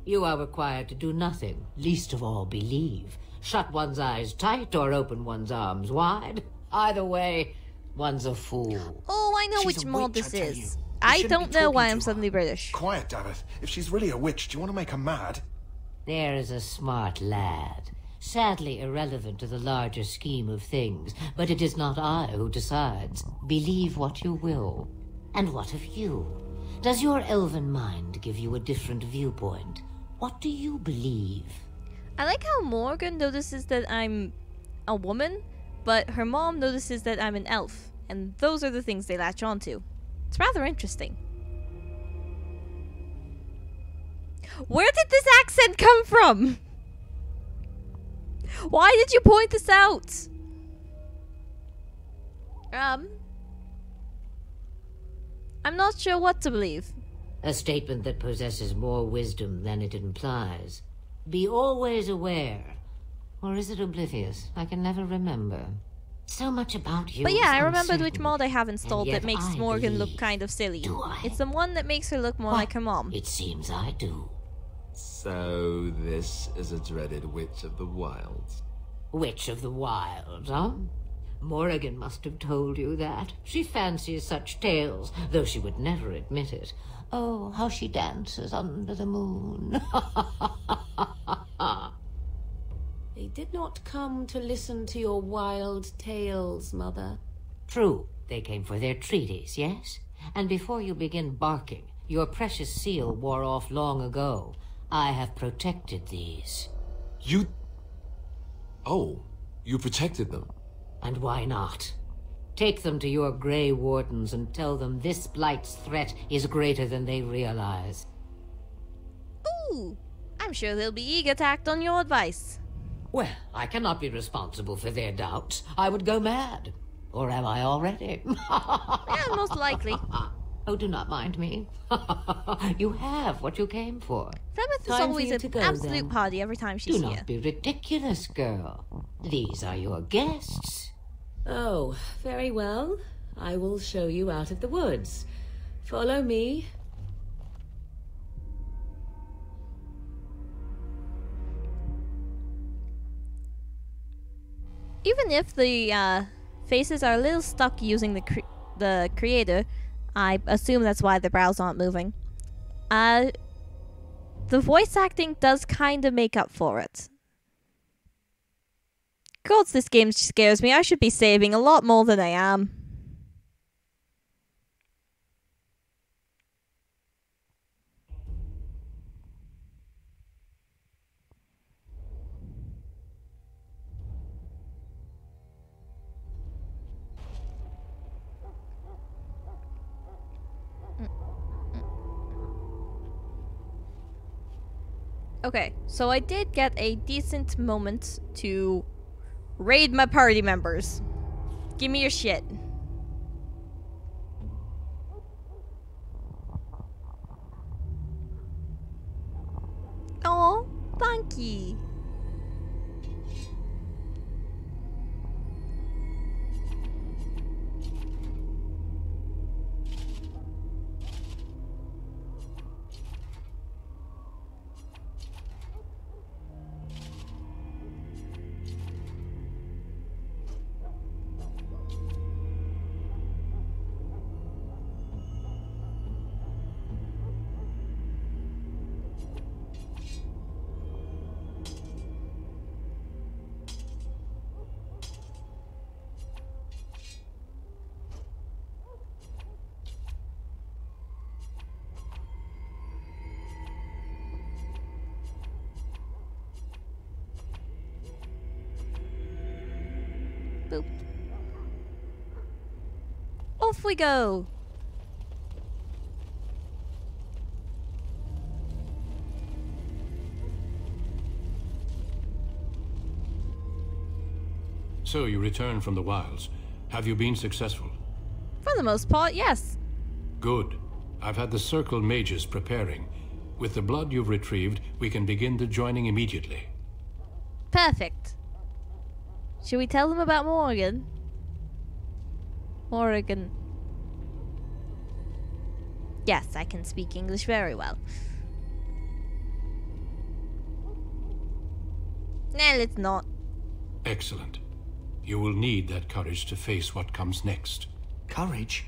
You are required to do nothing, least of all believe. Shut one's eyes tight or open one's arms wide. Either way, one's a fool.
Oh, I know which mod this is. I don't know why I'm suddenly British.
Quiet, Dareth. If she's really a witch, do you want to make her mad?
There is a smart lad. Sadly irrelevant to the larger scheme of things, but it is not I who decides. Believe what you will. And what of you? Does your elven mind give you a different viewpoint? What do you believe?
I like how Morgan notices that I'm a woman, but her mom notices that I'm an elf. And those are the things they latch onto. It's rather interesting. Where did this accent come from? Why did you point this out? I'm not sure what to believe.
A statement that possesses more wisdom than it implies. Be always aware. Or is it oblivious? I can never remember. So much about you.
But yeah, I remembered
uncertain.
which mod I have installed
yet
that makes
I
Morgan look
believe.
kind of silly.
Do I?
It's the one that makes her look more like her mom.
It seems I do.
So this is a dreaded Witch of the Wilds.
Witch of the Wild, huh? Morrigan must have told you that. She fancies such tales, though she would never admit it. Oh, how she dances under the moon.
They did not come to listen to your wild tales, Mother.
True, they came for their treaties, yes? And before you begin barking, your precious seal wore off long ago. I have protected these.
You... Oh, you protected them?
And why not? Take them to your Grey Wardens and tell them this Blight's threat is greater than they realize.
Ooh, I'm sure they'll be eager to act on your advice.
Well, I cannot be responsible for their doubts. I would go mad. Or am I already?
Yeah, most likely.
Oh, do not mind me. You have what you came for.
Femeth is always an absolute party every time she's
here.
here.
Do not be ridiculous, girl. These are your guests.
Oh, very well. I will show you out of the woods. Follow me.
Even if the faces are a little stuck using the creator, I assume that's why the brows aren't moving. The voice acting does kind of make up for it. God, this game scares me. I should be saving a lot more than I am. Okay, so I did get a decent moment to raid my party members. Give me your shit. Aw, thank you. Boop. Off we go.
So you returned from the wilds. Have you been successful?
For the most part, yes.
Good. I've had the Circle mages preparing. With the blood you've retrieved, we can begin the joining immediately.
Perfect. Should we tell them about Morrigan? Morrigan. Yes, I can speak English very well. Nah, let's not.
Excellent. You will need that courage to face what comes next.
Courage?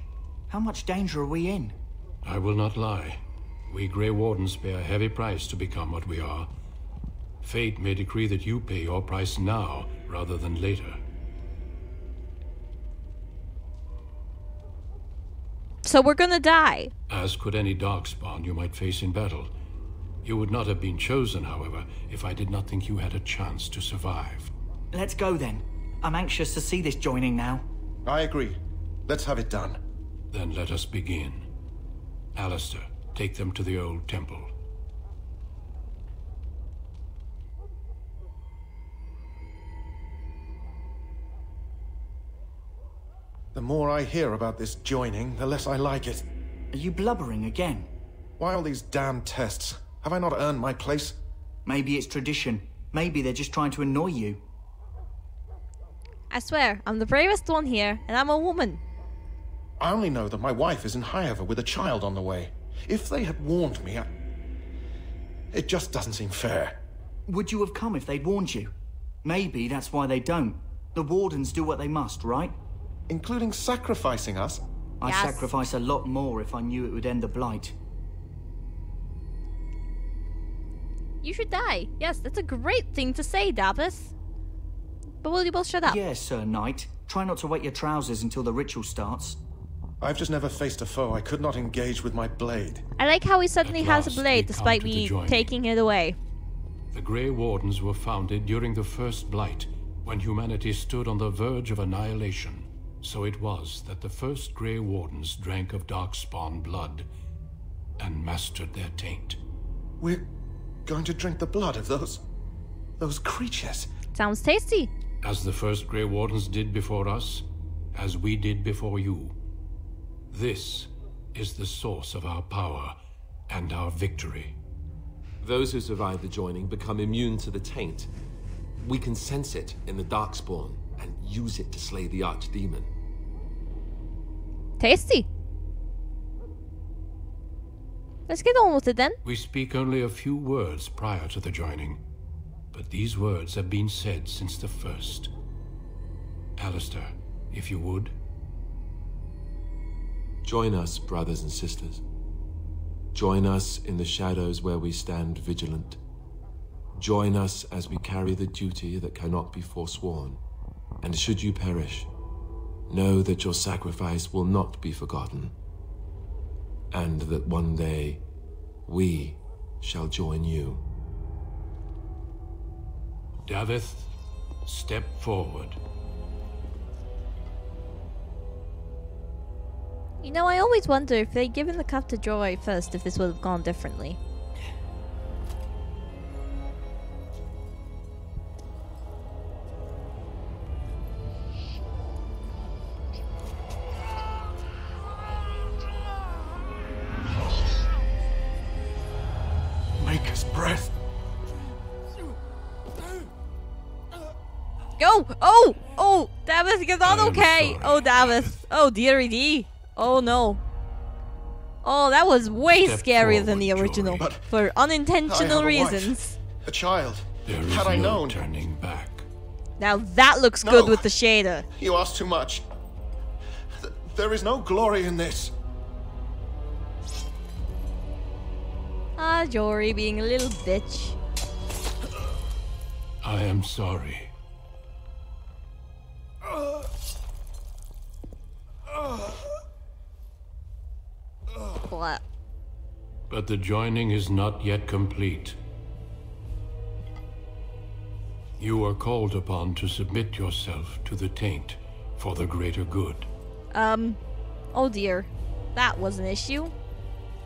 How much danger are we in?
I will not lie. We Grey Wardens pay a heavy price to become what we are. Fate may decree that you pay your price now, rather than later.
So we're gonna die.
As could any darkspawn you might face in battle. You would not have been chosen, however, if I did not think you had a chance to survive.
Let's go then. I'm anxious to see this joining now.
I agree. Let's have it done.
Then let us begin. Alistair, take them to the old temple.
The more I hear about this joining, the less I like it.
Are you blubbering again?
Why all these damn tests? Have I not earned my place?
Maybe it's tradition. Maybe they're just trying to annoy you.
I swear, I'm the bravest one here, and I'm a woman.
I only know that my wife is in Highover with a child on the way. If they had warned me, it just doesn't seem fair.
Would you have come if they'd warned you? Maybe that's why they don't. The Wardens do what they must, right?
Including sacrificing us?
I'd sacrifice a lot more if I knew it would end the Blight.
You should die. Yes, that's a great thing to say, Davos. But will you both shut up?
Yes, Sir Knight. Try not to wet your trousers until the ritual starts.
I've just never faced a foe I could not engage with my blade.
I like how he suddenly has a blade despite me taking it away.
The Grey Wardens were founded during the First Blight, when humanity stood on the verge of annihilation. So it was that the first Grey Wardens drank of Darkspawn blood and mastered their taint.
We're going to drink the blood of those creatures.
Sounds tasty.
As the first Grey Wardens did before us, as we did before you. This is the source of our power and our victory.
Those who survive the joining become immune to the taint. We can sense it in the Darkspawn and use it to slay the Archdemon.
Tasty. Let's get on with it then.
We speak only a few words prior to the joining, but these words have been said since the first. Alistair, if you would.
Join us, brothers and sisters. Join us in the shadows where we stand vigilant. Join us as we carry the duty that cannot be forsworn. And should you perish, know that your sacrifice will not be forgotten. And that one day, we shall join you.
Davith, step forward.
You know, I always wonder if they'd given the cup to Joy first, if this would have gone differently.
Maker's breath.
Go! Oh! Oh! Davith, get on okay! Oh, Davith. Oh, dearie dee. Oh, no. Oh, that was way scarier than the original. For unintentional reasons.
A child.
There is
Had I
no
known.
turning back.
Now that looks good with the shader.
You ask too much. There is no glory in this.
Ah, Jory being a little bitch.
I am sorry.
What?
But the joining is not yet complete. You are called upon to submit yourself to the taint for the greater good.
Oh dear. That was an issue.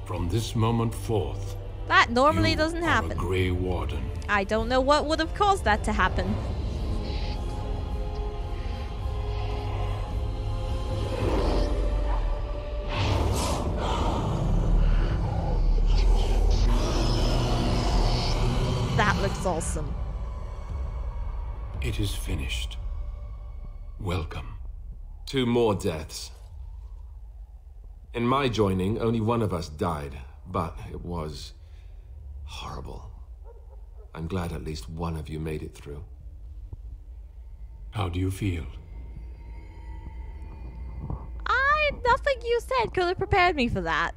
From this moment forth,
That normally doesn't
a
happen.
Grey Warden.
I don't know what would have caused that to happen. That looks awesome.
It is finished. Welcome.
2 more deaths. In my joining, only one of us died, but it was horrible. I'm glad at least one of you made it through.
How do you feel?
Nothing you said could have prepared me for that.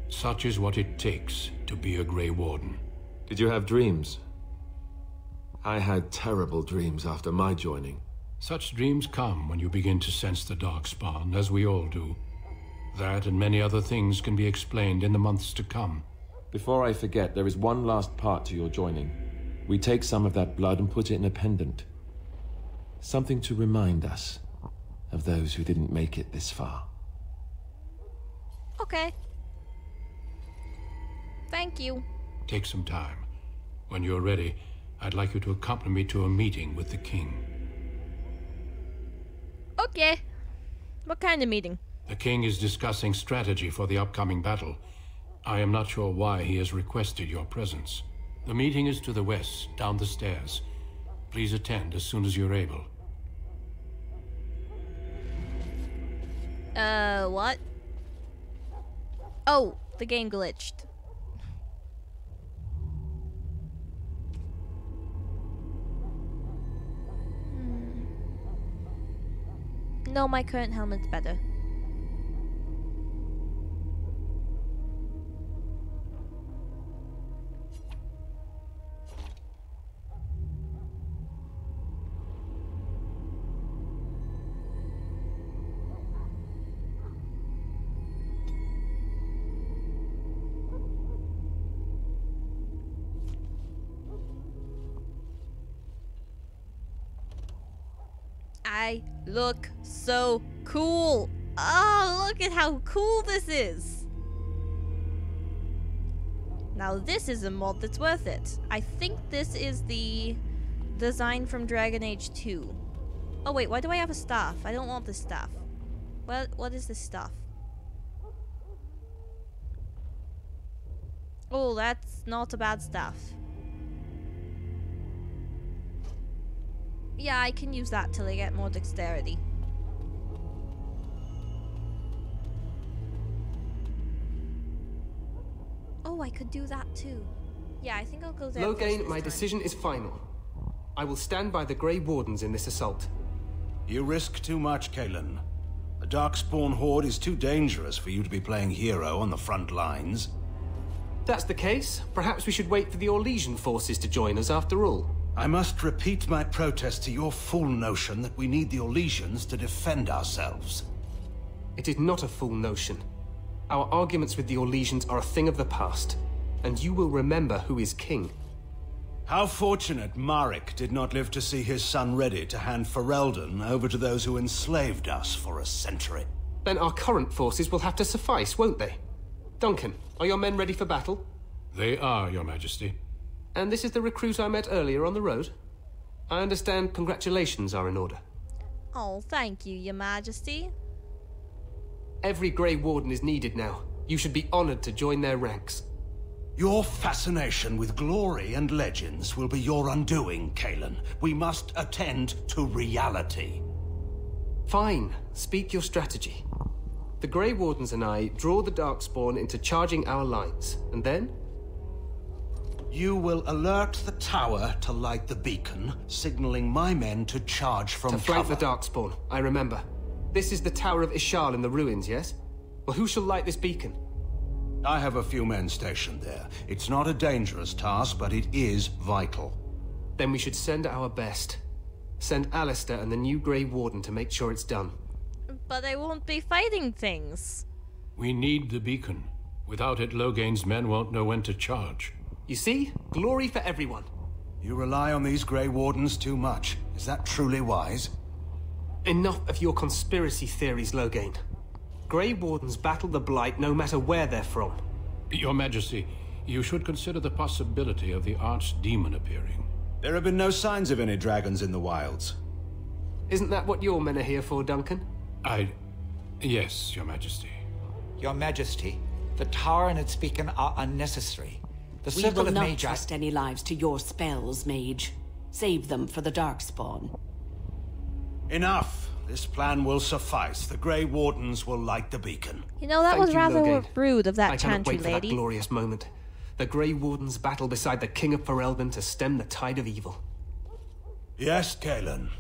Such is what it takes to be a Grey Warden.
Did you have dreams? I had terrible dreams after my joining.
Such dreams come when you begin to sense the Darkspawn, as we all do. That and many other things can be explained in the months to come.
Before I forget, there is one last part to your joining. We take some of that blood and put it in a pendant. Something to remind us of those who didn't make it this far.
Okay. Thank you.
Take some time. When you're ready, I'd like you to accompany me to a meeting with the king.
Okay. What kind of meeting?
The king is discussing strategy for the upcoming battle. I am not sure why he has requested your presence. The meeting is to the west, down the stairs. Please attend as soon as you're able.
What? Oh, the game glitched. know my current helmet's better. I look so cool. Oh, look at how cool this is. Now this is a mod that's worth it. I think this is the design from Dragon Age 2. Oh wait, why do I have a staff? I don't want this staff. What is this stuff? Oh, that's not a bad staff. Yeah, I can use that till I get more dexterity. Oh, I could do that too. Yeah, I think I'll go there.
Loghain, my decision is final. I will stand by the Grey Wardens in this assault.
You risk too much, Kalen. The Darkspawn Horde is too dangerous for you to be playing hero on the front lines.
If that's the case, perhaps we should wait for the Orlesian forces to join us after all.
I must repeat my protest to your fool notion that we need the Orlesians to defend ourselves.
It is not a fool notion. Our arguments with the Orlesians are a thing of the past, and you will remember who is king.
How fortunate Marek did not live to see his son ready to hand Ferelden over to those who enslaved us for a century.
Then our current forces will have to suffice, won't they? Duncan, are your men ready for battle?
They are, Your Majesty.
And this is the recruit I met earlier on the road? I understand congratulations are in order.
Oh, thank you, Your Majesty.
Every Grey Warden is needed now. You should be honored to join their ranks.
Your fascination with glory and legends will be your undoing, Kalen. We must attend to reality.
Fine. Speak your strategy. The Grey Wardens and I draw the Darkspawn into charging our lines, and then?
You will alert the tower to light the beacon, signaling my men to charge from cover.
To flank the Darkspawn, I remember. This is the Tower of Ishal in the ruins, yes? Well, who shall light this beacon?
I have a few men stationed there. It's not a dangerous task, but it is vital.
Then we should send our best. Send Alistair and the new Grey Warden to make sure it's done.
But I won't be fighting things.
We need the beacon. Without it, Loghain's men won't know when to charge.
You see? Glory for everyone.
You rely on these Grey Wardens too much. Is that truly wise?
Enough of your conspiracy theories, Loghain. Grey Wardens battle the Blight no matter where they're from.
Your Majesty, you should consider the possibility of the Archdemon appearing.
There have been no signs of any dragons in the wilds.
Isn't that what your men are here for, Duncan?
Yes, Your Majesty.
Your Majesty, the tower and its beacon are unnecessary. The
We
circle
will
of
not
Magi...
trust any lives to your spells, mage. Save them for the Darkspawn.
Enough. This plan will suffice. The Grey Wardens will light the beacon.
You know, that was rather rude of that chantry
I cannot wait for
lady.
that glorious moment. The Grey Wardens battle beside the King of Ferelden to stem the tide of evil.
Yes, Kalen.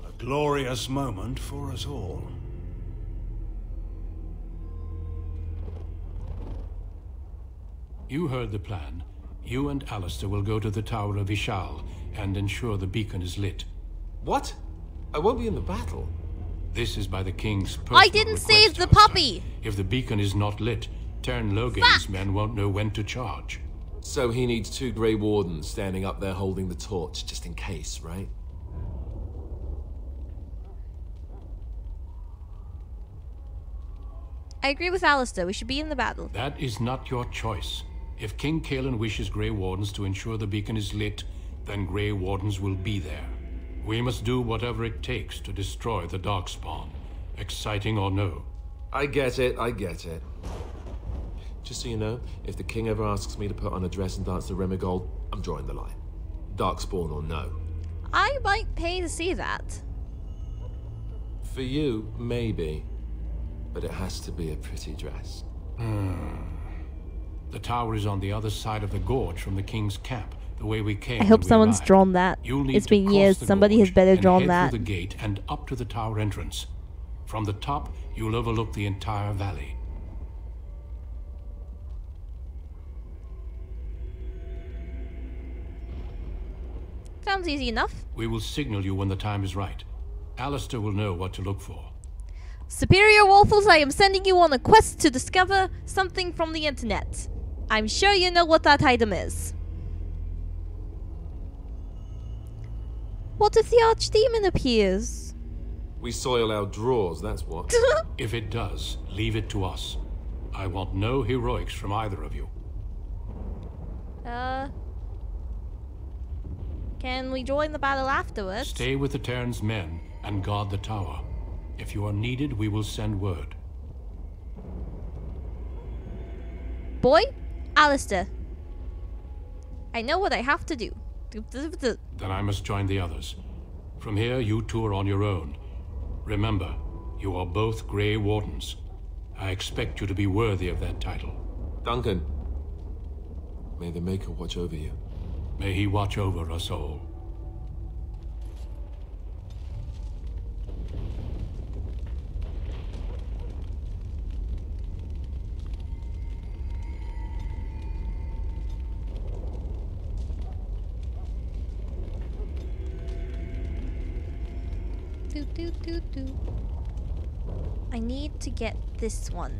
A glorious moment for us all.
You heard the plan. You and Alistair will go to the Tower of Ishal and ensure the beacon is lit.
What? I won't be in the battle.
This is by the King's personal
I didn't save the puppy!
If the beacon is not lit, Tern Loghain's men won't know when to charge.
So he needs 2 Grey Wardens standing up there holding the torch, just in case, right?
I agree with Alistair. We should be in the battle.
That is not your choice. If King Kalen wishes Grey Wardens to ensure the beacon is lit, then Grey Wardens will be there. We must do whatever it takes to destroy the Darkspawn, exciting or no.
I get it, I get it. Just so you know, if the king ever asks me to put on a dress and dance to Remigold, I'm drawing the line. Darkspawn or no.
I might pay to see that.
For you, maybe. But it has to be a pretty dress.
The tower is on the other side of the gorge from the King's camp, the way we came.
I hope
when we
someone's
arrived.
drawn that.
You'll need
It's
to
been
cross
years.
the
Somebody
gorge
has better
and
drawn
head
that.
through the gate and up to the tower entrance. From the top, you'll overlook the entire valley.
Sounds easy enough.
We will signal you when the time is right. Alistair will know what to look for.
Superior Wolfels, I am sending you on a quest to discover something from the internet. I'm sure you know what that item is. What if the Archdemon appears?
We soil our drawers, that's what.
If it does, leave it to us. I want no heroics from either of you.
Can we join the battle afterwards?
Stay with the Terran's men and guard the tower. If you are needed, we will send word.
Boy, Alistair. I know what I have to do.
Then I must join the others. From here, you two are on your own. Remember, you are both Grey Wardens. I expect you to be worthy of that title.
Duncan, may the Maker watch over you.
May he watch over us all.
I need to get this one.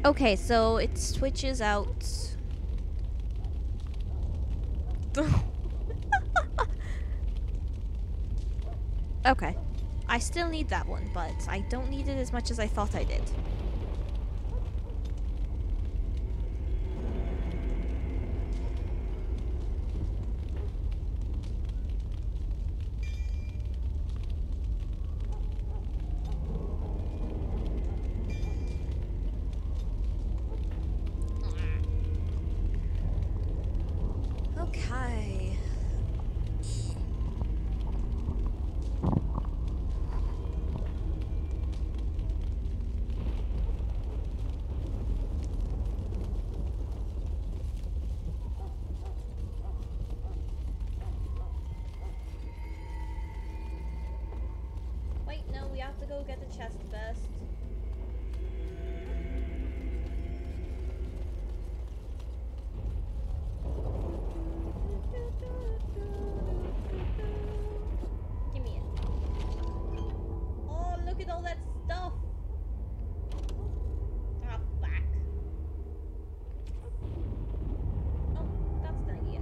Okay, so it switches out. Okay. I still need that one, but I don't need it as much as I thought I did. Okay. Wait, no, we have to go get the chest first. Give me it. Oh, look at all that stuff. Ah, fuck. Oh, that's the idea.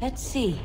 Let's see.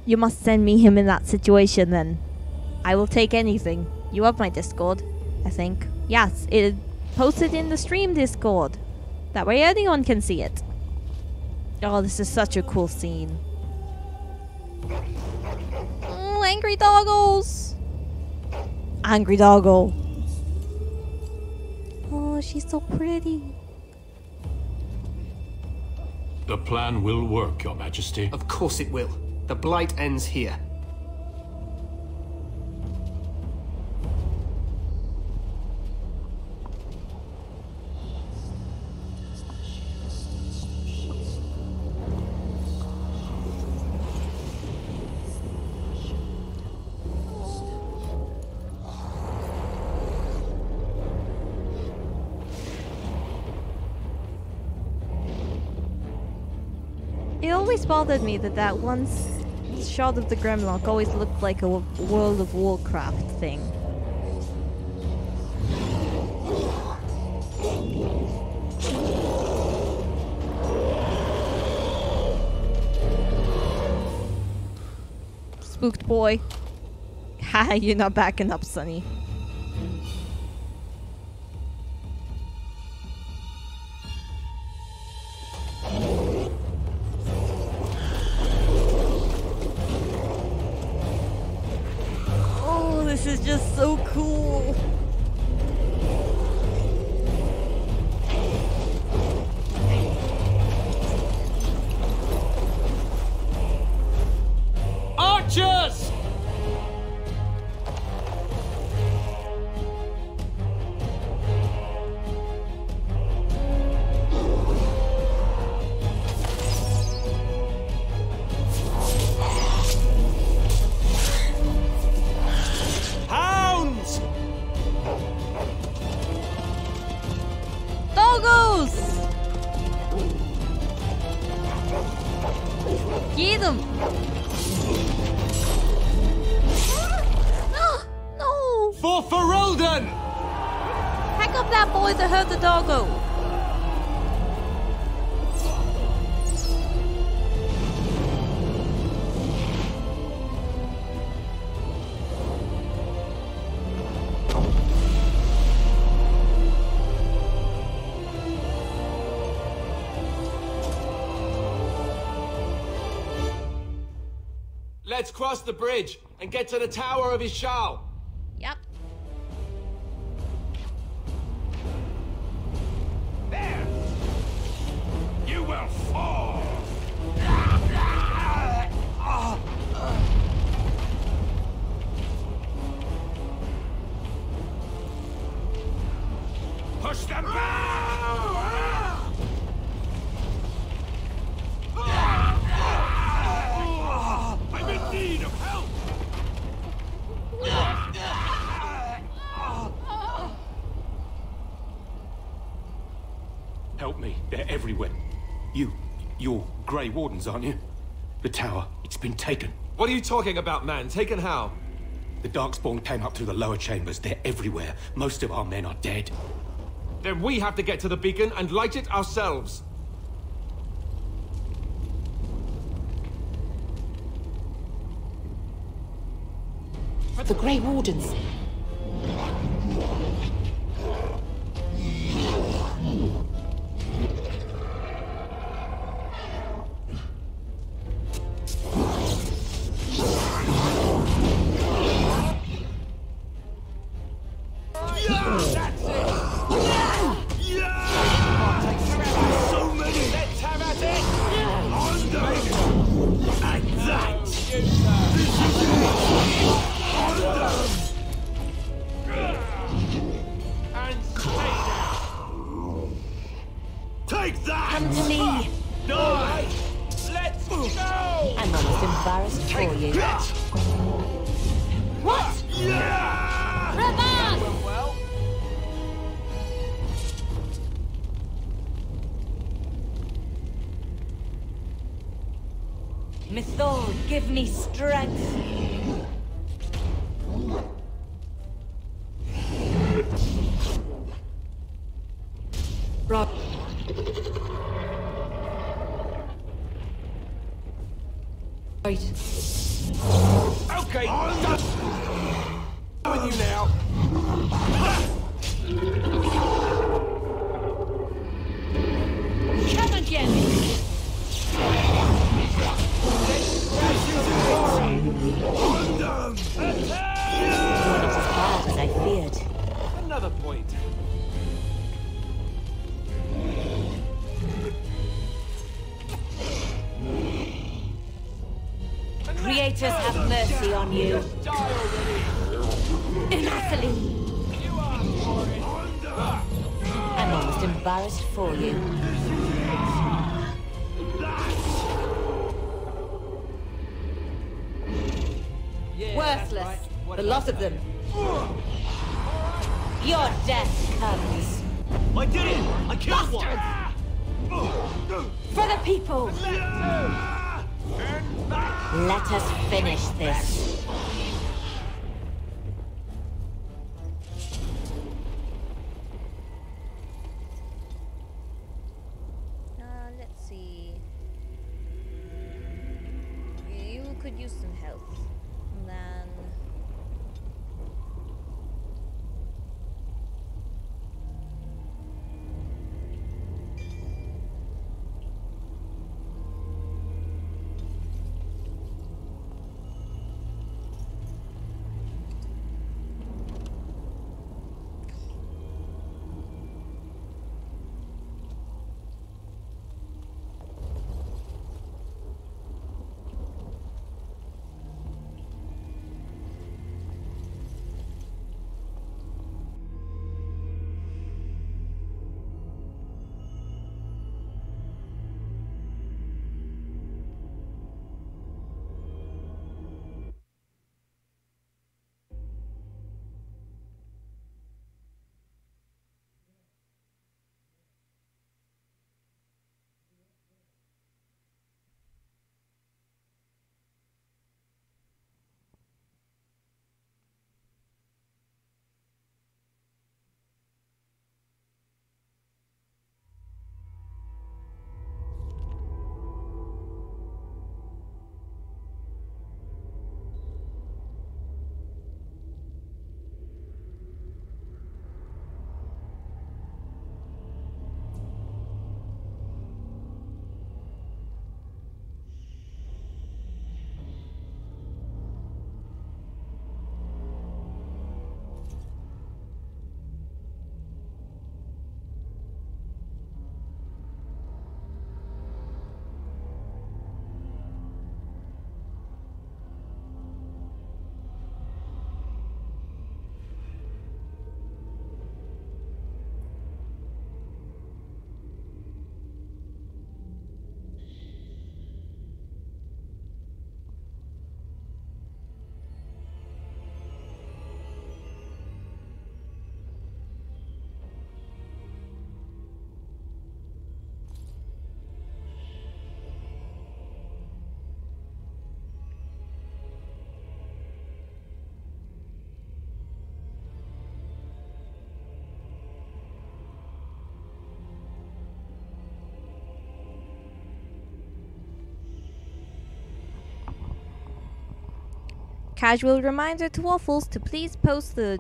You must send me him in that situation then. I will take anything. You have my Discord, I think. Yes, it posted in the stream Discord. That way anyone can see it. Oh, this is such a cool scene. Angry doggos! Angry doggo. Oh, she's so pretty.
The plan will work, Your Majesty.
Of course it will. The blight ends here.
It always bothered me that one shot of the Grimlock always looked like a World of Warcraft thing. Spooked boy. Haha, you're not backing up, Sonny. This is just so cool.
Archers!
Get him! No!
For Ferelden!
Pack up that boy to hurt the doggo!
Let's cross the bridge and get to the Tower of Ishal.
Yep.
There! You will fall! Push them back! I'm in need of help!
Help me. They're everywhere. You're Grey Wardens, aren't you? The tower, it's been taken.
What are you talking about, man? Taken how?
The Darkspawn came up through the lower chambers. They're everywhere. Most of our men are dead.
Then we have to get to the beacon and light it ourselves.
The Grey Wardens.
Take that!
Come to me.
Die! Let's go!
I'm almost embarrassed for you. What?
Yeah!
Revan!
Well.
Mythol, give me strength. Right.
Okay, done. With you now.
Come again.
Not
as bad as I feared.
Another point.
Creators have mercy on you. Inathali. I'm almost embarrassed for you. Worthless. The lot of them. Your death comes.
I did it! I killed
Bastards!
one!
For the people! Let us finish this.
Let's see. You could use some help. And then... casual reminder to Waffles to please post the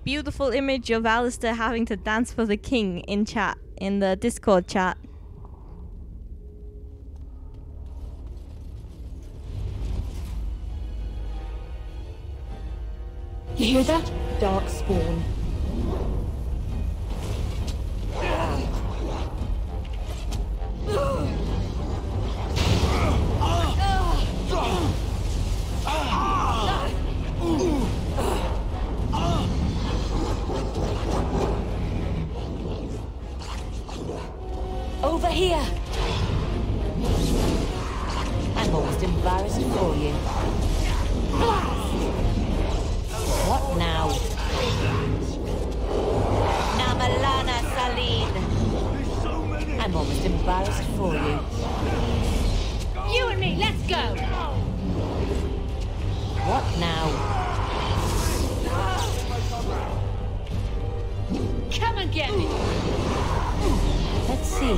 beautiful image of Alistair having to dance for the king in chat, in the Discord chat.
You hear that? Darkspawn.
Over here! I'm almost embarrassed for you. What now? Namalana Saline! I'm almost embarrassed for you.
You and me, let's go!
What now?
Come and get me!
Let's see.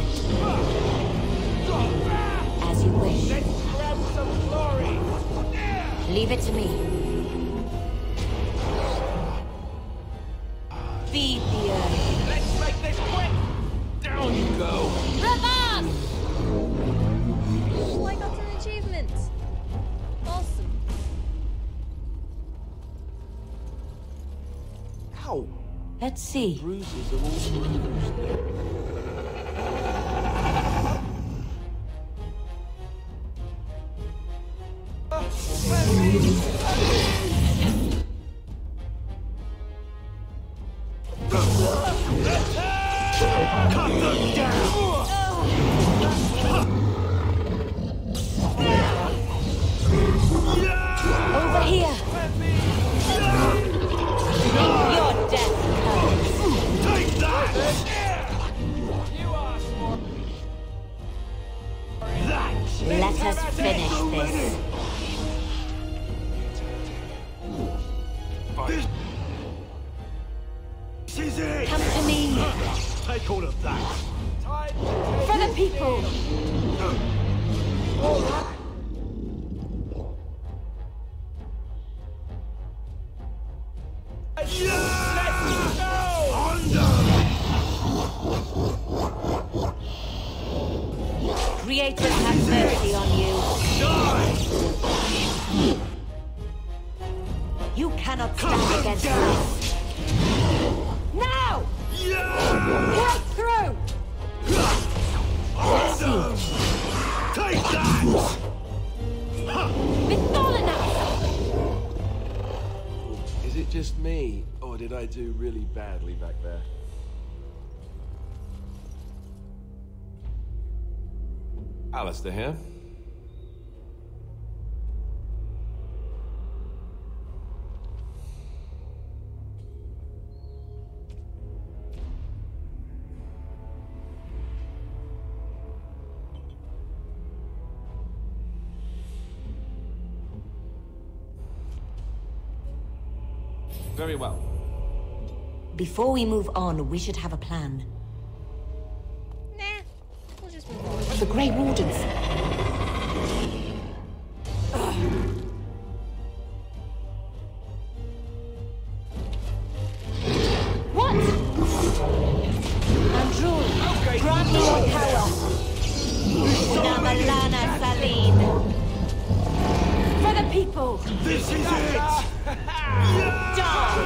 As you wish.
Let's grab some glory.
Leave it to me. Feed the earth.
Let's make this quick. Down you go.
Revan!
Oh, I got an achievement. Awesome.
Ow.
Let's see.
Bruises are all bruised. Cut them down!
Over here! Your death comes!
Take that!
Let us finish this.
This is it!
Come to me!
Take all of that!
For the people!
Creators have mercy on you. You cannot stand against us.
Now! Break through!
Let's see.
Take that!
Is it just me, or did I do really badly back there? Alistair here. Very well.
Before we move on, we should have a plan.
Nah, we'll just move on.
The Grey Wardens.
What?
Andrew, grant me your power. Namalana Saline.
For the people!
This is it!
Die!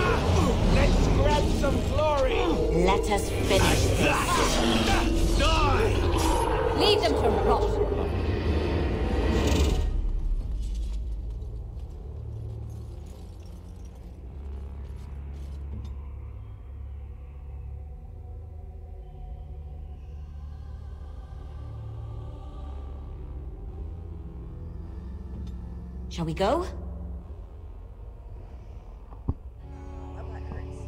Let's grab some glory!
Let us finish this.
Die!
Leave them to rot!
Shall we go?
My butt hurts.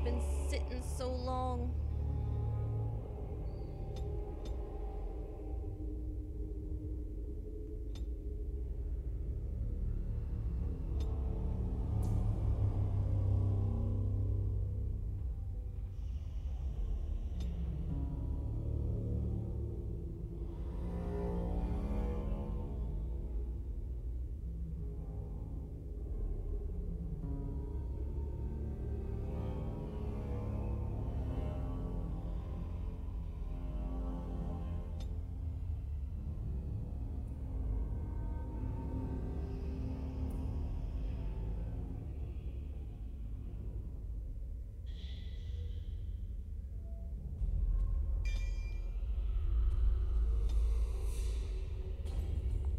Been sitting so long.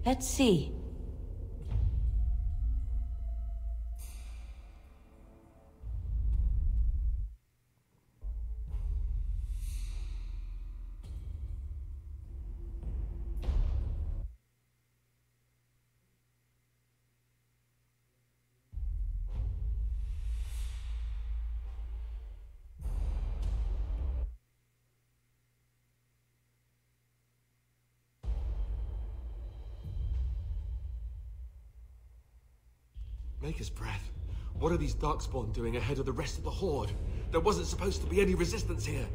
Let's see.
Maker's breath. What are these Darkspawn doing ahead of the rest of the Horde? There wasn't supposed to be any resistance here.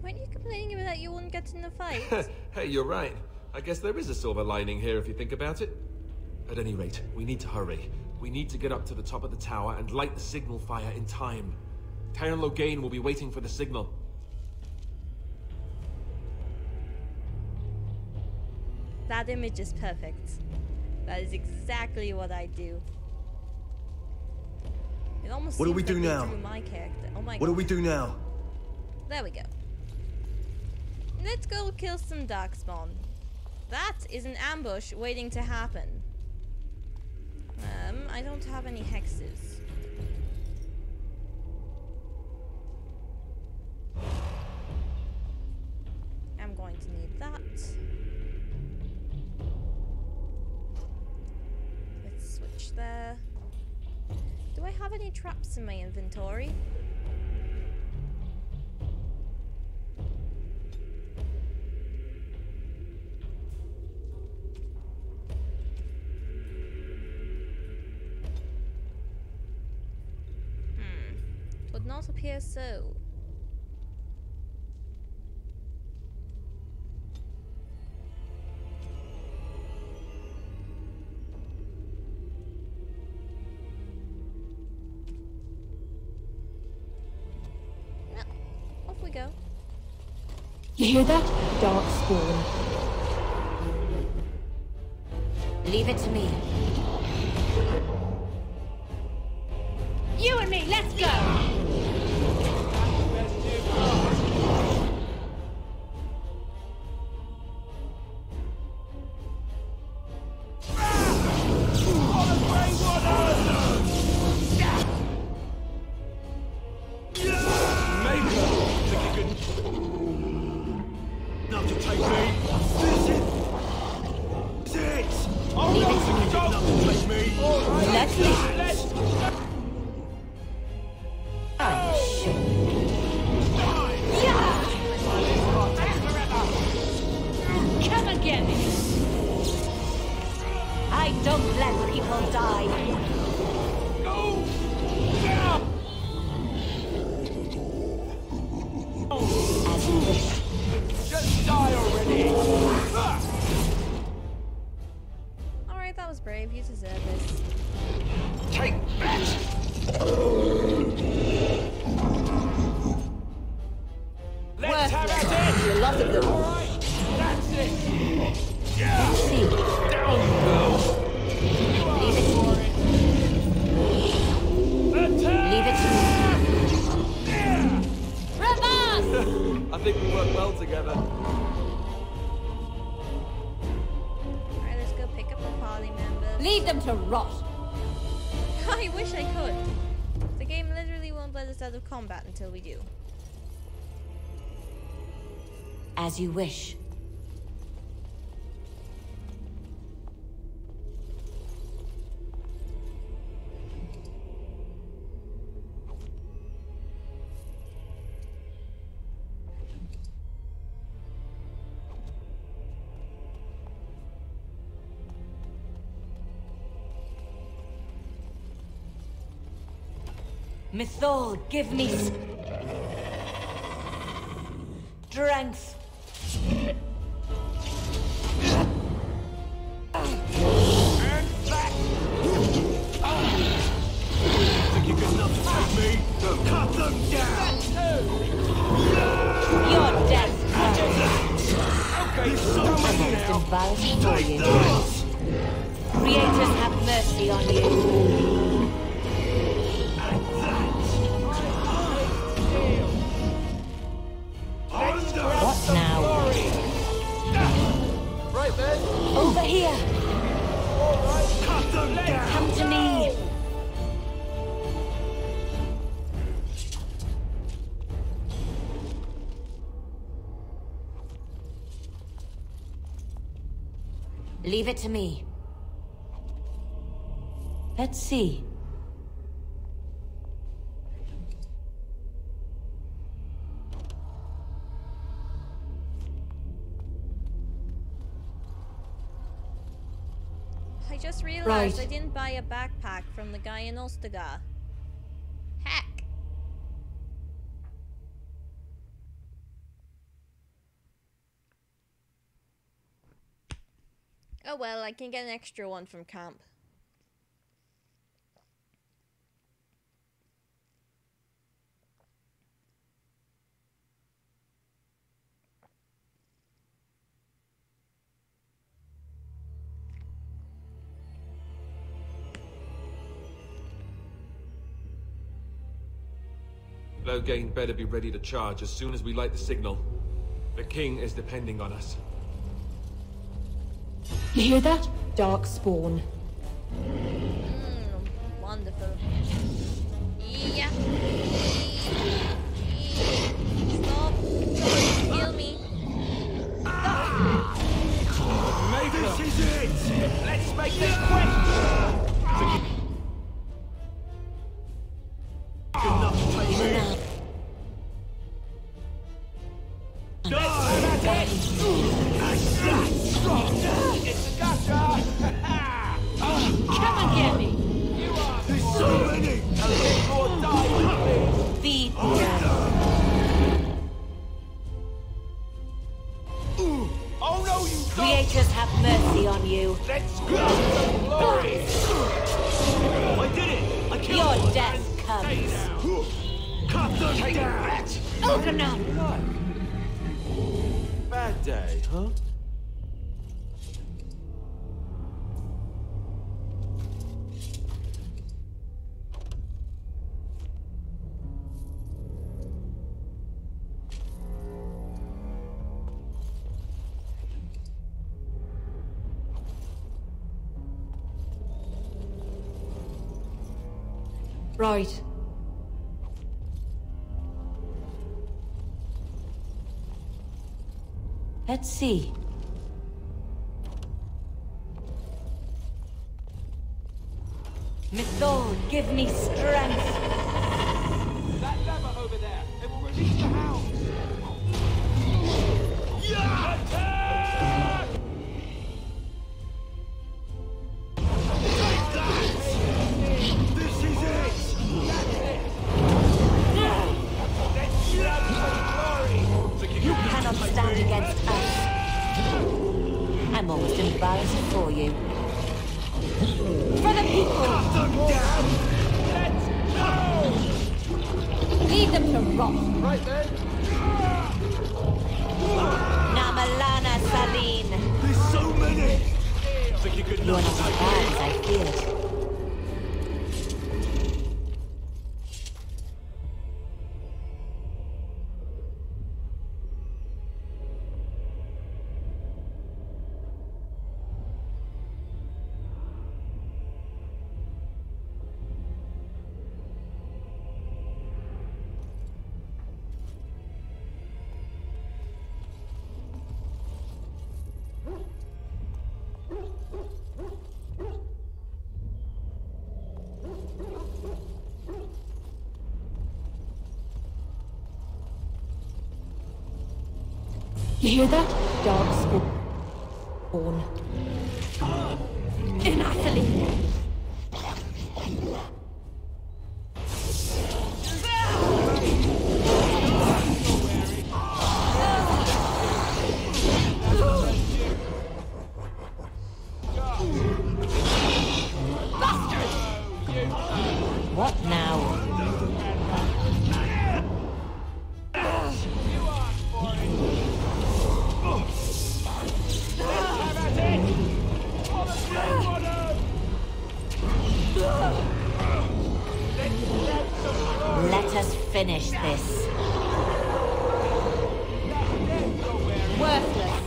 Weren't you complaining about that you wouldn't get in the fight?
Hey, you're right. I guess there is a silver lining here if you think about it. At any rate, we need to hurry. We need to get up to the top of the tower and light the signal fire in time. Tyron Loghain will be waiting for the signal.
That image is perfect. That is exactly what I do. It almost
what do we
seems
do
like they
now?
drew my character. Oh my god.
What do we do now?
There we go. Let's go kill some Darkspawn. That is an ambush waiting to happen. I don't have any hexes. I'm going to need that. Let's switch there. Do I have any traps in my inventory? Would not appear so. No. Off we go.
You hear that? Darkspawn.
Leave it to me.
You and me, let's go!
I think we work well together.
Alright, let's go pick up the party members.
Leave them to rot.
I wish I could. The game literally won't let us out of combat until we do.
As you wish.
Mythol, give me strength.
Think you're good enough to take me? Cut them down!
You're dead.
Okay, someone now.
Take those. Creators have mercy on you. What now?
Right then.
Over here.
Leave it to me.
Let's see.
I just realized I didn't buy a backpack from the guy in Ostaga. Heck. Oh well, I can get an extra one from camp.
Loghain better be ready to charge as soon as we light the signal. The king is depending on us.
You hear that? Darkspawn.
Wonderful. Yeah. Stop. Don't kill me.
This is it! Let's make this quick! It's a gotcha!
Come and get me!
There's so many! A bit more die, please!
Feed
Oh no, you don't!
Creators have mercy on you.
Let's go for glory! I did it! I killed
Your
one.
death comes.
Cut them down!
Open up!
Bad day, huh?
Right.
Let's see.
Mythol, give me strength.
That lever over there, it will release the hounds! Yeah! Attack! Take that! This is it! That's it! Let's grab some glory!
You cannot stand against us. I'm almost embarrassed for you. For the people!
Cut them down! Let's go!
Leave them to rot.
Right then!
Namalana Saline.
There's so many! Think you could
You're
not
not as bad as I feared.
You hear that? Darkspawn.
Inately. What now? Let us finish this.
Worthless.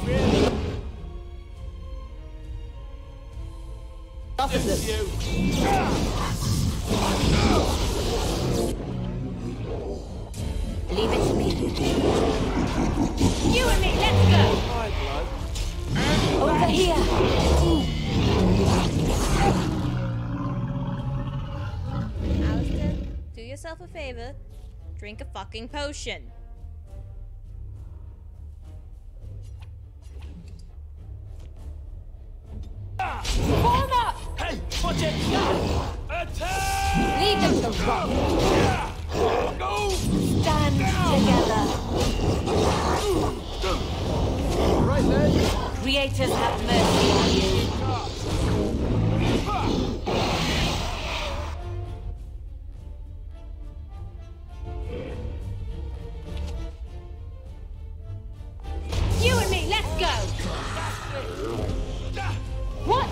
Leave it to me.
You and me, let's go!
Over here!
Alistair, do yourself a favor. Drink a fucking potion.
Form up! Hey, watch it! Attack!
Leave them to rot!
Go!
Stand together!
Right then!
Creators have mercy on you! You and me, let's go! What?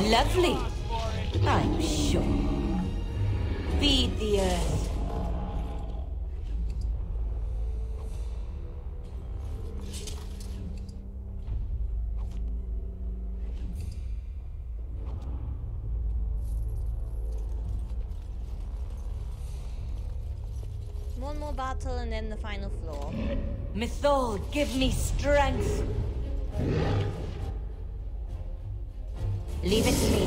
Lovely. I'm sure. Feed the earth.
One more battle and then the final floor.
Mythol, give me strength. Leave it to me.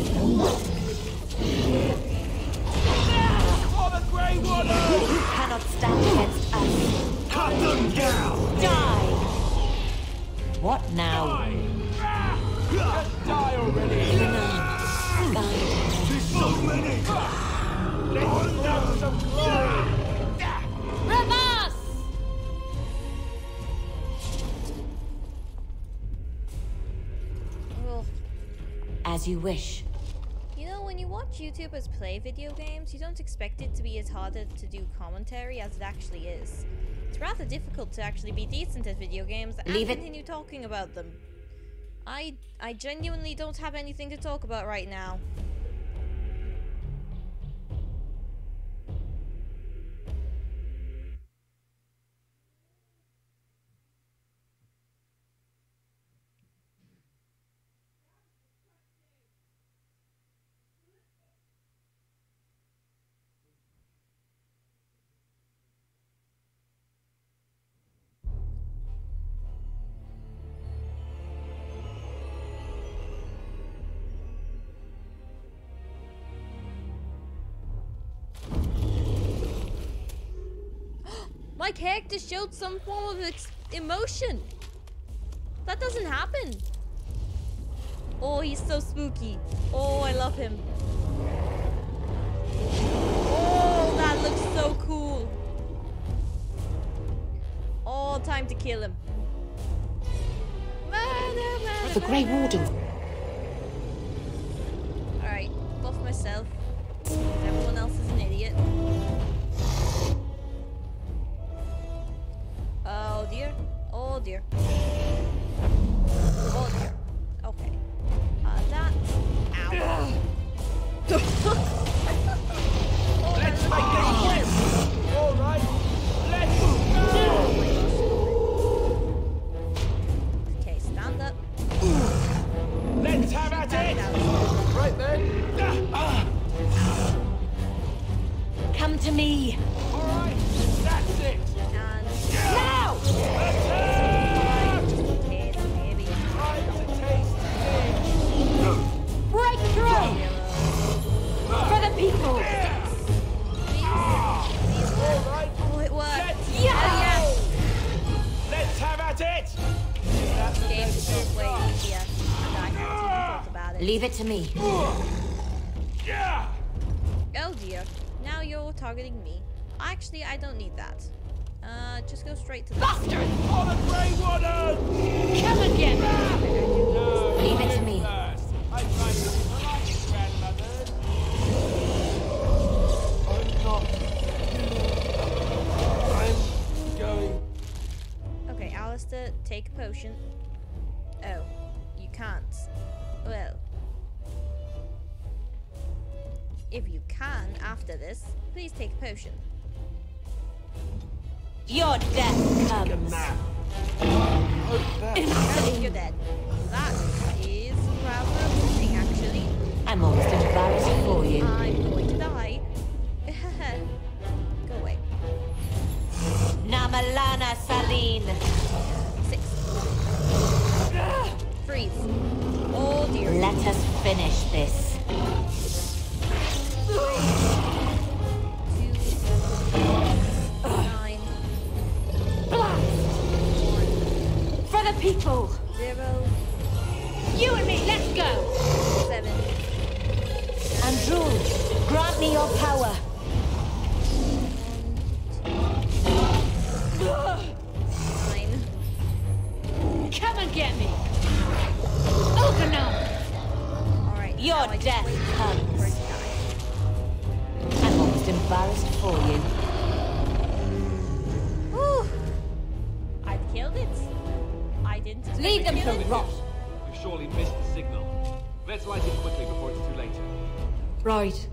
For the Grey Water!
You cannot stand against us.
Cut them down!
Die! What now?
Die! Just die already! There's so many! Let's have some glory!
Reverse!
Ugh.
As you wish.
You know, when you watch YouTubers play video games, you don't expect it to be as hard to do commentary as it actually is. It's rather difficult to actually be decent at video games and continue talking about them. I genuinely don't have anything to talk about right now. My character showed some form of emotion. That doesn't happen. Oh, he's so spooky. Oh, I love him. Oh, that looks so cool. Oh, time to kill him.
The Grey Warden.
Alright, buff myself. Everyone else is an idiot. Oh dear. Oh dear. Oh dear. Okay. That. Ow.
Let's make this quick! Alright, let's go!
Okay, stand up.
Let's have at it! Right then.
Come to me.
Alright, that's it!
Now! Breakthrough! For the people!
Oh, it worked!
Yeah!
Let's have at it!
This game is so way easier, and I haven't even thought about it.
Leave it to me.
Yeah!
Oh dear. Now you're targeting me. Actually, I don't need that. Just go straight to the
bastard!
For the Grey Water!
Come again! Leave it to me.
I find it polite, grandmother. I'm going.
Okay, Alistair, take a potion. Oh, you can't. Well, if you can after this, please take a potion.
Your death comes.
You're dead. That is rather amazing, actually.
I'm almost embarrassed for you.
I'm going to die. Go away.
Namalana Saline.
6. fairies. Oh dear.
Let us finish this.
9.
Blast! For the people!
0.
You and me, let's go!
7.
Andrew, grant me your power.
9.
Come and get me! Open up!
Alright.
Your death comes. I'm almost embarrassed for you.
Whew. I've killed it. I didn't expect
Leave them to rot.
We've surely missed the signal. Let's light it quickly before it's too late.
Right.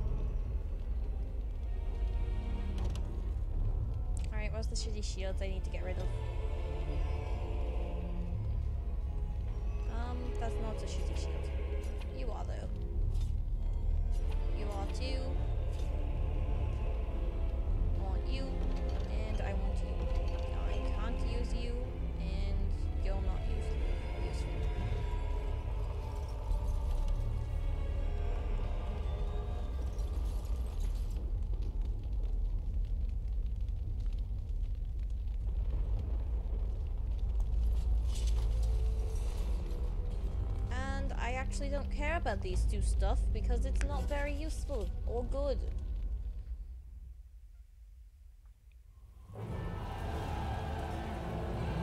Alright, what's the shitty shields I need to get rid of? That's not a shitty shield. You are though. You are too. I want you, and I want you. I can't use you, and you're not useful. And I actually don't care about these two stuff because it's not very useful or good.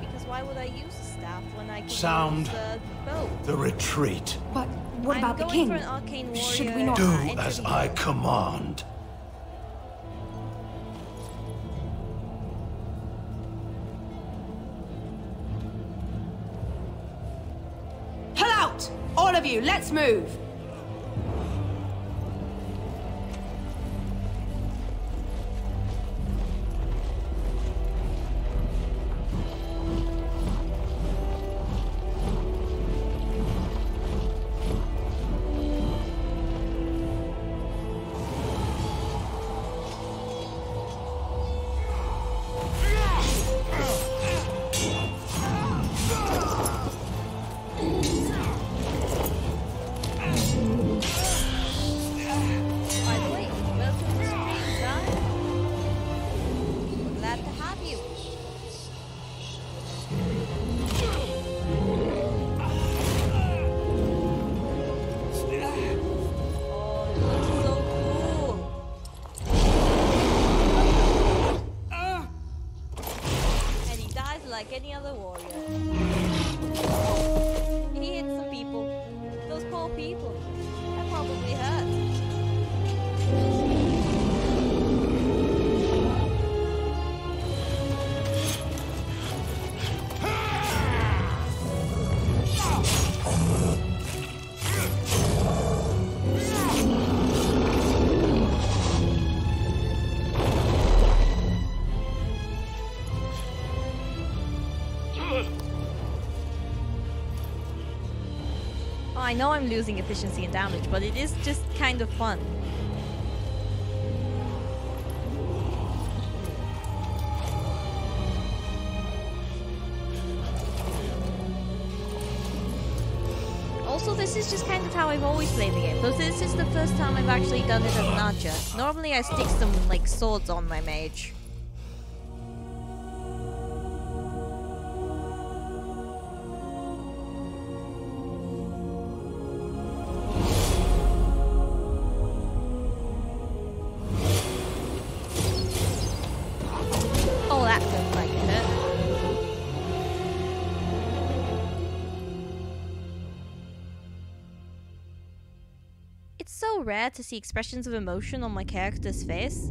Because why would I use a staff when I can
Sound
use a bow?
the retreat.
But what about the
I'm
king?
going for an arcane warrior.
Should we not
Do as I command.
Pull out! All of you, let's move!
By the way, welcome to the stream, son. We're glad to have you. Oh, it looks so cool. And he dies like any other warrior. He hit some people. Those poor people. That probably hurt. Oh, I know I'm losing efficiency and damage, but it is just kind of fun. Also, this is just kind of how I've always played the game. But this is the first time I've actually done it as an archer. Normally I stick some, like, swords on my mage. Oh, that feels like it hurt. It's so rare to see expressions of emotion on my character's face.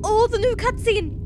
Oh, the new cutscene!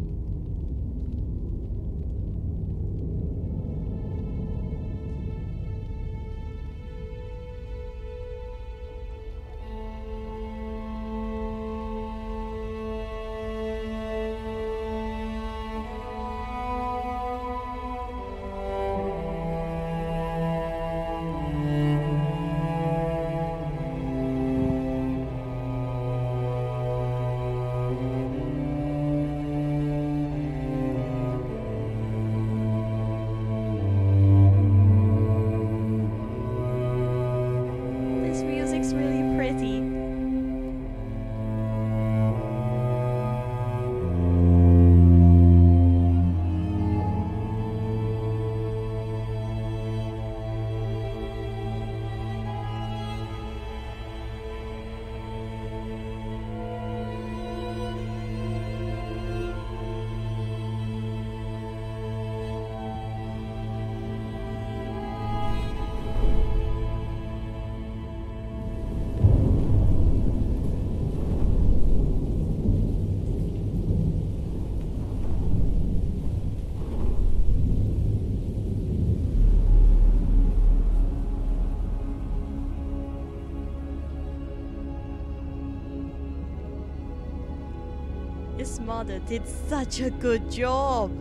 This modder did such a good job.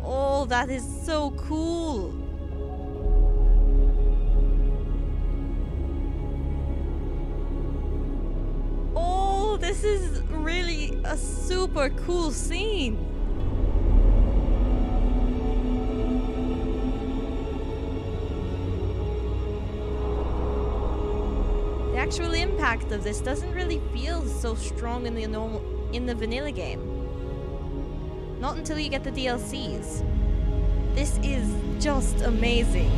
Oh, that is so cool. Oh, this is really a super cool scene. The actual impact of this doesn't really feel so strong in the vanilla game. Not until you get the DLCs. This is just amazing.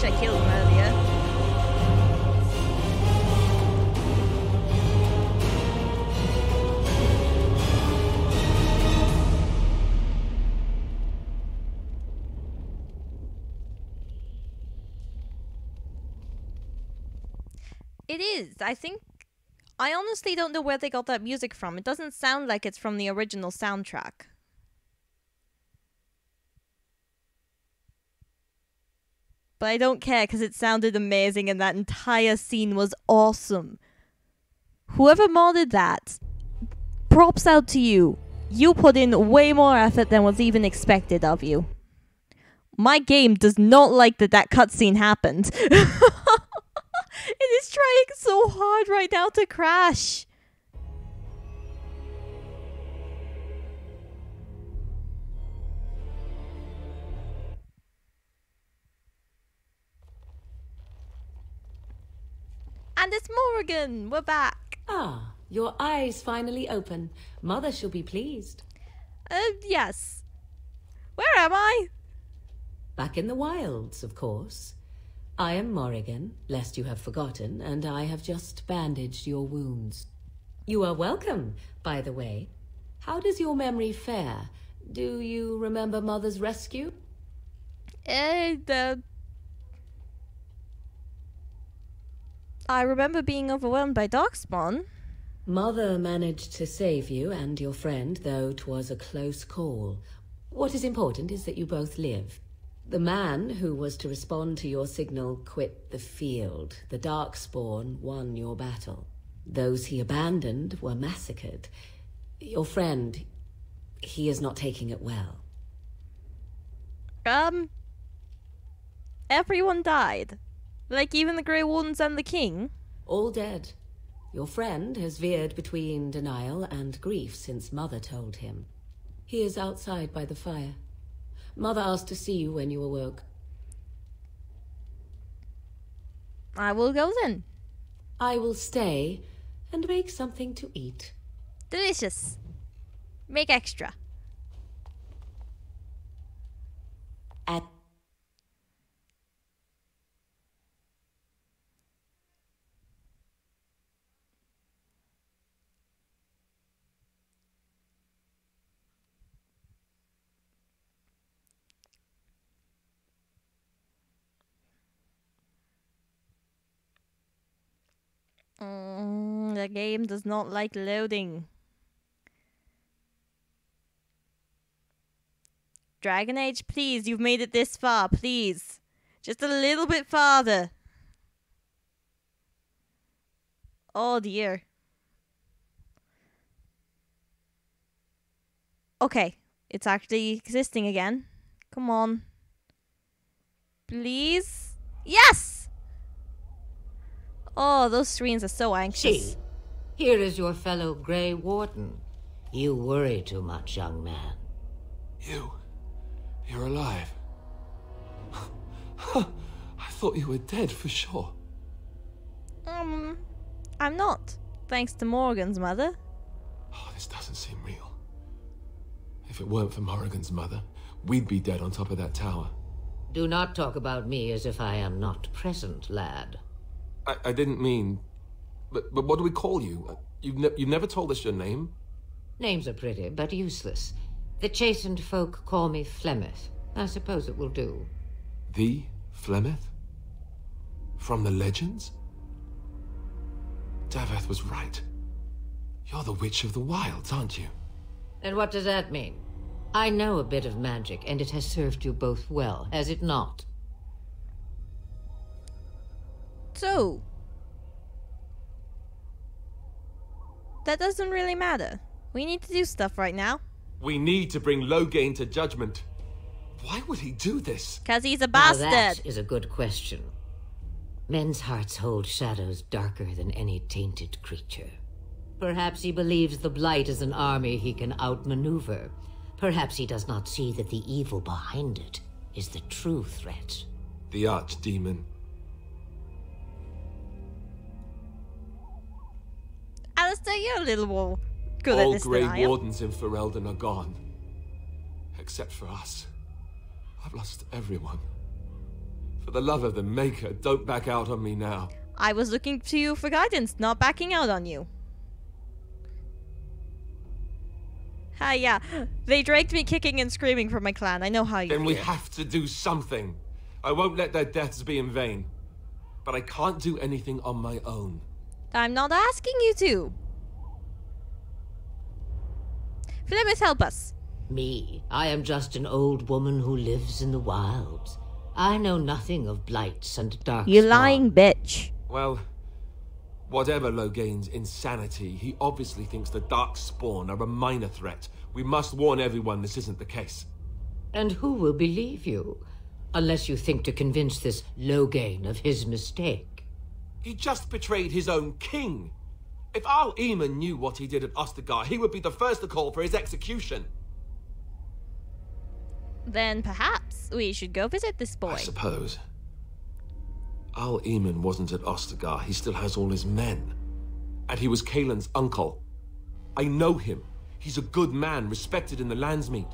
I killed him earlier. It is. I honestly don't know where they got that music from. It doesn't sound like it's from the original soundtrack. But I don't care because it sounded amazing and that entire scene was awesome. Whoever modded that, props out to you. You put in way more effort than was even expected of you. My game does not like that cutscene happened. It is trying so hard right now to crash. And it's Morrigan. We're back.
Ah, your eyes finally open. Mother shall be pleased.
Yes. Where am I?
Back in the wilds, of course. I am Morrigan, lest you have forgotten, and I have just bandaged your wounds. You are welcome, by the way. How does your memory fare? Do you remember Mother's rescue?
I remember being overwhelmed by Darkspawn.
Mother managed to save you and your friend, though 'twas a close call. What is important is that you both live. The man who was to respond to your signal quit the field. The Darkspawn won your battle. Those he abandoned were massacred. Your friend, he is not taking it well.
Everyone died. Like even the Grey Wardens and the King?
All dead. Your friend has veered between denial and grief since Mother told him. He is outside by the fire. Mother asked to see you when you awoke.
I will go then.
I will stay and make something to eat.
Delicious. Make extra.
At
The game does not like loading. Dragon Age, please, you've made it this far, please. Just a little bit farther. Oh dear. Okay, it's actually existing again. Come on. Please? Yes! Oh, those screens are so anxious.
See, here is your fellow Grey Warden. You worry too much, young man.
You're alive. I thought you were dead for sure.
I'm not. Thanks to Morgan's mother.
Oh, this doesn't seem real. If it weren't for Morrigan's mother, we'd be dead on top of that tower.
Do not talk about me as if I am not present, lad.
I didn't mean... But what do we call you? You've never told us your name?
Names are pretty, but useless. The chastened folk call me Flemeth. I suppose it will do.
The Flemeth? From the legends? Daveth was right. You're the Witch of the Wilds, aren't you?
And what does that mean? I know a bit of magic, and it has served you both well, has it not?
So, that doesn't really matter. We need to do stuff right now.
We need to bring Loghain to judgment. Why would he do this?
'Cause he's a
Now
bastard.
that is a good question. Men's hearts hold shadows darker than any tainted creature. Perhaps he believes the Blight is an army he can outmaneuver. Perhaps he does not see that the evil behind it is the true threat.
The archdemon.
Alistair, you're a little more good
All
at this
Grey
than I am.
Wardens in Ferelden are gone. Except for us. I've lost everyone. For the love of the Maker, don't back out on me now.
I was looking to you for guidance, not backing out on you. Yeah. They dragged me kicking and screaming from my clan. I know how you
Then we
feel.
have to do something. I won't let their deaths be in vain. But I can't do anything on my own.
I'm not asking you to. Flemeth, help us.
Me? I am just an old woman who lives in the wilds. I know nothing of blights and dark
You lying bitch.
Well, whatever Loghain's insanity, he obviously thinks the Darkspawn are a minor threat. We must warn everyone this isn't the case.
And who will believe you? Unless you think to convince this Loghain of his mistake.
He just betrayed his own king. If Al Eamon knew what he did at Ostagar, he would be the first to call for his execution.
Then perhaps we should go visit this boy.
I suppose. Al Eamon wasn't at Ostagar. He still has all his men. And he was Kaelin's uncle. I know him. He's a good man, respected in the Landsmeet.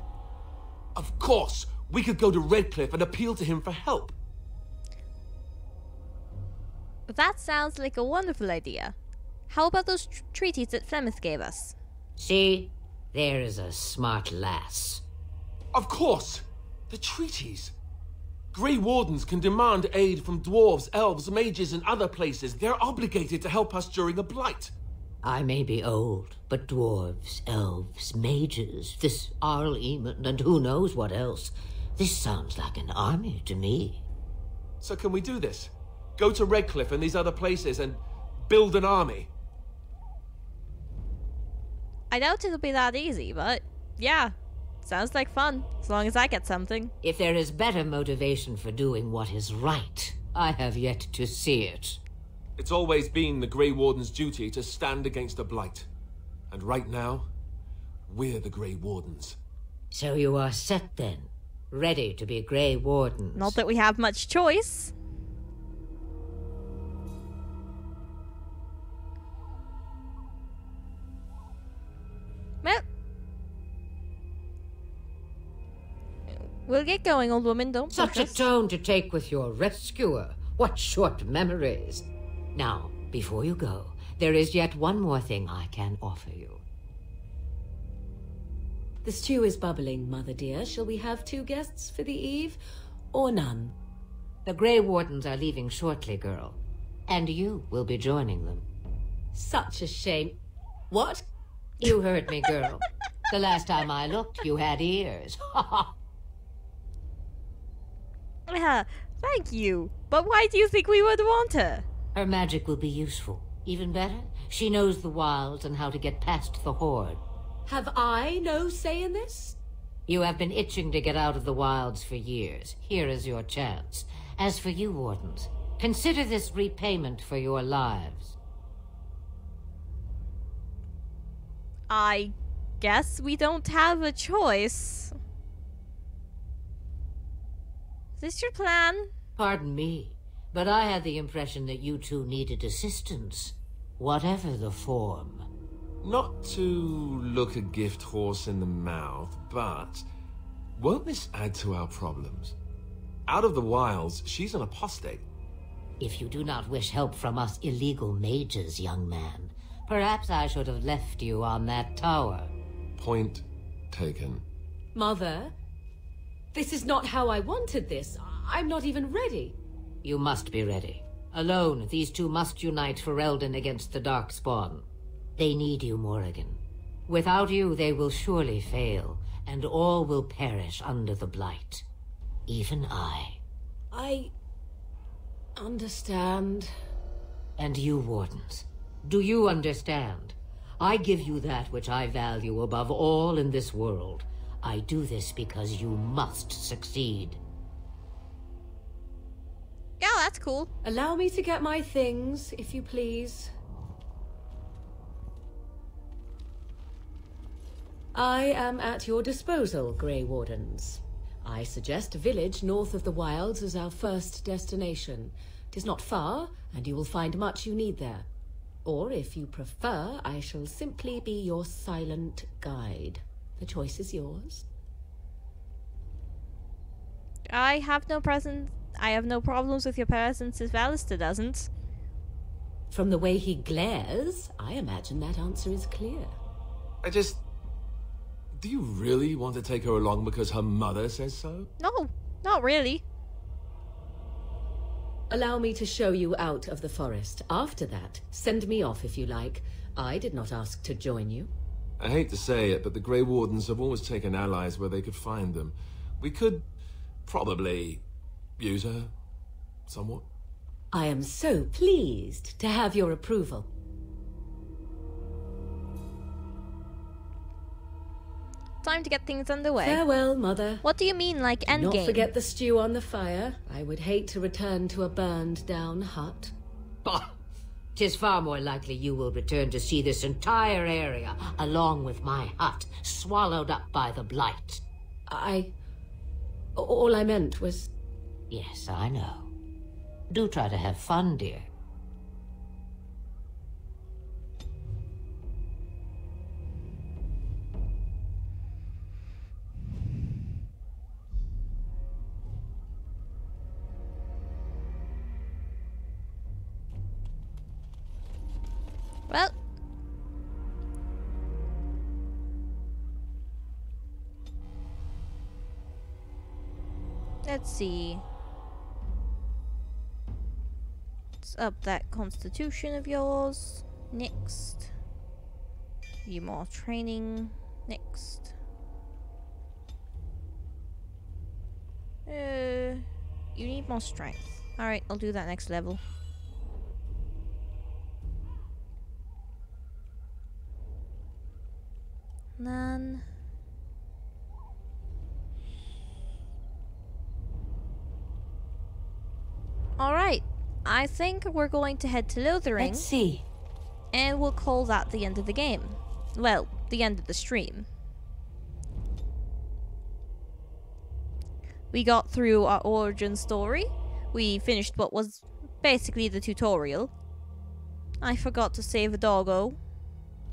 Of course, we could go to Redcliffe and appeal to him for help.
That sounds like a wonderful idea. How about those treaties that Flemeth gave us?
See? There is a smart lass.
Of course! The treaties. Grey Wardens can demand aid from dwarves, elves, mages, and other places. They're obligated to help us during a blight.
I may be old, but dwarves, elves, mages, this Arl Eamon, and who knows what else. This sounds like an army to me.
So can we do this? Go to Redcliffe and these other places and build an army?
I doubt it'll be that easy, but yeah. Sounds like fun, as long as I get something.
If there is better motivation for doing what is right, I have yet to see it.
It's always been the Grey Warden's duty to stand against the Blight. And right now, we're the Grey Wardens.
So you are set then, ready to be Grey Wardens.
Not that we have much choice. Well, we'll get going, old woman. Don't
Such
push
a
us.
tone to take with your rescuer. What short memories. Now, before you go, there is yet one more thing I can offer you.
The stew is bubbling, Mother dear. Shall we have 2 guests for the eve, or none?
The Grey Wardens are leaving shortly, girl. And you will be joining them.
Such a shame. What?
You heard me, girl. The last time I looked, you had ears.
Yeah, thank you. But why do you think we would want her?
Her magic will be useful. Even better, she knows the wilds and how to get past the Horde.
Have I no say in this?
You have been itching to get out of the wilds for years. Here is your chance. As for you, Wardens, consider this repayment for your lives.
I guess we don't have a choice. Is this your plan?
Pardon me, but I had the impression that you two needed assistance, whatever the form.
Not to look a gift horse in the mouth, but won't this add to our problems? Out of the wilds, she's an apostate.
If you do not wish help from us illegal mages, young man, perhaps I should have left you on that tower.
Point taken.
Mother, this is not how I wanted this. I'm not even ready.
You must be ready. Alone, these two must unite for Eldon against the Darkspawn. They need you, Morrigan. Without you, they will surely fail, and all will perish under the Blight. Even I.
I understand.
And you, Wardens, do you understand? I give you that which I value above all in this world. I do this because you must succeed.
Yeah, that's cool.
Allow me to get my things, if you please. I am at your disposal, Grey Wardens. I suggest a village north of the wilds as our first destination. 'Tis not far, and you will find much you need there. Or, if you prefer, I shall simply be your silent guide. The choice is yours.
I have no problems with your presence if Alistair doesn't.
From the way he glares, I imagine that answer is clear.
Do you really want to take her along because her mother says so?
No, not really.
Allow me to show you out of the forest. After that, send me off if you like. I did not ask to join you.
I hate to say it, but the Grey Wardens have always taken allies where they could find them. We could probably use her somewhat.
I am so pleased to have your approval.
Time to get things underway.
Farewell, Mother.
What do you mean, like endgame?
Do not forget the stew on the fire. I would hate to return to a burned-down hut.
Bah! 'Tis far more likely you will return to see this entire area, along with my hut, swallowed up by the Blight.
All I meant was...
Yes, I know. Do try to have fun, dear.
Well, let's see. Let's up that constitution of yours. Next. You more training. Next. You need more strength. Alright, I'll do that next level. None. Alright, I think we're going to head to Lothering.
Let's see.
And we'll call that the end of the game. Well, the end of the stream. We got through our origin story. We finished what was basically the tutorial. I forgot to save a doggo.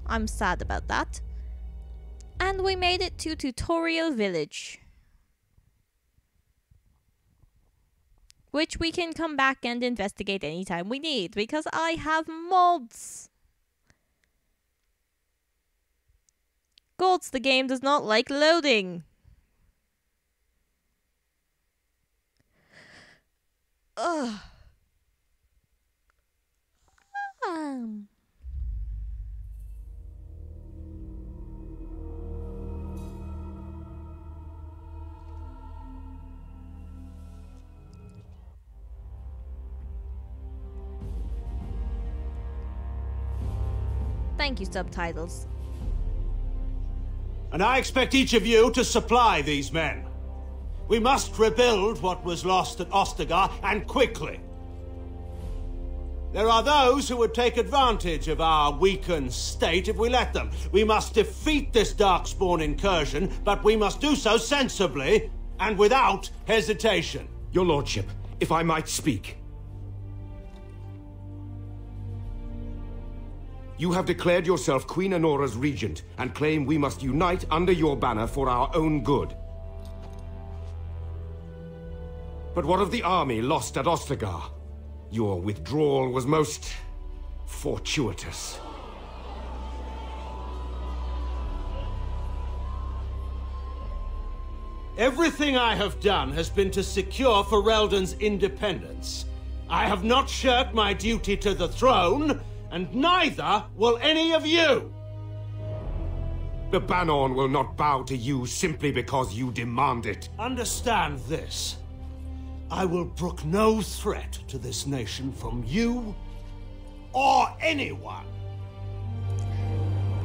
I'm sad about that. And we made it to Tutorial Village, which we can come back and investigate anytime we need, because I have mods. Gods, the game does not like loading. Ugh. Thank you, subtitles.
And I expect each of you to supply these men. We must rebuild what was lost at Ostagar, and quickly. There are those who would take advantage of our weakened state if we let them. We must defeat this Darkspawn incursion, but we must do so sensibly and without hesitation.
Your Lordship, if I might speak. You have declared yourself Queen Honora's regent, and claim we must unite under your banner for our own good. But what of the army lost at Ostagar? Your withdrawal was most fortuitous.
Everything I have done has been to secure Ferelden's independence. I have not shirked my duty to the throne, and neither will any of you!
The Banon will not bow to you simply because you demand it.
Understand this. I will brook no threat to this nation from you or anyone.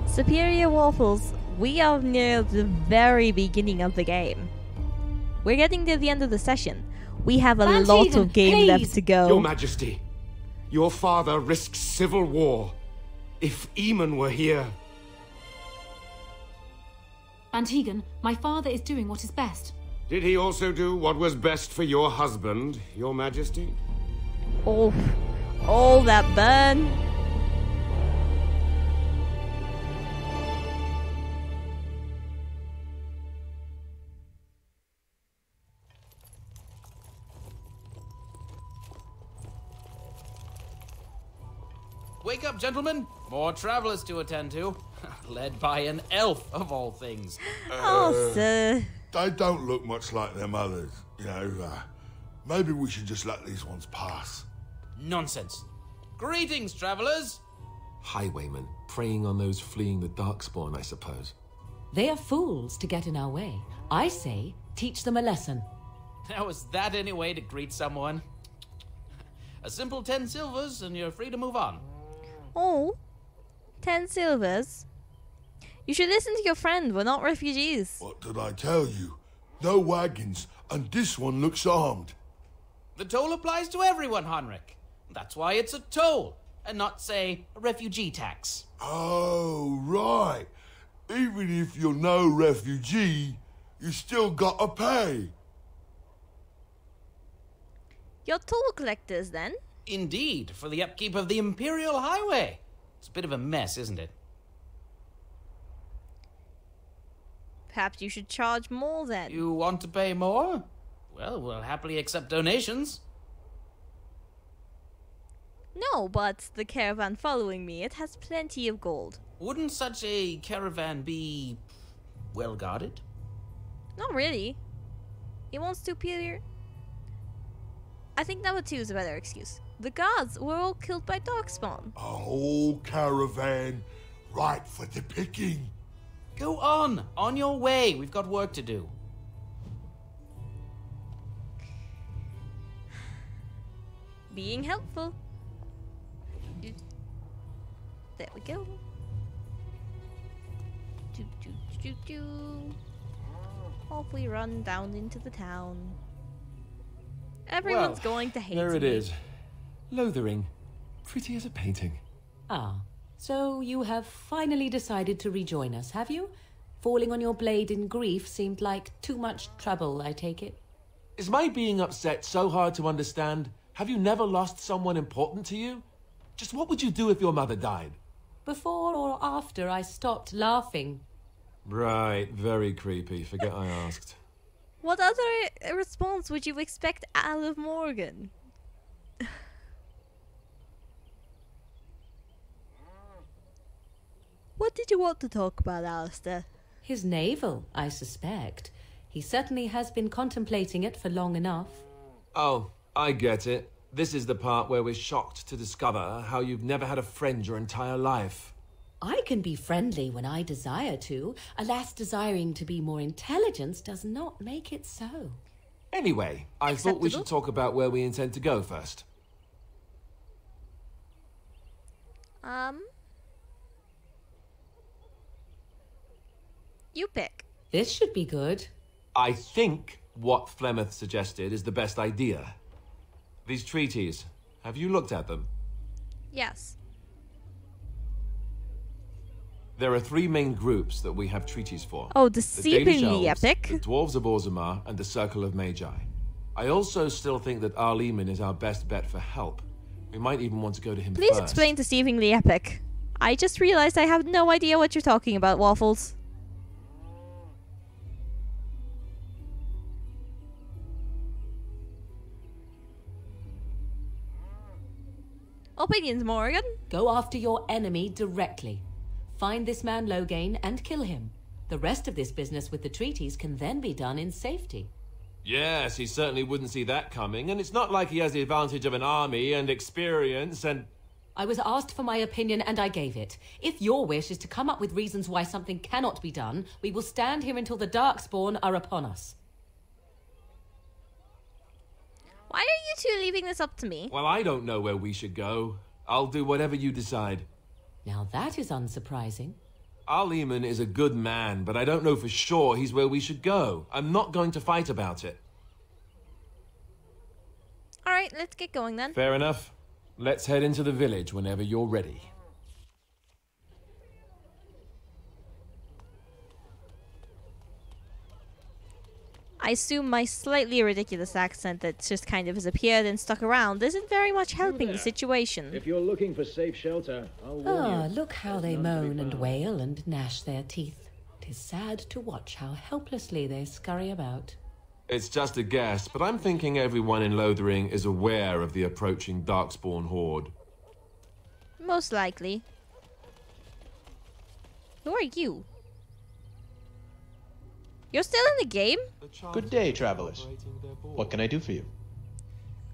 Superior Waffles, we are near the very beginning of the game. We're getting to the end of the session. We have a lot of game left to go.
Your Majesty, your father risks civil war. If Eamon were here...
Antigon, my father is doing what is best.
Did he also do what was best for your husband, Your Majesty?
Oh, all that burn.
Wake up, gentlemen! More travelers to attend to. Led by an elf, of all things.
Oh, sir.
They don't look much like them others, you know. Maybe we should just let these ones pass.
Nonsense. Greetings, travelers!
Highwaymen, preying on those fleeing the Darkspawn, I suppose.
They are fools to get in our way. I say, teach them a lesson.
Now, is that any way to greet someone? A simple 10 silvers and you're free to move on.
Oh, 10 silvers? You should listen to your friend, we're not refugees.
What did I tell you? No wagons, and this one looks armed.
The toll applies to everyone, Heinrich. That's why it's a toll, and not, say, a refugee tax.
Oh, right. Even if you're no refugee, you still gotta pay.
You're toll collectors, then?
Indeed, for the upkeep of the Imperial Highway. It's a bit of a mess, isn't it?
Perhaps you should charge more, then.
You want to pay more? Well, we'll happily accept donations.
No, but the caravan following me, it has plenty of gold.
Wouldn't such a caravan be... well guarded?
Not really. It won't superior... I think number 2 is a better excuse. The guards were all killed by Darkspawn.
A whole caravan, right for the picking.
Go on your way. We've got work to do.
Being helpful. There we go. Off we run down into the town. Everyone's going to hate me.
There it is. Lothering. Pretty as a painting.
Ah, so you have finally decided to rejoin us, have you? Falling on your blade in grief seemed like too much trouble, I take it.
Is my being upset so hard to understand? Have you never lost someone important to you? Just what would you do if your mother died?
Before or after I stopped laughing.
Right, very creepy. Forget I asked.
What other response would you expect out of Morgan? What did you want to talk about, Alistair?
His navel, I suspect. He certainly has been contemplating it for long enough.
Oh, I get it. This is the part where we're shocked to discover how you've never had a friend your entire life.
I can be friendly when I desire to. Alas, desiring to be more intelligent does not make it so.
Anyway, I thought we should talk about where we intend to go first.
You pick.
This should be good.
I think what Flemeth suggested is the best idea. These treaties, have you looked at them?
Yes.
There are 3 main groups that we have treaties for.
Oh,
the
deceivingly
Danish Elves,
epic.
the Dwarves of Orzammar, and the Circle of Magi. I also still think that Arleman is our best bet for help. We might even want to go to him
Please
first.
explain deceivingly epic. I just realized I have no idea what you're talking about, Waffles. Opinions, Morgan?
Go after your enemy directly. Find this man Loghain and kill him. The rest of this business with the treaties can then be done in safety.
Yes, he certainly wouldn't see that coming, and it's not like he has the advantage of an army and experience and...
I was asked for my opinion and I gave it. If your wish is to come up with reasons why something cannot be done, we will stand here until the Darkspawn are upon us.
Why are you two leaving this up to me?
Well, I don't know where we should go. I'll do whatever you decide.
Now that is unsurprising.
Arleman is a good man, but I don't know for sure he's where we should go. I'm not going to fight about it.
Alright, let's get going then.
Fair enough. Let's head into the village whenever you're ready.
I assume my slightly ridiculous accent that just kind of has appeared and stuck around isn't very much helping the situation.
If you're looking for safe shelter, I'll warn you.
Ah, look how they moan and wail and gnash their teeth. 'Tis sad to watch how helplessly they scurry about.
It's just a guess, but I'm thinking everyone in Lothering is aware of the approaching Darkspawn horde.
Most likely. Who are you? You're still in the game?
Good day, travelers. What can I do for you?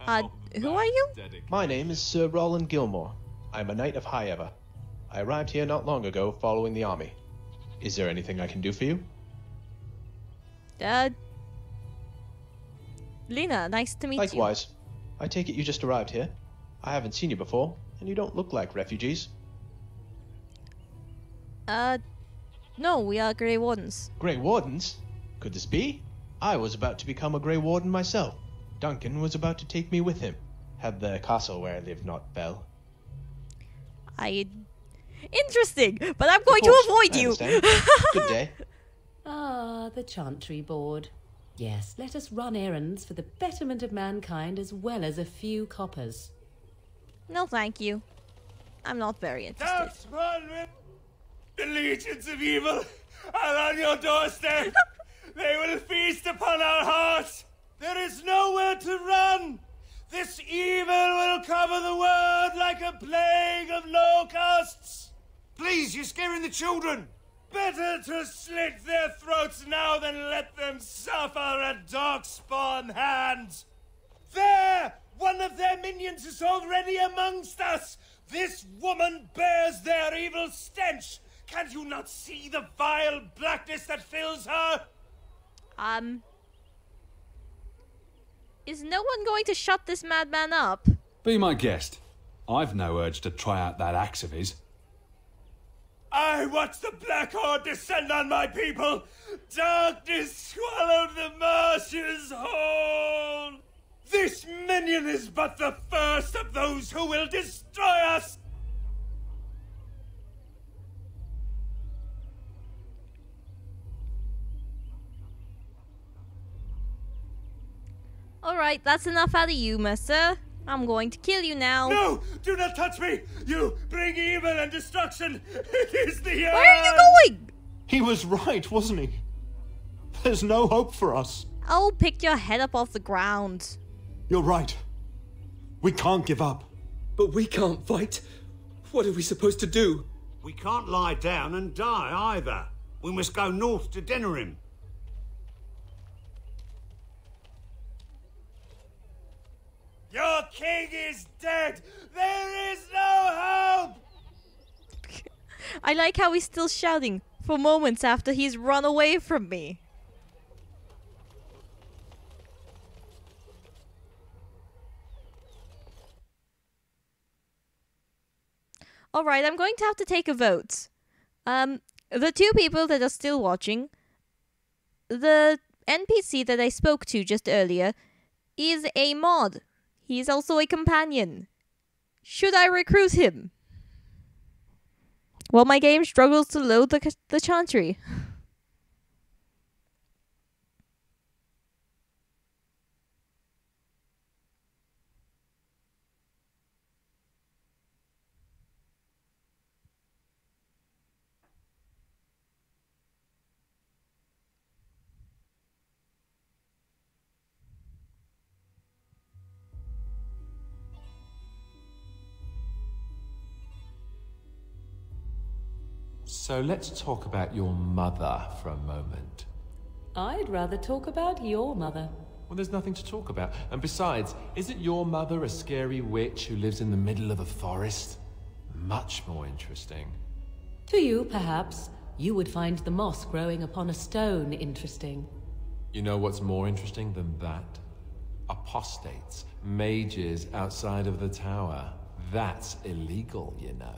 Who are you?
My name is Sir Roland Gilmore. I'm a knight of High Ever. I arrived here not long ago following the army. Is there anything I can do for you?
Lena, nice to meet you.
Likewise. I take it you just arrived here. I haven't seen you before, and you don't look like refugees.
No, we are Grey Wardens.
Grey Wardens? Could this be? I was about to become a Grey Warden myself. Duncan was about to take me with him, had the castle where I live not fell.
Interesting, but I'm going to avoid you.
Good day.
Ah, the Chantry Board. Yes, let us run errands for the betterment of mankind as well as a few coppers.
No, thank you. I'm not very interested.
The legions of evil are on your doorstep. They will feast upon our hearts. There is nowhere to run. This evil will cover the world like a plague of locusts.
Please, you're scaring the children.
Better to slit their throats now than let them suffer at Darkspawn hands. There! One of their minions is already amongst us. This woman bears their evil stench. Can you not see the vile blackness that fills her?
Is no one going to shut this madman up?
Be my guest. I've no urge to try out that axe of his.
I watched the Black Horde descend on my people. Darkness swallowed the marshes whole. This minion is but the first of those who will destroy us.
Alright, that's enough out of you, mister. I'm going to kill you now.
No! Do not touch me! You bring evil and destruction! It is the end!
Where are you going?
He was right, wasn't he? There's no hope for us.
Oh, pick your head up off the ground.
You're right. We can't give up.
But we can't fight. What are we supposed to do?
We can't lie down and die either. We must go north to Denerim.
Your king is dead! There is no hope!
I like how he's still shouting for moments after he's run away from me. Alright, I'm going to have to take a vote. The two people that are still watching, the NPC that I spoke to just earlier is a mod. He's also a companion. Should I recruit him? Well, my game struggles to load the chantry.
So let's talk about your mother for a moment.
I'd rather talk about your mother.
Well, there's nothing to talk about. And besides, isn't your mother a scary witch who lives in the middle of a forest? Much more interesting.
To you, perhaps, you would find the moss growing upon a stone interesting.
You know what's more interesting than that? Apostates, mages outside of the tower. That's illegal, you know.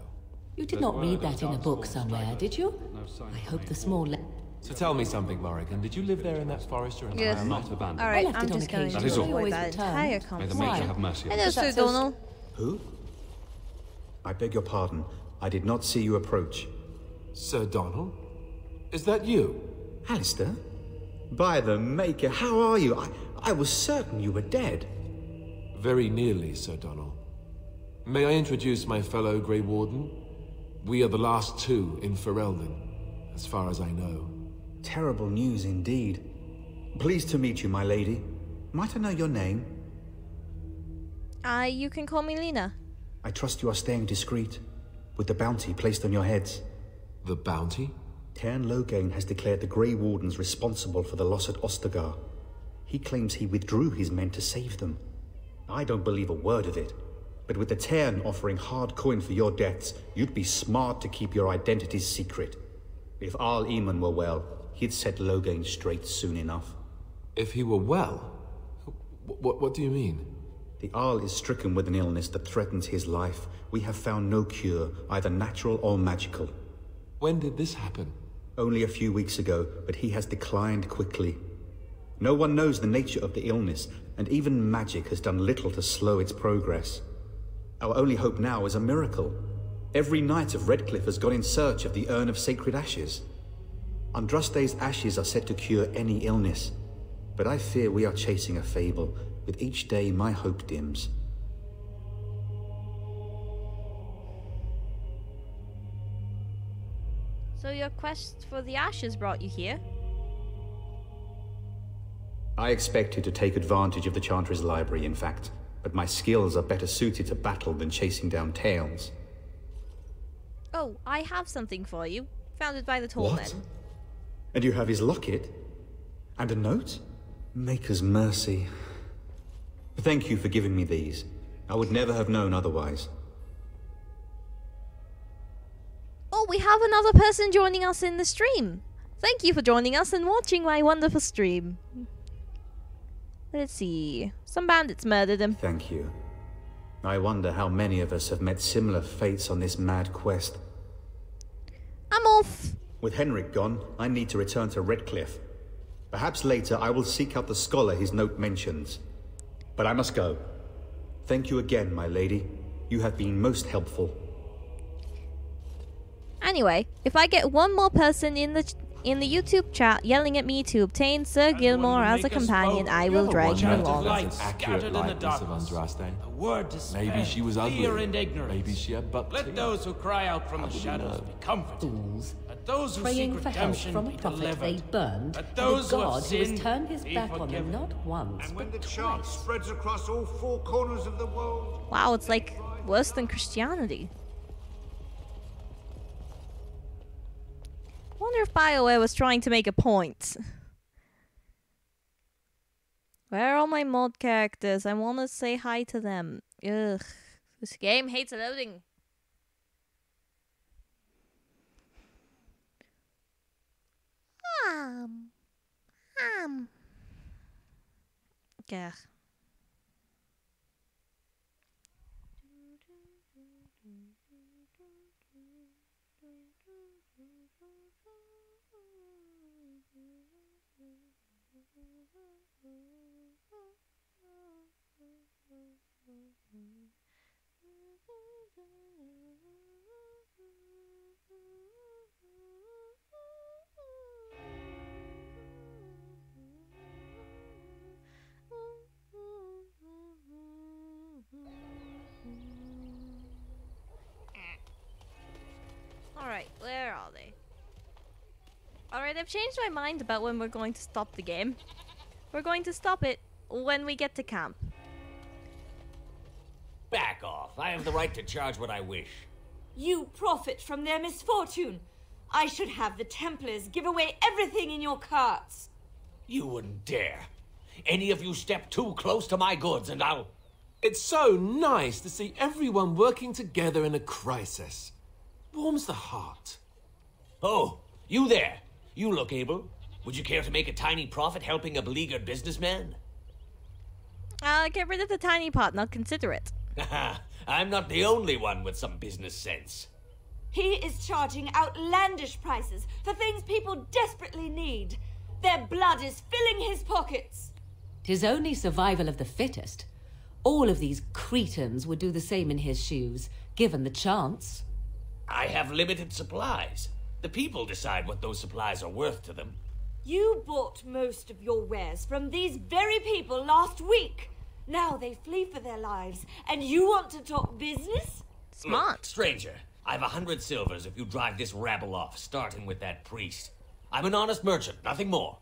You did not read that in a book somewhere, did you? I hope the small...
So tell me something, Morrigan. Did you live there in that forest or
Yes.
not abandoned?
Alright, I'm just going to avoid that entire conversation. Hello, Sir Donald.
Who? I beg your pardon. I did not see you approach.
Sir Donald? Is that you?
Alistair? By the Maker, how are you? I was certain you were dead.
Very nearly, Sir Donald. May I introduce my fellow Grey Warden? We are the last two in Ferelden, as far as I know.
Terrible news indeed. Pleased to meet you, my lady. Might I know your name?
You can call me Lena.
I trust you are staying discreet, with the bounty placed on your heads.
The bounty?
Cairn Loghain has declared the Grey Wardens responsible for the loss at Ostagar. He claims he withdrew his men to save them. I don't believe a word of it. But with the Cairn offering hard coin for your deaths, you'd be smart to keep your identities secret. If Arl Eamon were well, he'd set Loghain straight soon enough.
If he were well? What do you mean?
The Arl is stricken with an illness that threatens his life. We have found no cure, either natural or magical.
When did this happen?
Only a few weeks ago, but he has declined quickly. No one knows the nature of the illness, and even magic has done little to slow its progress. Our only hope now is a miracle. Every knight of Redcliffe has gone in search of the Urn of Sacred Ashes. Andraste's ashes are said to cure any illness, but I fear we are chasing a fable. With each day, my hope dims.
So your quest for the ashes brought you here?
I expected to take advantage of the Chantry's library, in fact, but my skills are better suited to battle than chasing down tales.
Oh, I have something for you. Found it by the tall
What?
men.
And you have his locket? And a note? Maker's mercy. Thank you for giving me these. I would never have known otherwise.
Oh, we have another person joining us in the stream. Thank you for joining us and watching my wonderful stream. Let's see. Some bandits murdered him.
Thank you. I wonder how many of us have met similar fates on this mad quest.
I'm off.
With Henrik gone, I need to return to Redcliffe. Perhaps later I will seek out the scholar his note mentions. But I must go. Thank you again, my lady. You have been most helpful.
Anyway, if I get one more person in the YouTube chat yelling at me to obtain Sir Gilmore as a companion, I will drag him along.
Accurate likeness of Andraste.
A word to spare.
Maybe she was ugly.
Fear and ignorance.
Maybe she had butt
Let
teeth.
those who cry out from the shadows be comforted.
Fools.
those who
praying
seek
for help
redemption
from a
be
prophet
delivered.
they burned,
But
and
those
a
who have
God who has
sinned
turned his
be
back on them
forgiven.
not once,
And when
but
the chant
twice.
spreads across all four corners of the world.
Wow, it's like worse than Christianity. Wonder if BioWare was trying to make a point. Where are all my mod characters? I want to say hi to them. Ugh. This game hates loading. Yeah. Alright, where are they? Alright, I've changed my mind about when we're going to stop the game. We're going to stop it when we get to camp.
Back off. I have the right to charge what I wish.
You profit from their misfortune. I should have the Templars give away everything in your carts.
You wouldn't dare. Any of you step too close to my goods and I'll...
It's so nice to see everyone working together in a crisis. Warms the heart.
Oh, you there. You look able. Would you care to make a tiny profit helping a beleaguered businessman?
Get rid of the tiny pot and I'll consider it.
I'm not the only one with some business sense.
He is charging outlandish prices for things people desperately need. Their blood is filling his pockets.
'Tis only survival of the fittest. All of these cretins would do the same in his shoes, given the chance.
I have limited supplies. The people decide what those supplies are worth to them.
You bought most of your wares from these very people last week. Now they flee for their lives, and you want to talk business?
Smart.
Look, stranger, I've 100 silvers if you drive this rabble off, starting with that priest. I'm an honest merchant, nothing more.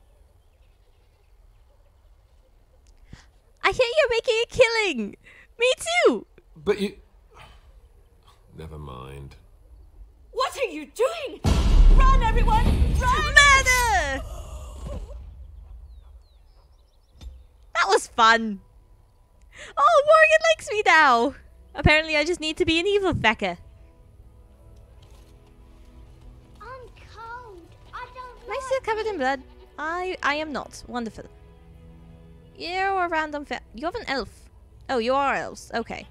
I hear you're making a killing! Me too!
But you... Never mind.
What are you doing? Run, everyone! Run!
Murder! That was fun. Oh, Morgan likes me now. Apparently I just need to be an evil fecker.
I'm cold. I don't
Am I still covered in blood? I am not. Wonderful. You're a random you have an elf. Oh, you are elves. Okay.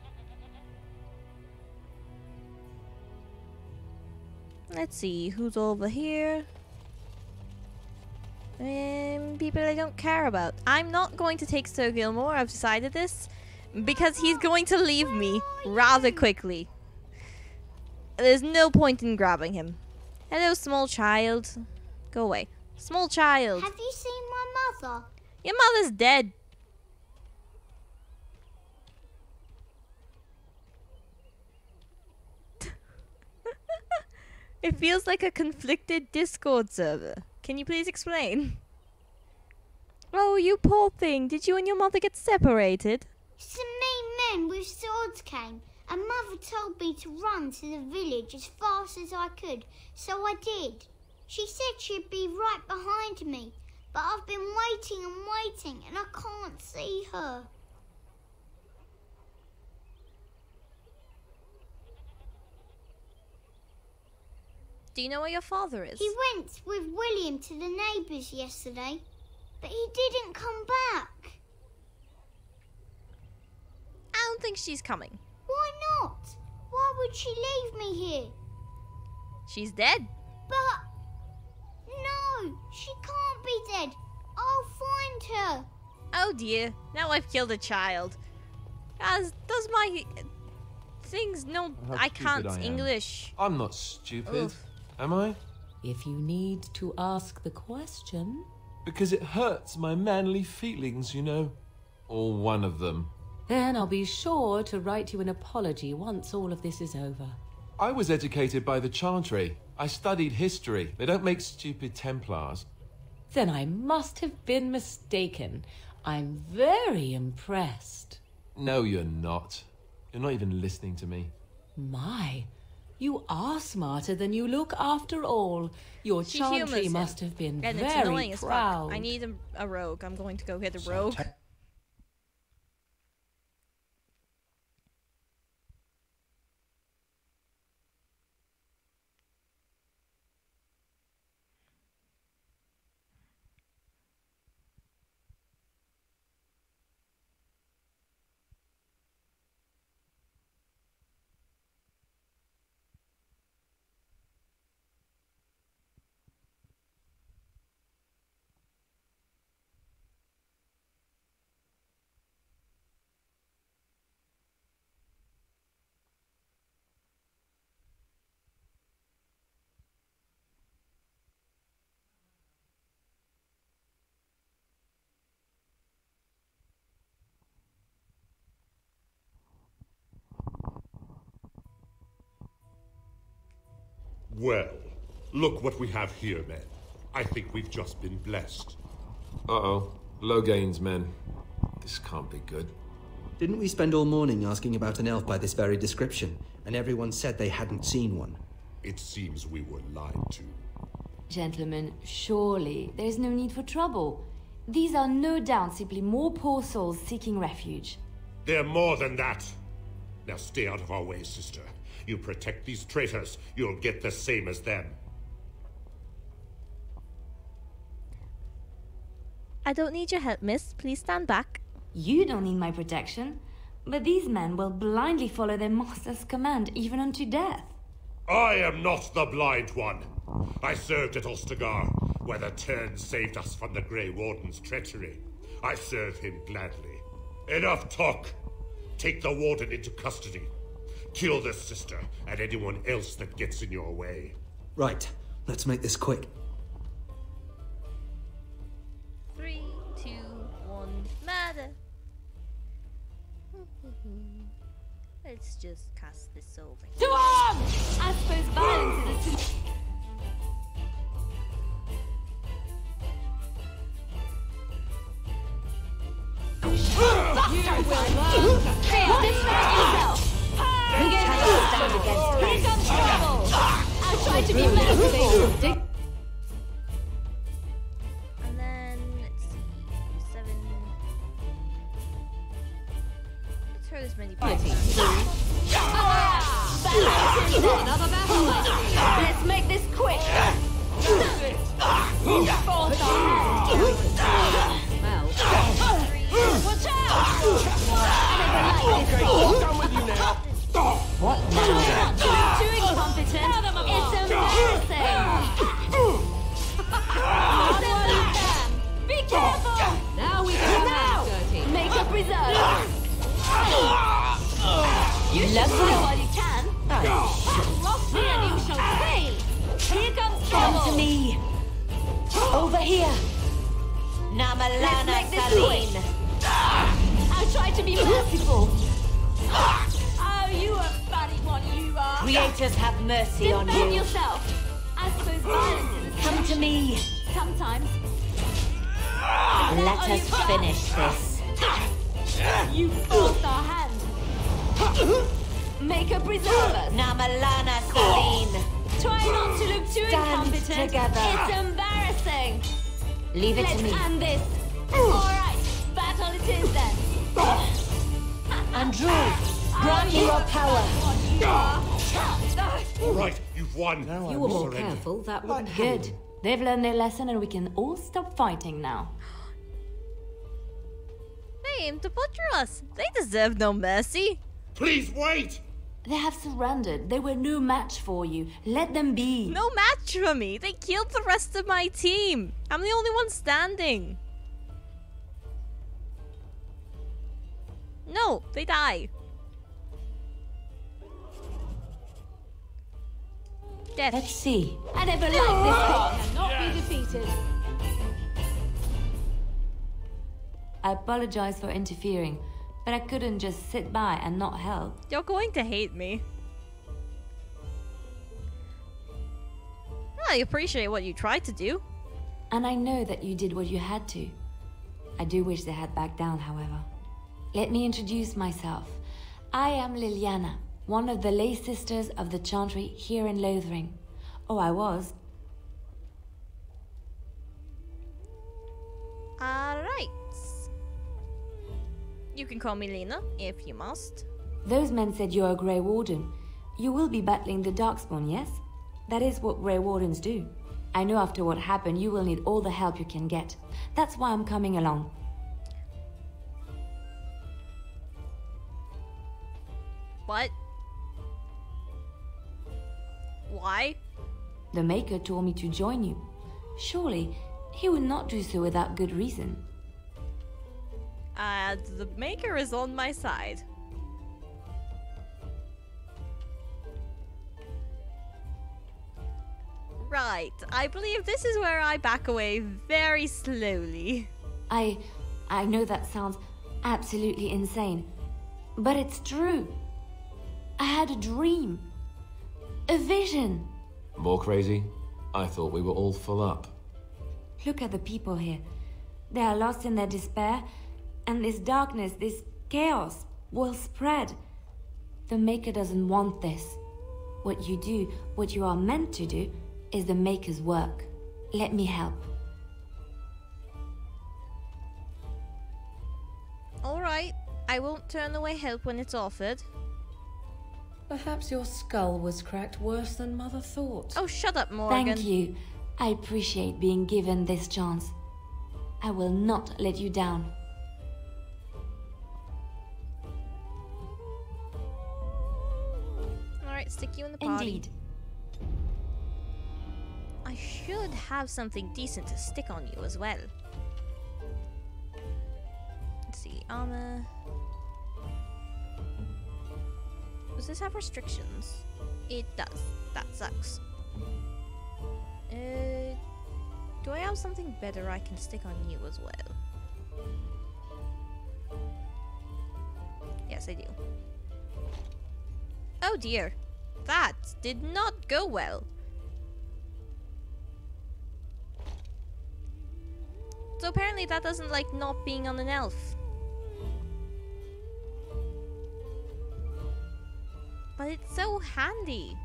Let's see who's over here. People I don't care about. I'm not going to take Sir Gilmore. I've decided this because he's going to leave me rather quickly. There's no point in grabbing him. Hello, small child. Go away. Small child.
Have you seen my mother?
Your mother's dead. It feels like a conflicted Discord server. Can you please explain? Oh, you poor thing. Did you and your mother get separated?
Some mean men with swords came, and Mother told me to run to the village as fast as I could, so I did. She said she'd be right behind me, but I've been waiting and waiting, and I can't see her.
Do you know where your father is?
He went with William to the neighbours yesterday, but he didn't come back.
I don't think she's coming.
Why not? Why would she leave me here?
She's dead.
But... no, she can't be dead. I'll find her.
Oh dear, now I've killed a child. Does my... things no... I can't English.
I'm not stupid.
Oof.
Am I?
If you need to ask the question...
Because it hurts my manly feelings, you know. Or one of them.
Then I'll be sure to write you an apology once all of this is over.
I was educated by the Chantry. I studied history. They don't make stupid Templars.
Then I must have been mistaken. I'm very impressed.
No, you're not. You're not even listening to me.
My, you are smarter than you look after all. Your
She
Chantry
humors him.
must have been
And it's
very
annoying as fuck.
proud.
I need a rogue. I'm going to go get a rogue.
Well, look what we have here, men. I think we've just been blessed.
Uh-oh. Low gains, men. This can't be good.
Didn't we spend all morning asking about an elf by this very description, and everyone said they hadn't seen one?
It seems we were lied to.
Gentlemen, surely there's no need for trouble. These are no doubt simply more poor souls seeking refuge.
They're more than that. Now stay out of our way, sister. You protect these traitors, you'll get the same as them.
I don't need your help, miss. Please stand back.
You don't need my protection, but these men will blindly follow their master's command even unto death.
I am not the blind one. I served at Ostagar, where the Turn saved us from the Grey Warden's treachery. I serve him gladly. Enough talk. Take the Warden into custody. Kill the sister and anyone else that gets in your way.
Right, let's make this quick.
3, 2, 1, murder. Let's just cast this over.
To arms! I suppose violence is a Here comes trouble! I'll try to be merciful!
And then, let's see, 7. Let's throw as many points.
Another battle! Let's make this quick! Watch out!
Done with you now.
What now? Too incompetent. It's embarrassing. Be careful. Now we can dirty. Make a preserve. You should know while you can. Lost me and you shall fail. Here comes trouble.
Come to me. Over here. Namalana Saline.
I'll try to be merciful. Oh, you a funny one, you are.
Creators have mercy on
Defend
you.
yourself. I suppose violence is a
Come to me.
sometimes.
Let us finish this.
You forced our hand. Make a preserver.
Namalana Saline.
Try not to look too incompetent.
together.
It's embarrassing.
Leave it
Let's
to me.
end this. All right, battle it is then.
Andrew, grant me your power.
All right, you've won.
If you were more careful, that wouldn't happen.
Good. They've learned their lesson and we can all stop fighting now.
They aim to butcher us. They deserve no mercy.
Please wait!
They have surrendered. They were no match for you. Let them be.
No match for me. They killed the rest of my team. I'm the only one standing. No, they die. Death.
Let's see.
I never liked this thing. Cannot be defeated. I apologize for interfering, but I couldn't just sit by and not help.
You're going to hate me. I appreciate what you tried to do.
And I know that you did what you had to. I do wish they had backed down, however. Let me introduce myself. I am Liliana, one of the lay sisters of the Chantry here in Lothering. Oh, I was.
Alright. You can call me Lena, if you must.
Those men said you're a Grey Warden. You will be battling the Darkspawn, yes? That is what Grey Wardens do. I know after what happened, you will need all the help you can get. That's why I'm coming along.
What? Why?
The Maker told me to join you. Surely, he would not do so without good reason.
The Maker is on my side. Right, I believe this is where I back away very slowly.
I know that sounds absolutely insane, but it's true. I had a dream. A vision.
More crazy? I thought we were all full up.
Look at the people here. They are lost in their despair, and this darkness, this chaos, will spread. The Maker doesn't want this. What you do, what you are meant to do, is the Maker's work. Let me help.
Alright, I won't turn away help when it's offered.
Perhaps your skull was cracked worse than Mother thought.
Oh, shut up, Morgan.
Thank you. I appreciate being given this chance. I will not let you down.
Alright, stick you in the party.
Indeed.
I should have something decent to stick on you as well. Let's see, armor. Does this have restrictions? It does. That sucks. Do I have something better I can stick on you as well? Yes, I do. Oh dear. That did not go well. So apparently that doesn't like not being on an elf. But it's so handy.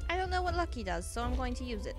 I don't know what Lucky does, so I'm going to use it.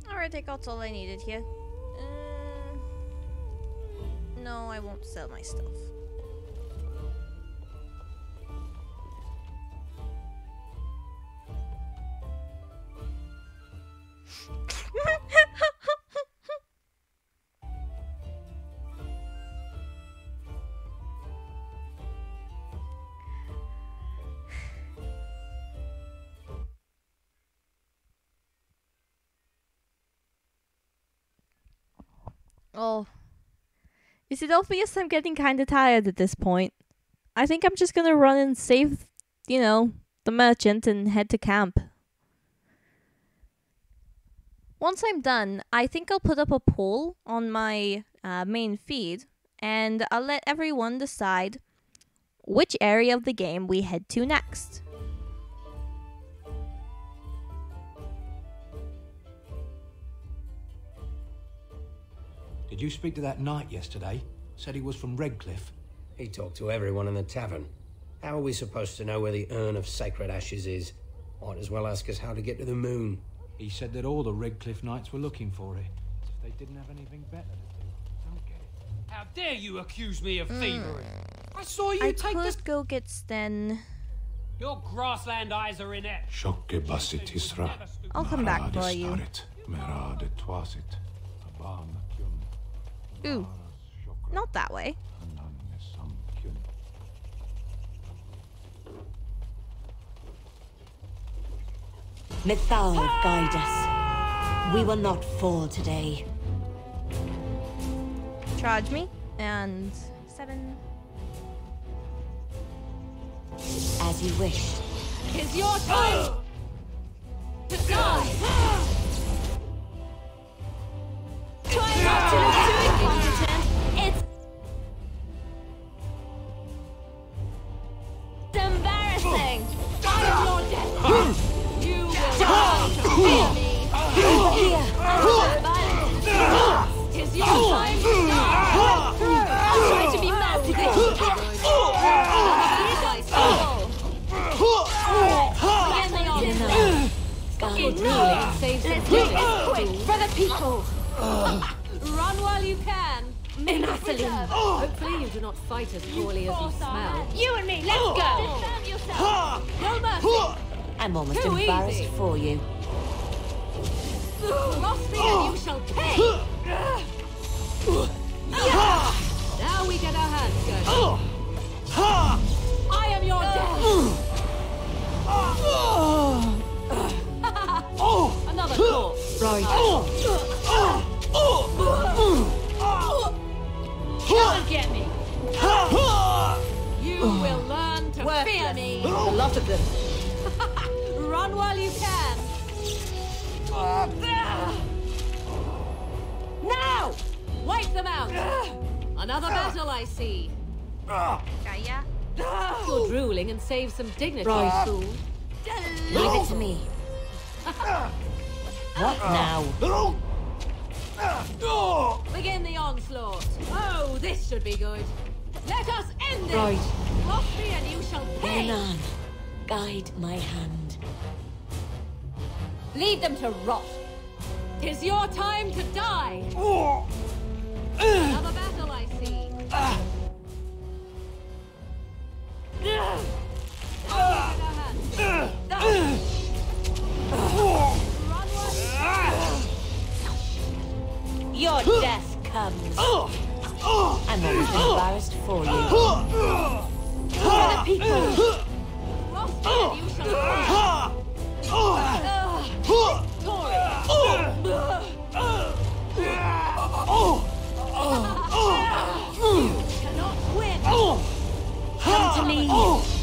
Alright, I got all I needed here. No, I won't sell my stuff. Oh. Is it obvious I'm getting kinda tired at this point? I think I'm just gonna run and save, the merchant and head to camp. Once I'm done, I think I'll put up a poll on my main feed, and I'll let everyone decide which area of the game we head to next.
Did you speak to that knight yesterday? Said he was from Redcliffe.
He talked to everyone in the tavern. How are we supposed to know where the urn of sacred ashes is? Might as well ask us how to get to the moon.
He said that all the Redcliffe knights were looking for it. As if they didn't have anything better to do. Don't get it.
How dare you accuse me of thievery? I saw you
I
take this.
could go get Sten.
Your grassland eyes are inept.
Shokke basit Isra.
I'll come back for you.
Merade twasit.
Ooh, not that way.
Mythal, guide us. We will not fall today.
Charge me, and 7.
As you wish.
It's your time to die. Try not to look too incompetent. It's embarrassing. I am your death. You will die to fear me. Here, violence. It's your time to die. I'll try to be merciful. Let's do this quick for the people. Run while you can. Menacilin. Hopefully you do not fight as poorly as you smell. You and me, let's go. Defend yourself. No mercy.
I'm almost
Too
embarrassed
easy.
for you.
Cross me and you shall pay. Now we get our hands going. I am your death. Another corpse.
Right.
Can't get me. You will learn to fear me.
A lot of them.
Run while you can. Now! Wipe them out. Another battle, I see.
Gaia.
You're drooling and save some dignity,
Right.
fool.
Leave it to me. What now?
Begin the onslaught. Oh, this should be good. Let us end it.
Right.
Cross me and you shall pay.
Renan, guide my hand.
Leave them to rot. 'Tis your time to die. Another battle, I see.
Your death comes. I'm almost embarrassed for you.
For the people. Cross me and you shall cannot win.
Come to me.
To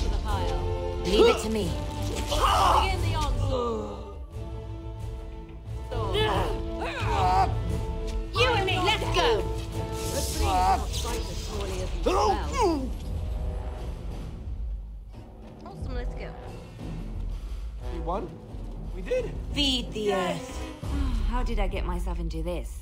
the pile.
Leave it to me.
Begin the onslaught.
You and me, let's go.
Hopefully you cannot fight as poorly as you smell.
Awesome, let's go.
We won? We did.
Feed the earth.
How did I get myself into this?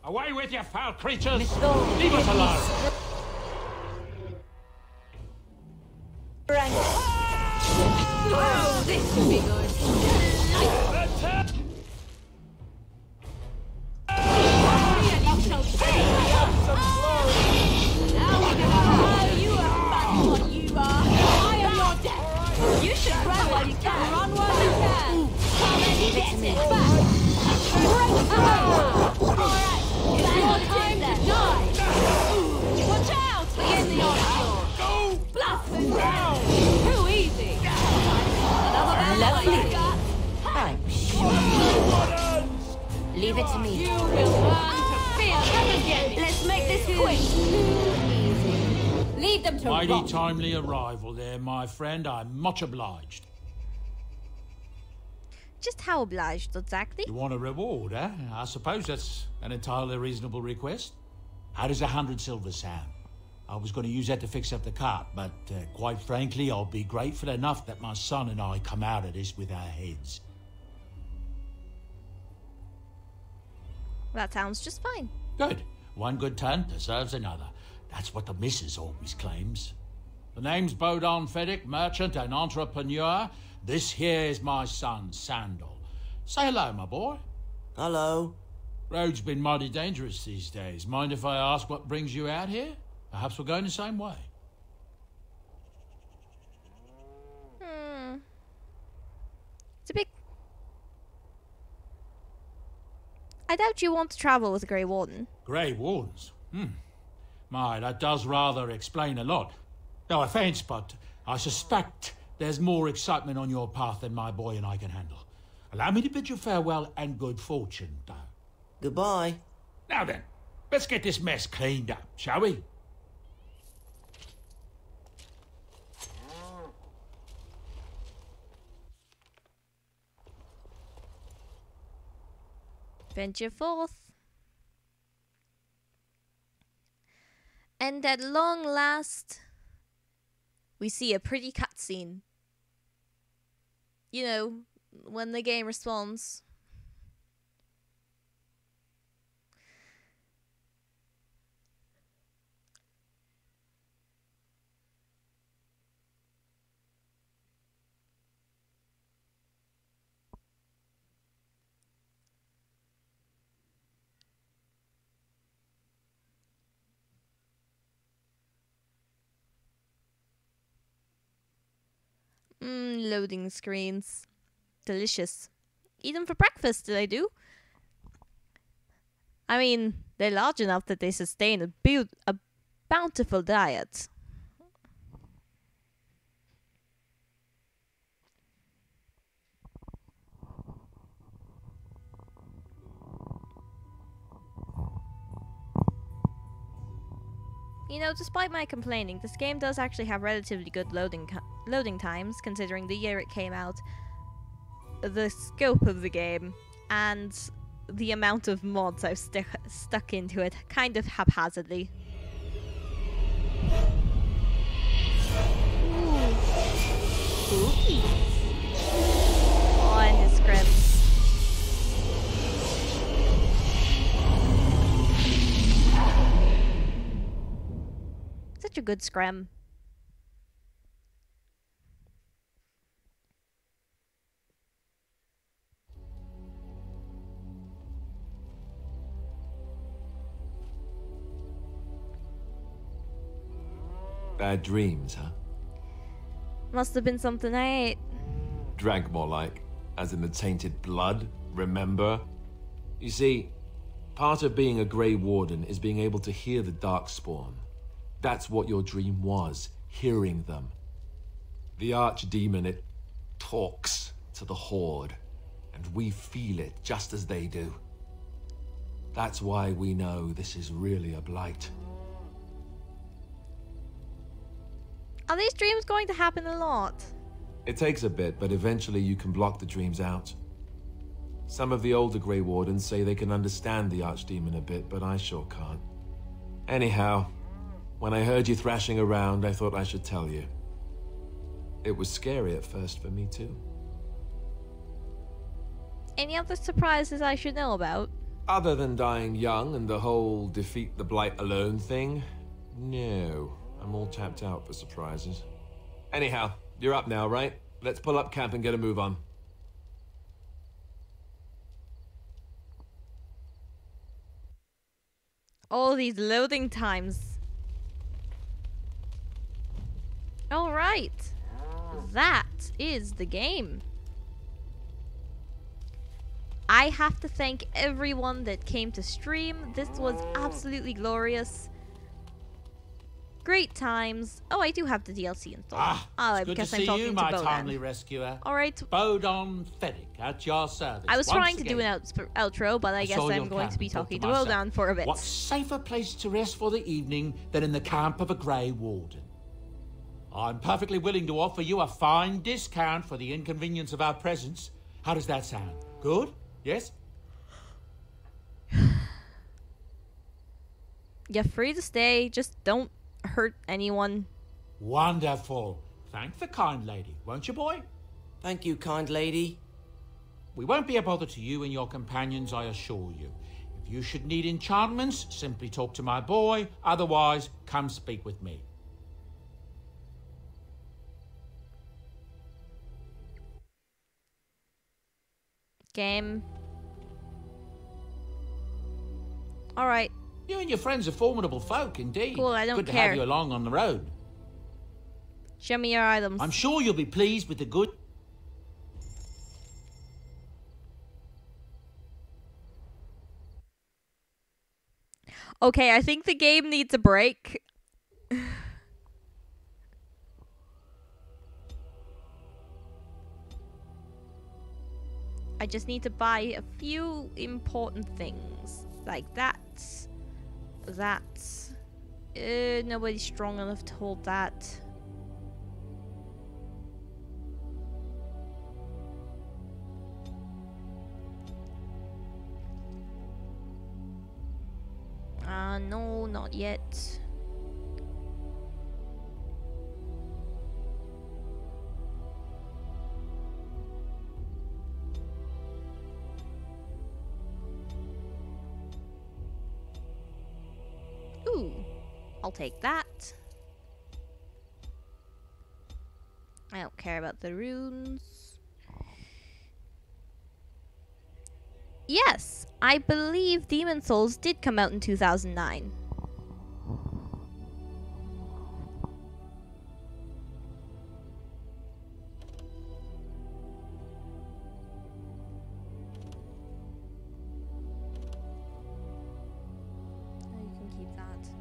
Away with you, foul creatures! Leave us alone!
Oh, this should be good.
You should run while you can. Run while you can. Come and get it back. Alright, it's your time to die. Watch out! In the onslaught. Bluff down. Too easy. Another
Lovely.
I'm
sure. Leave it to me.
You will learn to fear. Come and get me.
Let's make this quick.
Lead them to
Mighty
rot.
timely arrival there, my friend. I'm much obliged.
Just how obliged exactly?
You want a reward, eh? I suppose that's an entirely reasonable request. How does 100 silver sound? I was going to use that to fix up the cart, but quite frankly, I'll be grateful enough that my son and I come out of this with our heads.
That sounds just fine.
Good. One good turn deserves another. That's what the missus always claims. The name's Bodon Feddick, merchant and entrepreneur. This here is my son, Sandal. Say hello, my boy.
Hello.
Road's been mighty dangerous these days. Mind if I ask what brings you out here? Perhaps we're going the same way.
It's a bit... I doubt you want to travel with the Grey Warden.
Grey Wardens? My, that does rather explain a lot. No offence, but I suspect there's more excitement on your path than my boy and I can handle. Allow me to bid you farewell and good fortune, though.
Goodbye.
Now then, let's get this mess cleaned up, shall we?
Venture forth. And at long last, we see a pretty cutscene. You know, when the game responds. Loading screens. Delicious. Eat them for breakfast, did I do? I mean, they're large enough that they sustain a bountiful diet. You know, despite my complaining, this game does actually have relatively good loading times, considering the year it came out, the scope of the game, and the amount of mods I've stuck into it, kind of haphazardly. Spooky. Oh, and his script. Such a good scrim.
Bad dreams, huh?
Must have been something I ate.
Drank more like, as in the tainted blood, remember? You see, part of being a Grey Warden is being able to hear the Darkspawn. That's what your dream was, hearing them. The Archdemon, it talks to the Horde, and we feel it just as they do. That's why we know this is really a blight.
Are these dreams going to happen a lot?
It takes a bit, but eventually you can block the dreams out. Some of the older Grey Wardens say they can understand the Archdemon a bit, but I sure can't. Anyhow, when I heard you thrashing around, I thought I should tell you. It was scary at first for me too.
Any other surprises I should know about?
Other than dying young and the whole defeat the Blight alone thing, no. I'm all tapped out for surprises. Anyhow, you're up now, right? Let's pull up camp and get a move on.
All these loading times. Alright. That is the game. I have to thank everyone that came to stream. This was absolutely glorious. Great times. Oh, I do have the DLC installed.
It's good to see you, my timely rescuer.
Alright.
Bodon Feddick, at your service.
I was trying to do an outro, but I guess I'm going to be talking to Bodon for a bit.
What safer place to rest for the evening than in the camp of a Grey Warden? I'm perfectly willing to offer you a fine discount for the inconvenience of our presence. How does that sound? Good? Yes?
You're free to stay, just don't hurt anyone.
Wonderful. Thank the kind lady, won't you, boy?
Thank you, kind lady.
We won't be a bother to you and your companions, I assure you. If you should need enchantments, simply talk to my boy. Otherwise, come speak with me.
Game. Alright.
You and your friends are formidable folk, indeed.
Cool, I don't
Good to
care.
have you along on the road.
Show me your items.
I'm sure you'll be pleased with the good...
Okay, I think the game needs a break. I just need to buy a few important things. Like that. Nobody's strong enough to hold that. No, not yet. Ooh, I'll take that. I don't care about the runes. Yes, I believe Demon Souls did come out in 2009. You can keep that.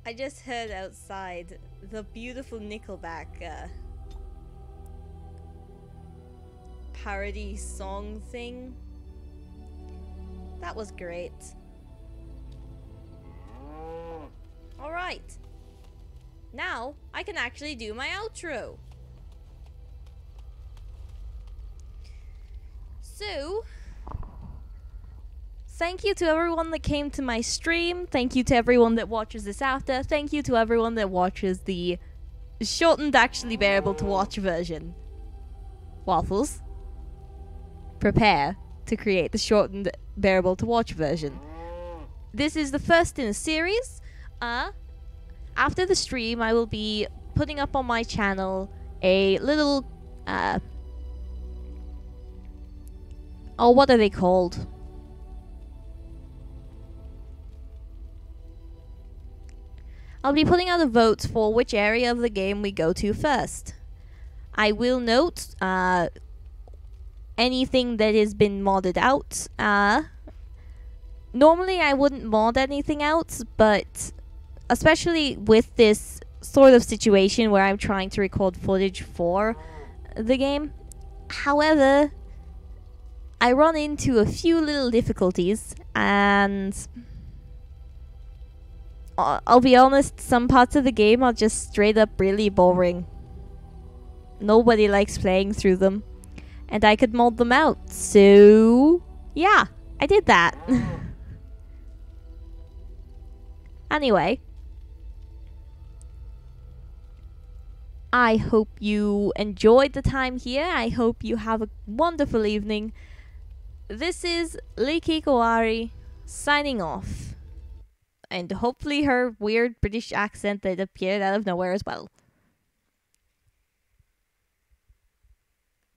I just heard outside the beautiful Nickelback parody song thing. That was great. Alright. Now I can actually do my outro. thank you to everyone that came to my stream. Thank you to everyone that watches this after. Thank you to everyone that watches the shortened, actually bearable to watch version. Waffles, prepare to create the shortened, bearable to watch version. This is the first in a series. After the stream, I will be putting up on my channel a little, oh, what are they called? I'll be putting out the votes for which area of the game we go to first. I will note anything that has been modded out. Normally I wouldn't mod anything out, but especially with this sort of situation where I'm trying to record footage for the game. However, I run into a few little difficulties, and I'll be honest, some parts of the game are just straight up really boring. Nobody likes playing through them, and I could mod them out, so yeah, I did that. Anyway, I hope you enjoyed the time here. I hope you have a wonderful evening. This is Leiki Kawari signing off. And hopefully her weird British accent that appeared out of nowhere as well.